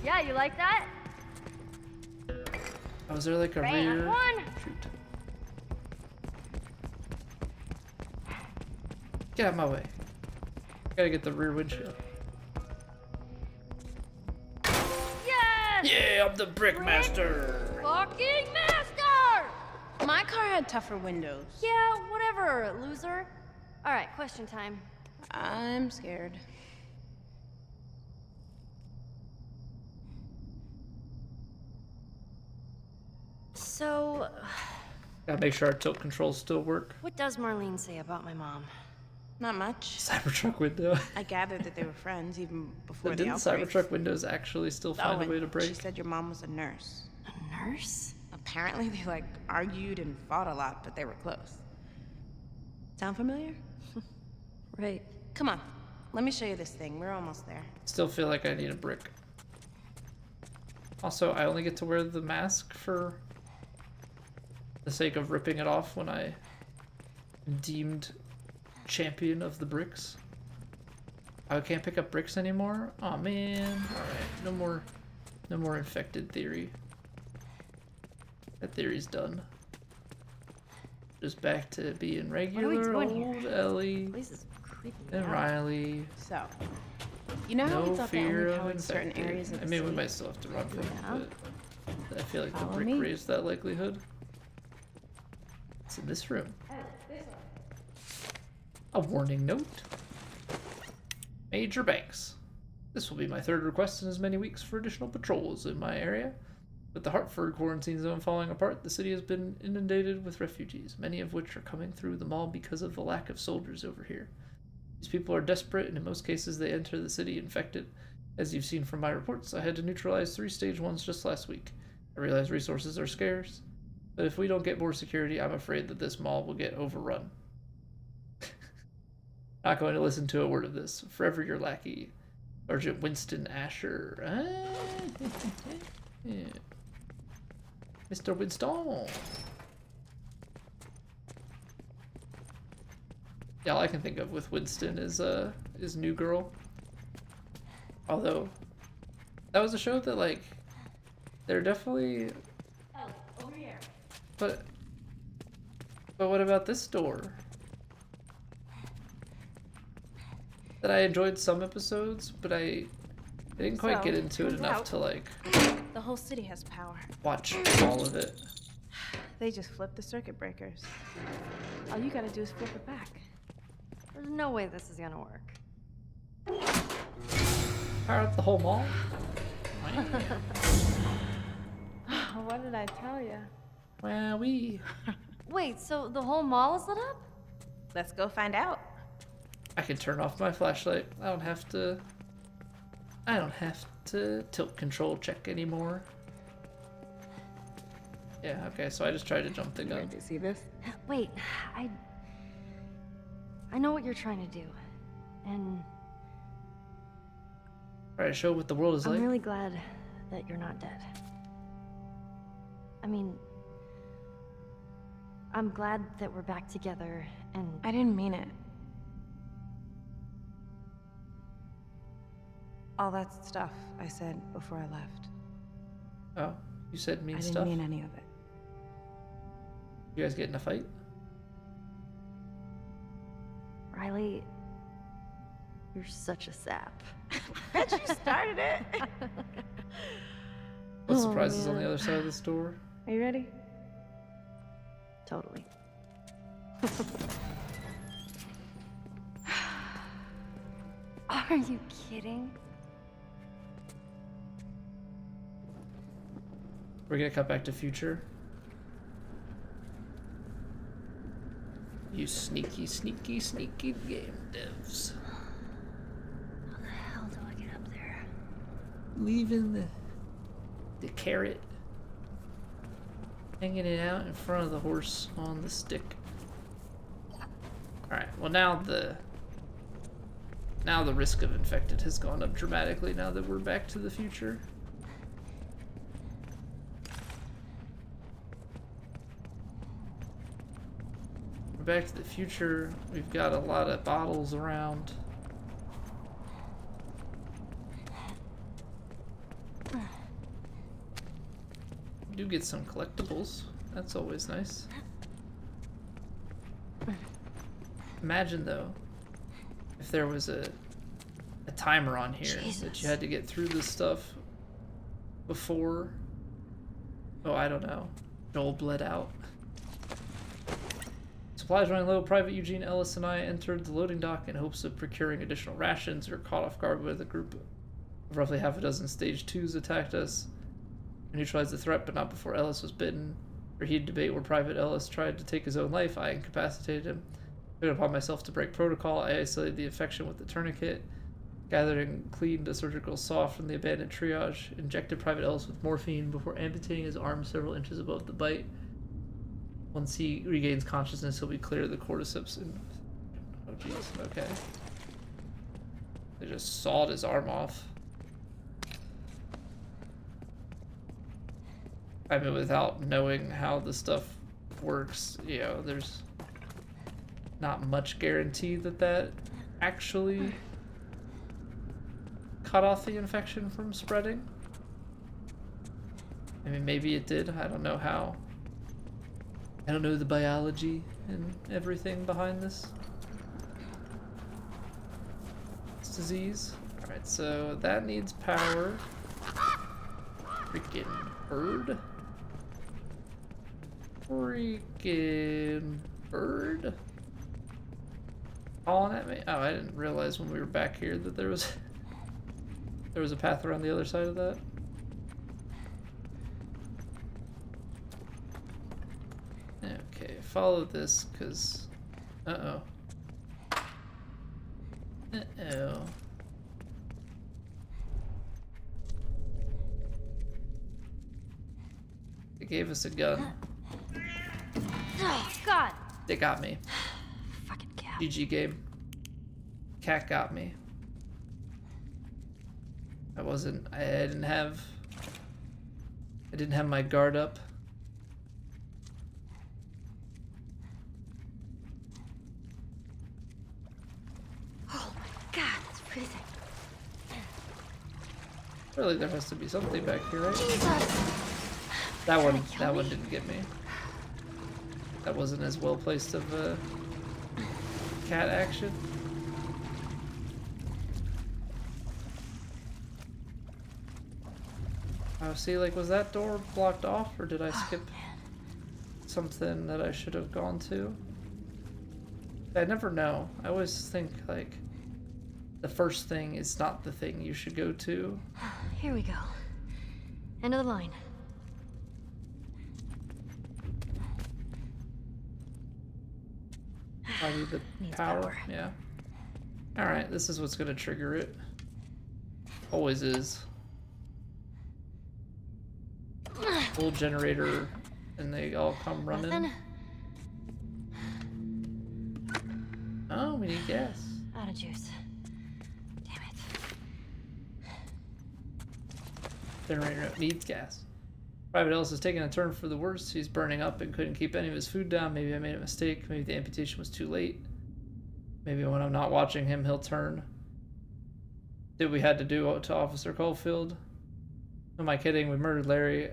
Yeah, you like that? Oh, is there like a Great, rear... one. Shoot. Get out of my way. Gotta get the rear windshield. Yes! Yeah, I'm the brick master! Fucking master! My car had tougher windows. Yeah, whatever, loser. All right, question time. I'm scared. So, Gotta make sure our tilt controls still work. what does Marlene say about my mom? Not much. Cybertruck window. I gathered that they were friends even before the Didn't outbreak. Cybertruck windows actually still find a way to and break? she said your mom was a nurse. A nurse? Apparently they like argued and fought a lot, but they were close. Sound familiar? Right. Come on, let me show you this thing. We're almost there. Still feel like I need a brick. Also, I only get to wear the mask for the sake of ripping it off when I deemed champion of the bricks. I can't pick up bricks anymore? Aw, man. Alright, no more infected theory. That theory's done. Just back to being regular doing here? old Ellie This is creepy. and Riley. So, you know how we No thought they fear only of powered certain infected. areas of I the mean, we city? might still have to run from Yeah. it, but I feel like the Follow brick me. raised that likelihood. It's in this room. A warning note. Major Banks. This will be my third request in as many weeks for additional patrols in my area. With the Hartford quarantine zone falling apart, the city has been inundated with refugees, many of which are coming through the mall because of the lack of soldiers over here. These people are desperate, and in most cases they enter the city infected. As you've seen from my reports, I had to neutralize 3 stage 1s just last week. I realize resources are scarce, but if we don't get more security, I'm afraid that this mall will get overrun. Not going to listen to a word of this. Forever your lackey, Sergeant Winston Asher. Yeah. Mr. Winston. Yeah, all I can think of with Winston is New Girl. Although that was a show that like they're definitely. Oh, over here. But what about this door? That I enjoyed some episodes, but I didn't quite get into it turns enough out- to like The whole city has power. watch all of it. They just flip the circuit breakers. All you gotta do is flip it back. There's no way this is gonna work. Power up the whole mall? What did I tell you? Wowee. Wait, so the whole mall is lit up? Let's go find out. I can turn off my flashlight. I don't have to tilt control check anymore. Yeah, okay, so I just tried to jump the gun. Do you see this? Wait, I know what you're trying to do. And Alright, show what the world is I'm like. really glad that you're not dead. I mean, I'm glad that we're back together and I didn't mean it. All that stuff I said before I left. Oh, you said mean I didn't stuff? mean any of it. You guys get in a fight? Riley, you're such a sap. Bet you started it. What Oh, surprises on man. the other side of this door? Are you ready? Totally. Are you kidding? We're gonna cut back to future. You sneaky, sneaky, sneaky game devs. How the hell do I get up there? Leaving the carrot. Hanging it out in front of the horse on the stick. Alright, well now the risk of infected has gone up dramatically now that we're back to the future. Back to the Future, we've got a lot of bottles around. We do get some collectibles. That's always nice. Imagine though, if there was a timer on here that you had to get through this stuff before. Oh, I don't know. Joel bled out. Supplies running low. Private Eugene Ellis and I entered the loading dock in hopes of procuring additional rations. We were caught off guard with a group of roughly half a dozen Stage 2s attacked us. We neutralized the threat, but not before Ellis was bitten. For heated debate where Private Ellis tried to take his own life, I incapacitated him. Took it upon myself to break protocol. I isolated the infection with the tourniquet, gathered and cleaned a surgical saw from the abandoned triage, injected Private Ellis with morphine before amputating his arm several inches above the bite. Once he regains consciousness, he'll be clear of the cordyceps. And oh jeez, okay. They just sawed his arm off. I mean, without knowing how the stuff works, you know, there's not much guarantee that that actually cut off the infection from spreading. I mean, maybe it did. I don't know how. I don't know the biology and everything behind this disease. Alright, so that needs power. Freaking bird. Freaking bird. Calling at me? Oh, I didn't realize when we were back here that there was a path around the other side of that. Okay, follow this, cause uh-oh. Uh-oh. They gave us a gun. Oh, God. They got me. Fucking cat. GG game. Cat got me. I didn't have my guard up. Oh my God, it's freezing. Really, there has to be something back here, right? Jesus! That one didn't get me. That wasn't as well placed of a cat action. Oh, see, like, was that door blocked off, or did I skip something that I should have gone to? I never know. I always think, like, the first thing is not the thing you should go to. Here we go. End of the line. Probably the power. Yeah. Alright, this is what's gonna trigger it. Always is. Full generator, and they all come running. Nothing? Oh, we need gas. Out of juice. Damn it. Generator needs gas. Private Ellis is taking a turn for the worse. He's burning up and couldn't keep any of his food down. Maybe I made a mistake. Maybe the amputation was too late. Maybe when I'm not watching him, he'll turn. Did we had to do to Officer Caulfield? Am I kidding? We murdered Larry.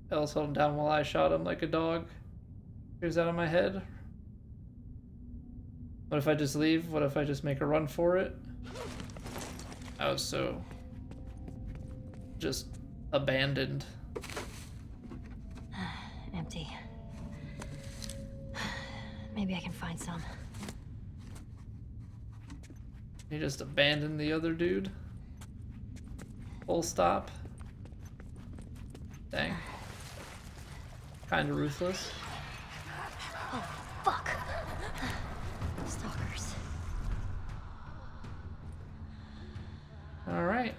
Ellis held him down while I shot him like a dog. He was out of my head. What if I just leave? What if I just make a run for it? I was so just abandoned. Empty. Maybe I can find some. You just abandoned the other dude? Full stop? Dang. Kinda ruthless. Oh, fuck. Stalkers. Alright.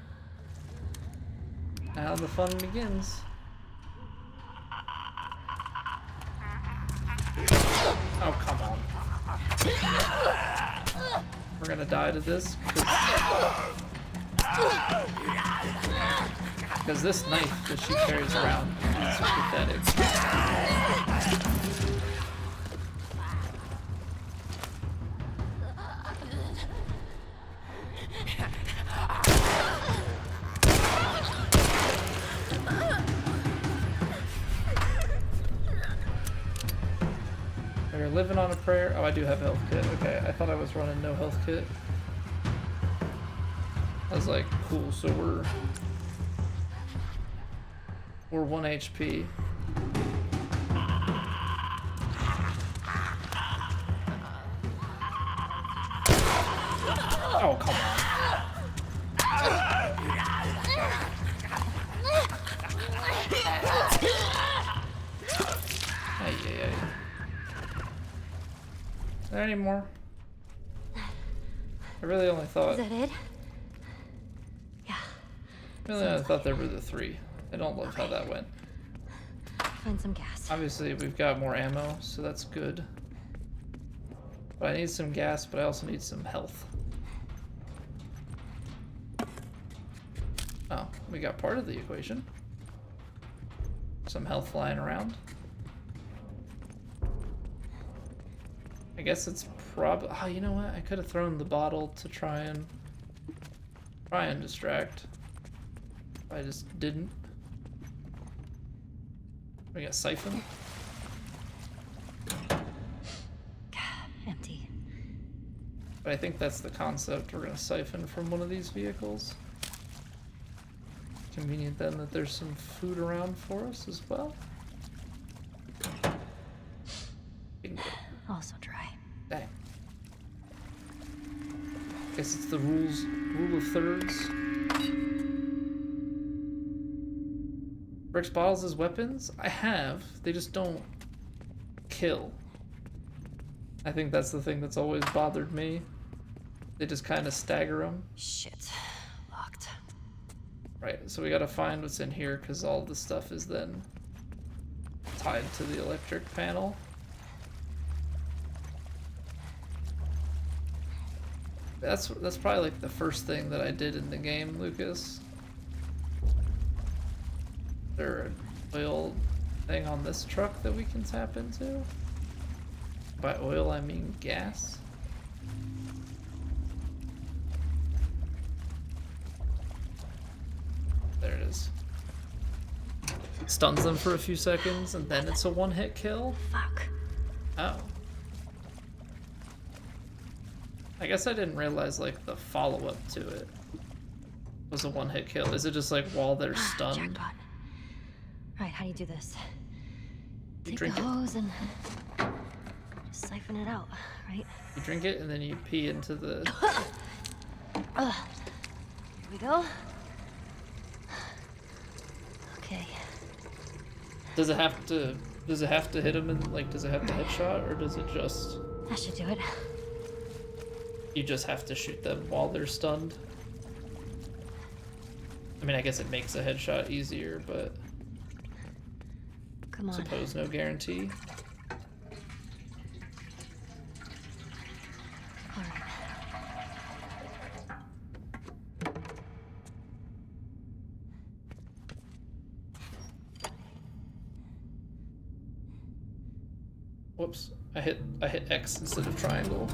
Now the fun begins. Oh, come on. We're gonna die to this? Because this knife that she carries around is pathetic. We're living on a prayer. Oh, I do have a health kit. Okay, I thought I was running no health kit. I was like, cool, so we're 1 HP. Oh, come on. Ay, ay, ay. Is there any more? I really only thought... Is that it? Yeah. I really only thought there were the 3. I don't love how that went. Find some gas. Obviously, we've got more ammo, so that's good. But I need some gas, but I also need some health. Oh, we got part of the equation. Some health flying around. I guess it's probably... Oh, you know what? I could have thrown the bottle to try and distract. I just didn't. We got siphon. Empty. But I think that's the concept. We're gonna siphon from one of these vehicles. Convenient then that there's some food around for us as well. Bingo. Also dry. Dang. Guess it's the rule of thirds. Bricks bottles as weapons? I have. They just don't kill. I think that's the thing that's always bothered me. They just kind of stagger them. Shit. Locked. Right, so we gotta find what's in here because all the stuff is then tied to the electric panel. That's probably like the first thing that I did in the game, Lucas. Is there an oil thing on this truck that we can tap into? By oil, I mean gas. There it is. Stuns them for a few seconds, and then it's a one-hit kill? Fuck. Oh. I guess I didn't realize, like, the follow-up to it was a one-hit kill. Is it just, like, while they're stunned? Jackpot. Right, how do you do this? You Take drink the it. hose and just siphon it out, right? You drink it, and then you pee into the... Here we go. Okay. Does it have to hit him in, like, does it have the headshot, or does it just... That should do it. You just have to shoot them while they're stunned? I mean, I guess it makes a headshot easier, but... Come on. Suppose no guarantee. All right. Whoops, I hit X instead of triangle.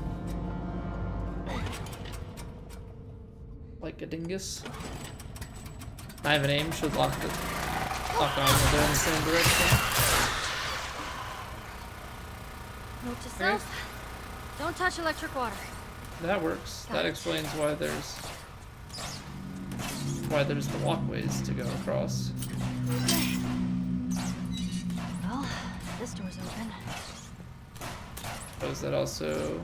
Like a dingus. I have an aim, should lock on when they're in the same direction. Note to self. Don't touch electric water. That works. That explains why there's the walkways to go across. Well, this door's open. Suppose that also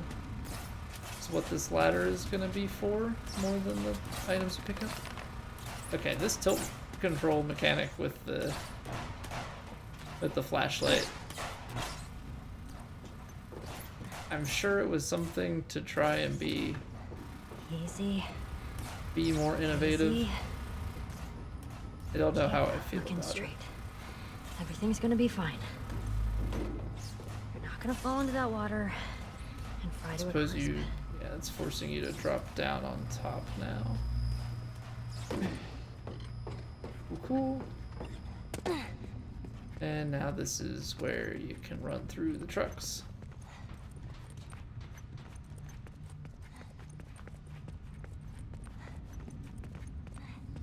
is what this ladder is gonna be for, more than the items you pick up. Okay, this tilt control mechanic with the flashlight. I'm sure it was something to try and be more innovative. Easy. I don't know how I feel Looking about straight. Everything's gonna be fine. You're not gonna fall into that water and fry it. to a Suppose crisp. yeah, it's forcing you to drop down on top now. Cool. And now this is where you can run through the trucks.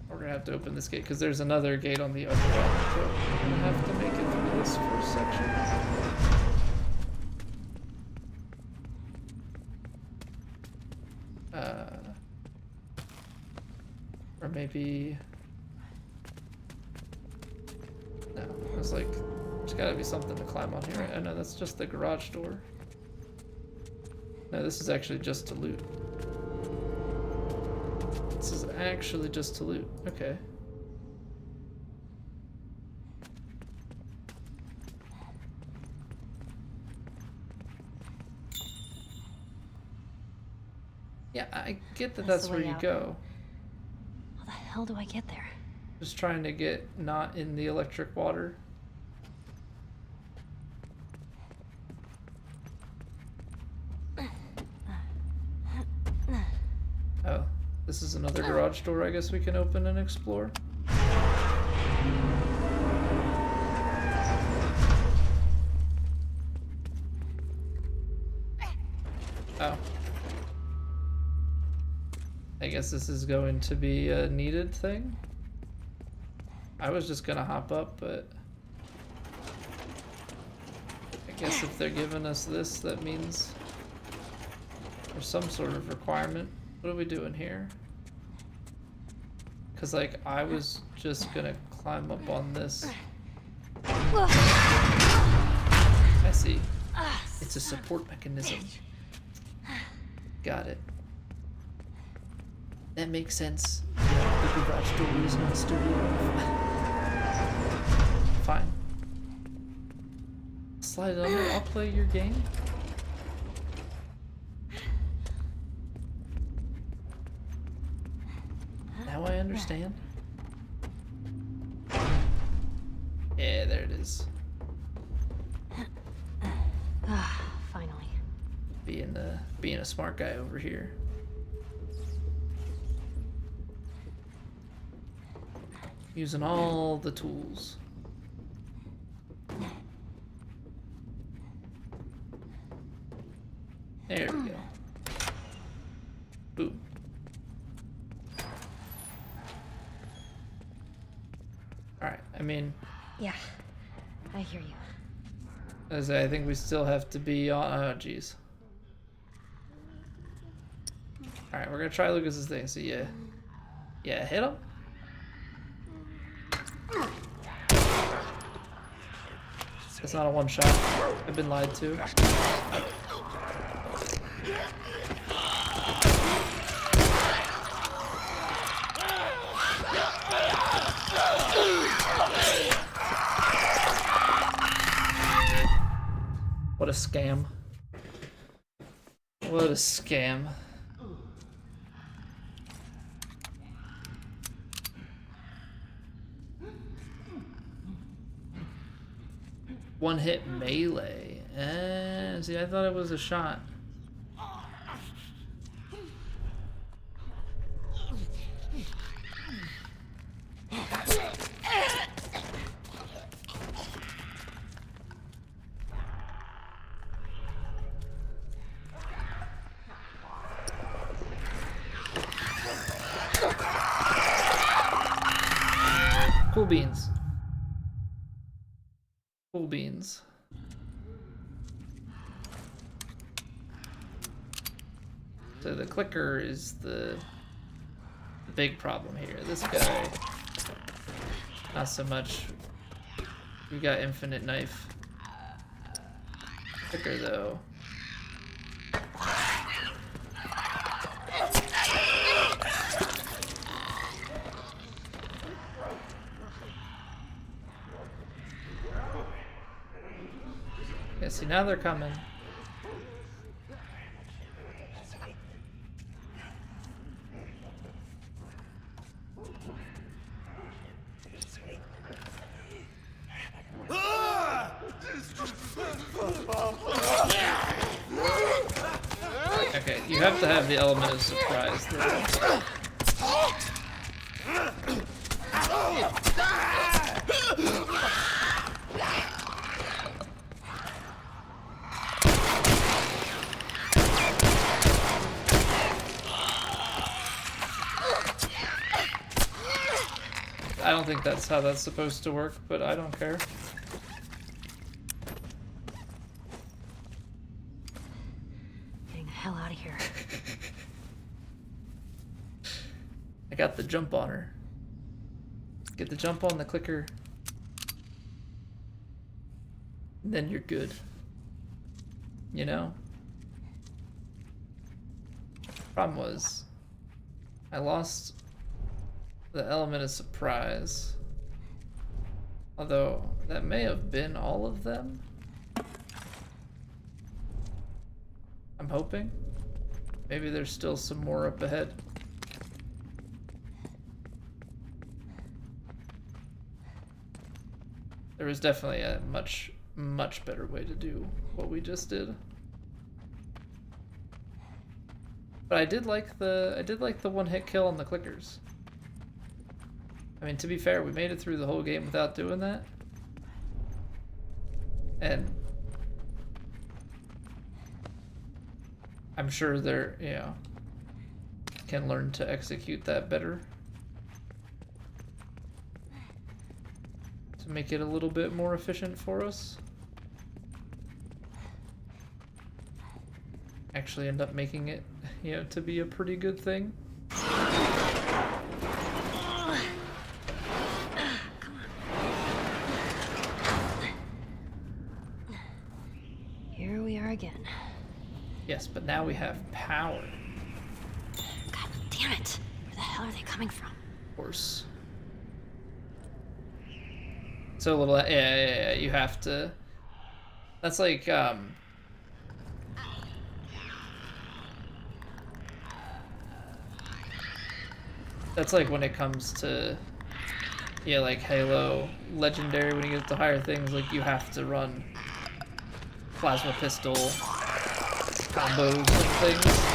We're gonna have to open this gate because there's another gate on the other end, so we're gonna have to make it through this first section. maybe... No, I was like, there's gotta be something to climb on here. Oh no, that's just the garage door. No, this is actually just to loot. This is actually just to loot. Okay. Yeah, I get that that's the where way you out. go. How the hell do I get there? Just trying to get not in the electric water. Oh, this is another garage door I guess we can open and explore. Oh. I guess this is going to be a needed thing. I was just gonna hop up, but I guess if they're giving us this, that means there's some sort of requirement. What are we doing here? Cause like I was just gonna climb up on this. I see. It's a support mechanism. Got it. That makes sense. Yeah, the garage door is not sturdy enough. Fine. Slide it under, I'll play your game. Now I understand. Yeah, there it is. Finally. Being a smart guy over here. Using all the tools. There we go. Boom. Alright, I mean... Yeah, I hear you. As I think we still have to be on... Oh, jeez. Alright, we're gonna try Lucas's thing, so yeah. Yeah, hit him. It's not a one shot. I've been lied to. What a scam. What a scam. One hit melee. See, I thought it was a shot. Cool beans. Cool beans. So the clicker is the big problem here. This guy, not so much. We got infinite knife. Clicker though. Yeah, see, now they're coming. Okay, you have to have the element of surprise there. I don't think that's how that's supposed to work, but I don't care. Getting the hell out of here. Like, got the jump on her. Get the jump on the clicker. And then you're good. You know? Problem was, I lost the element of surprise. Although, that may have been all of them. I'm hoping. Maybe there's still some more up ahead. There was definitely a much, much better way to do what we just did. But I did like the one-hit kill on the clickers. I mean, to be fair, we made it through the whole game without doing that. And I'm sure they're, you know, can learn to execute that better. To make it a little bit more efficient for us. Actually end up making it, you know, to be a pretty good thing. Here we are again. Yes, but now we have power. God damn it! Where the hell are they coming from? Of course. So a little, yeah, you have to. That's like, that's like when it comes to, yeah, like Halo Legendary, when you get to higher things, like you have to run plasma pistol combos and things.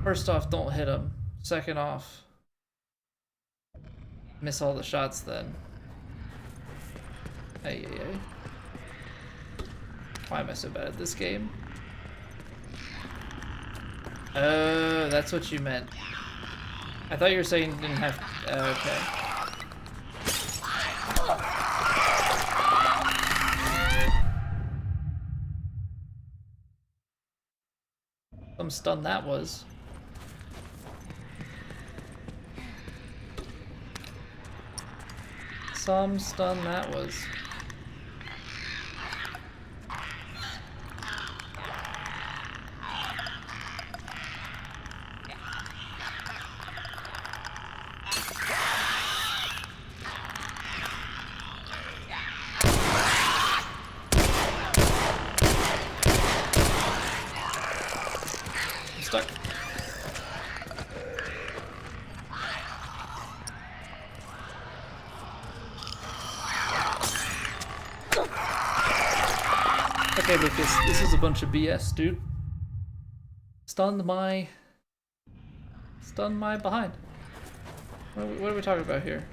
First off, don't hit him. Second off, miss all the shots then. Ay. Why am I so bad at this game? Oh, that's what you meant. I thought you were saying you didn't have... okay. Some stun that was. Some stun that was. I'm stuck. Okay, Lucas, this is a bunch of BS, dude. Stunned my behind. What are we talking about here?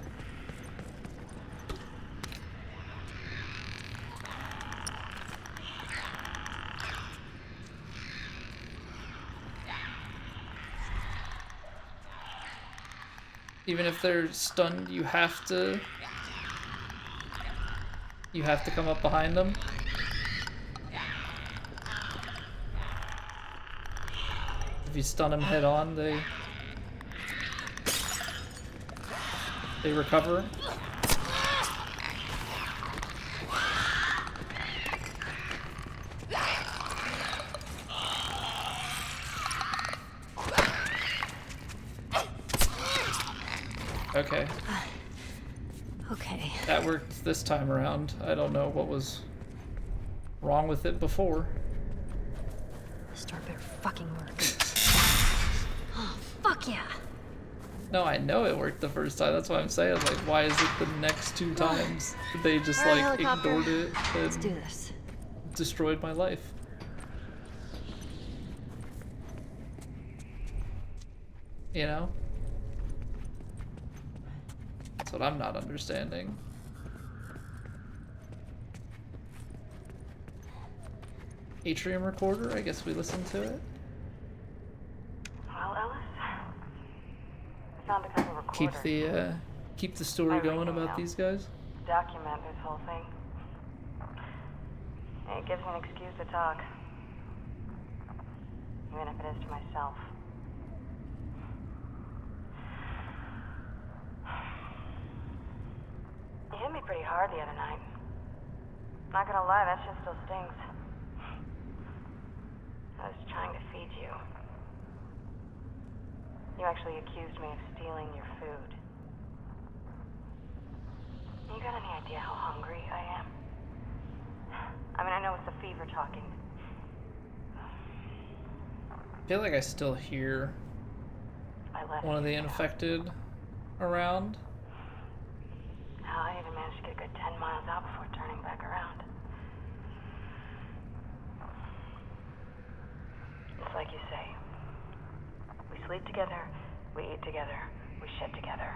Even if they're stunned, you have to come up behind them. If you stun them head on, they recover. Okay. Okay. That worked this time around. I don't know what was wrong with it before. This door better fucking work. Oh, fuck yeah. No, I know it worked the first time. That's why I'm saying, like, why is it the next two times they just, All right, like, helicopter. ignored it Let's do and this. destroyed my life? You know? That's what I'm not understanding. Atrium recorder? I guess we listen to it. Well, Ellis, I found a couple recorders. Keep the story going about these guys. Document this whole thing. It gives me an excuse to talk. Even if it is to myself. You hit me pretty hard the other night. Not gonna lie, that shit still stings. I was trying to feed you. You actually accused me of stealing your food. You got any idea how hungry I am? I mean, I know it's the fever talking. I feel like I still hear I left one of the you. infected around. Hell, I even managed to get a good 10 miles out before turning back around. It's like you say. We sleep together, we eat together, we shit together.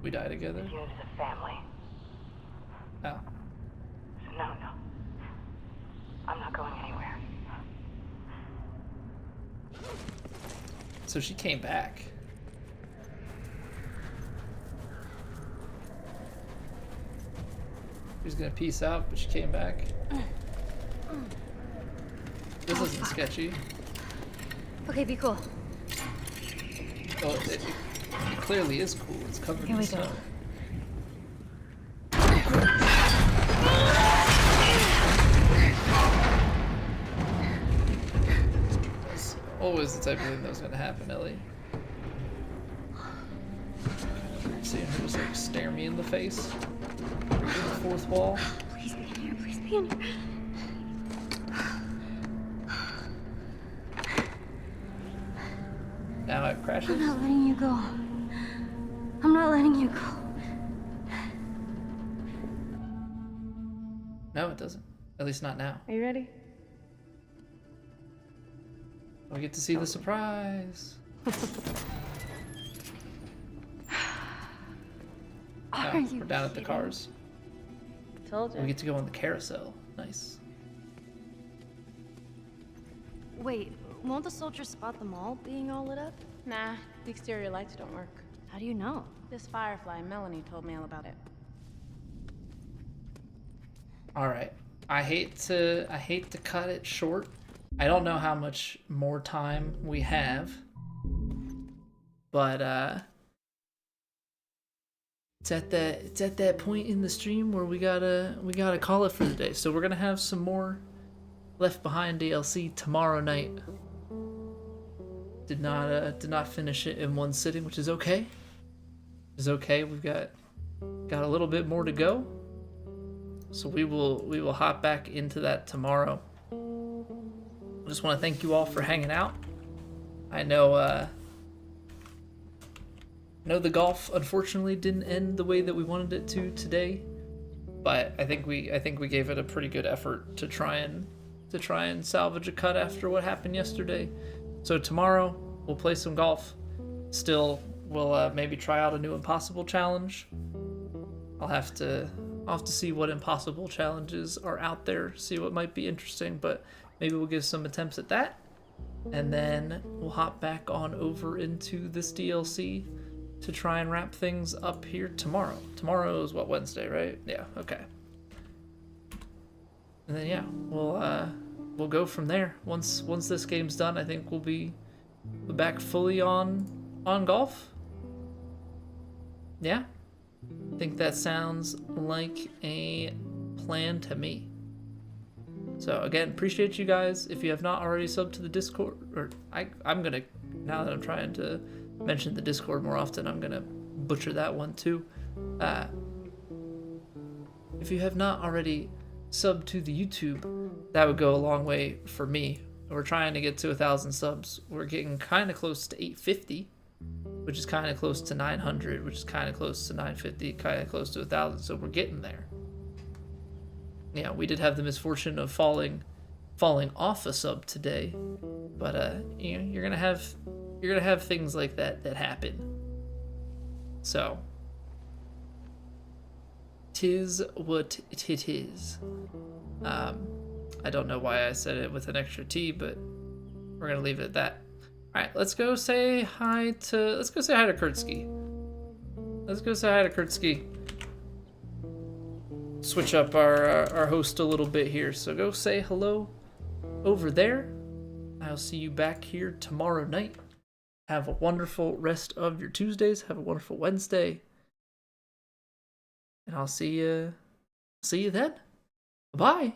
We die together. This unit is a family. Oh. So no. I'm not going anywhere. So she came back. She was gonna peace out, but she came back. This isn't sketchy. Okay, be cool. Oh, it clearly is cool. It's covered Here in we snow. go. That's always the type of thing that was gonna happen, Ellie. Seeing her just like stare me in the face. Breaking the fourth wall. Please be in here, please be in here. Now it crashes. I'm not letting you go. I'm not letting you go. No, it doesn't. At least not now. Are you ready? We get to see the surprise. Are Oh, you we're down at the kidding? cars. Told you. We get to go on the carousel. Nice. Wait, won't the soldiers spot them all being all lit up? Nah, the exterior lights don't work. How do you know? This Firefly, Melanie told me all about it. All right. I hate to cut it short. I don't know how much more time we have, but it's at that point in the stream where we gotta call it for the day. So we're gonna have some more Left Behind DLC tomorrow night. Did not finish it in one sitting, which is okay. It's okay. We've got a little bit more to go. So we will hop back into that tomorrow. I just want to thank you all for hanging out. I know the golf unfortunately didn't end the way that we wanted it to today, but I think we gave it a pretty good effort to try and salvage a cut after what happened yesterday. So tomorrow we'll play some golf. Still, we'll maybe try out a new impossible challenge. I'll have to see what impossible challenges are out there, see what might be interesting, but maybe we'll give some attempts at that. And then we'll hop back on over into this DLC to try and wrap things up here tomorrow. Tomorrow is what, Wednesday, right? Yeah, okay. And then yeah, we'll go from there. Once this game's done, I think we'll be back fully on golf. Yeah. I think that sounds like a plan to me. So again, appreciate you guys. If you have not already subbed to the Discord, or I'm gonna, now that I'm trying to mention the Discord more often, I'm gonna butcher that one too. If you have not already subbed to the YouTube, that would go a long way for me. We're trying to get to 1,000 subs. We're getting kind of close to 850. Which is kind of close to 900, which is kind of close to 950, kind of close to 1,000, so we're getting there. Yeah, we did have the misfortune of falling off a sub today, but you know, you're gonna have things like that happen. So, 'tis what it is. I don't know why I said it with an extra T, but we're gonna leave it at that. Alright, let's go say hi to Kurtzky. Let's go say hi to Kurtzky. switch up our host a little bit here. So go say hello over there. I'll see you back here tomorrow night. Have a wonderful rest of your Tuesdays. Have a wonderful Wednesday. And I'll see you then. Bye.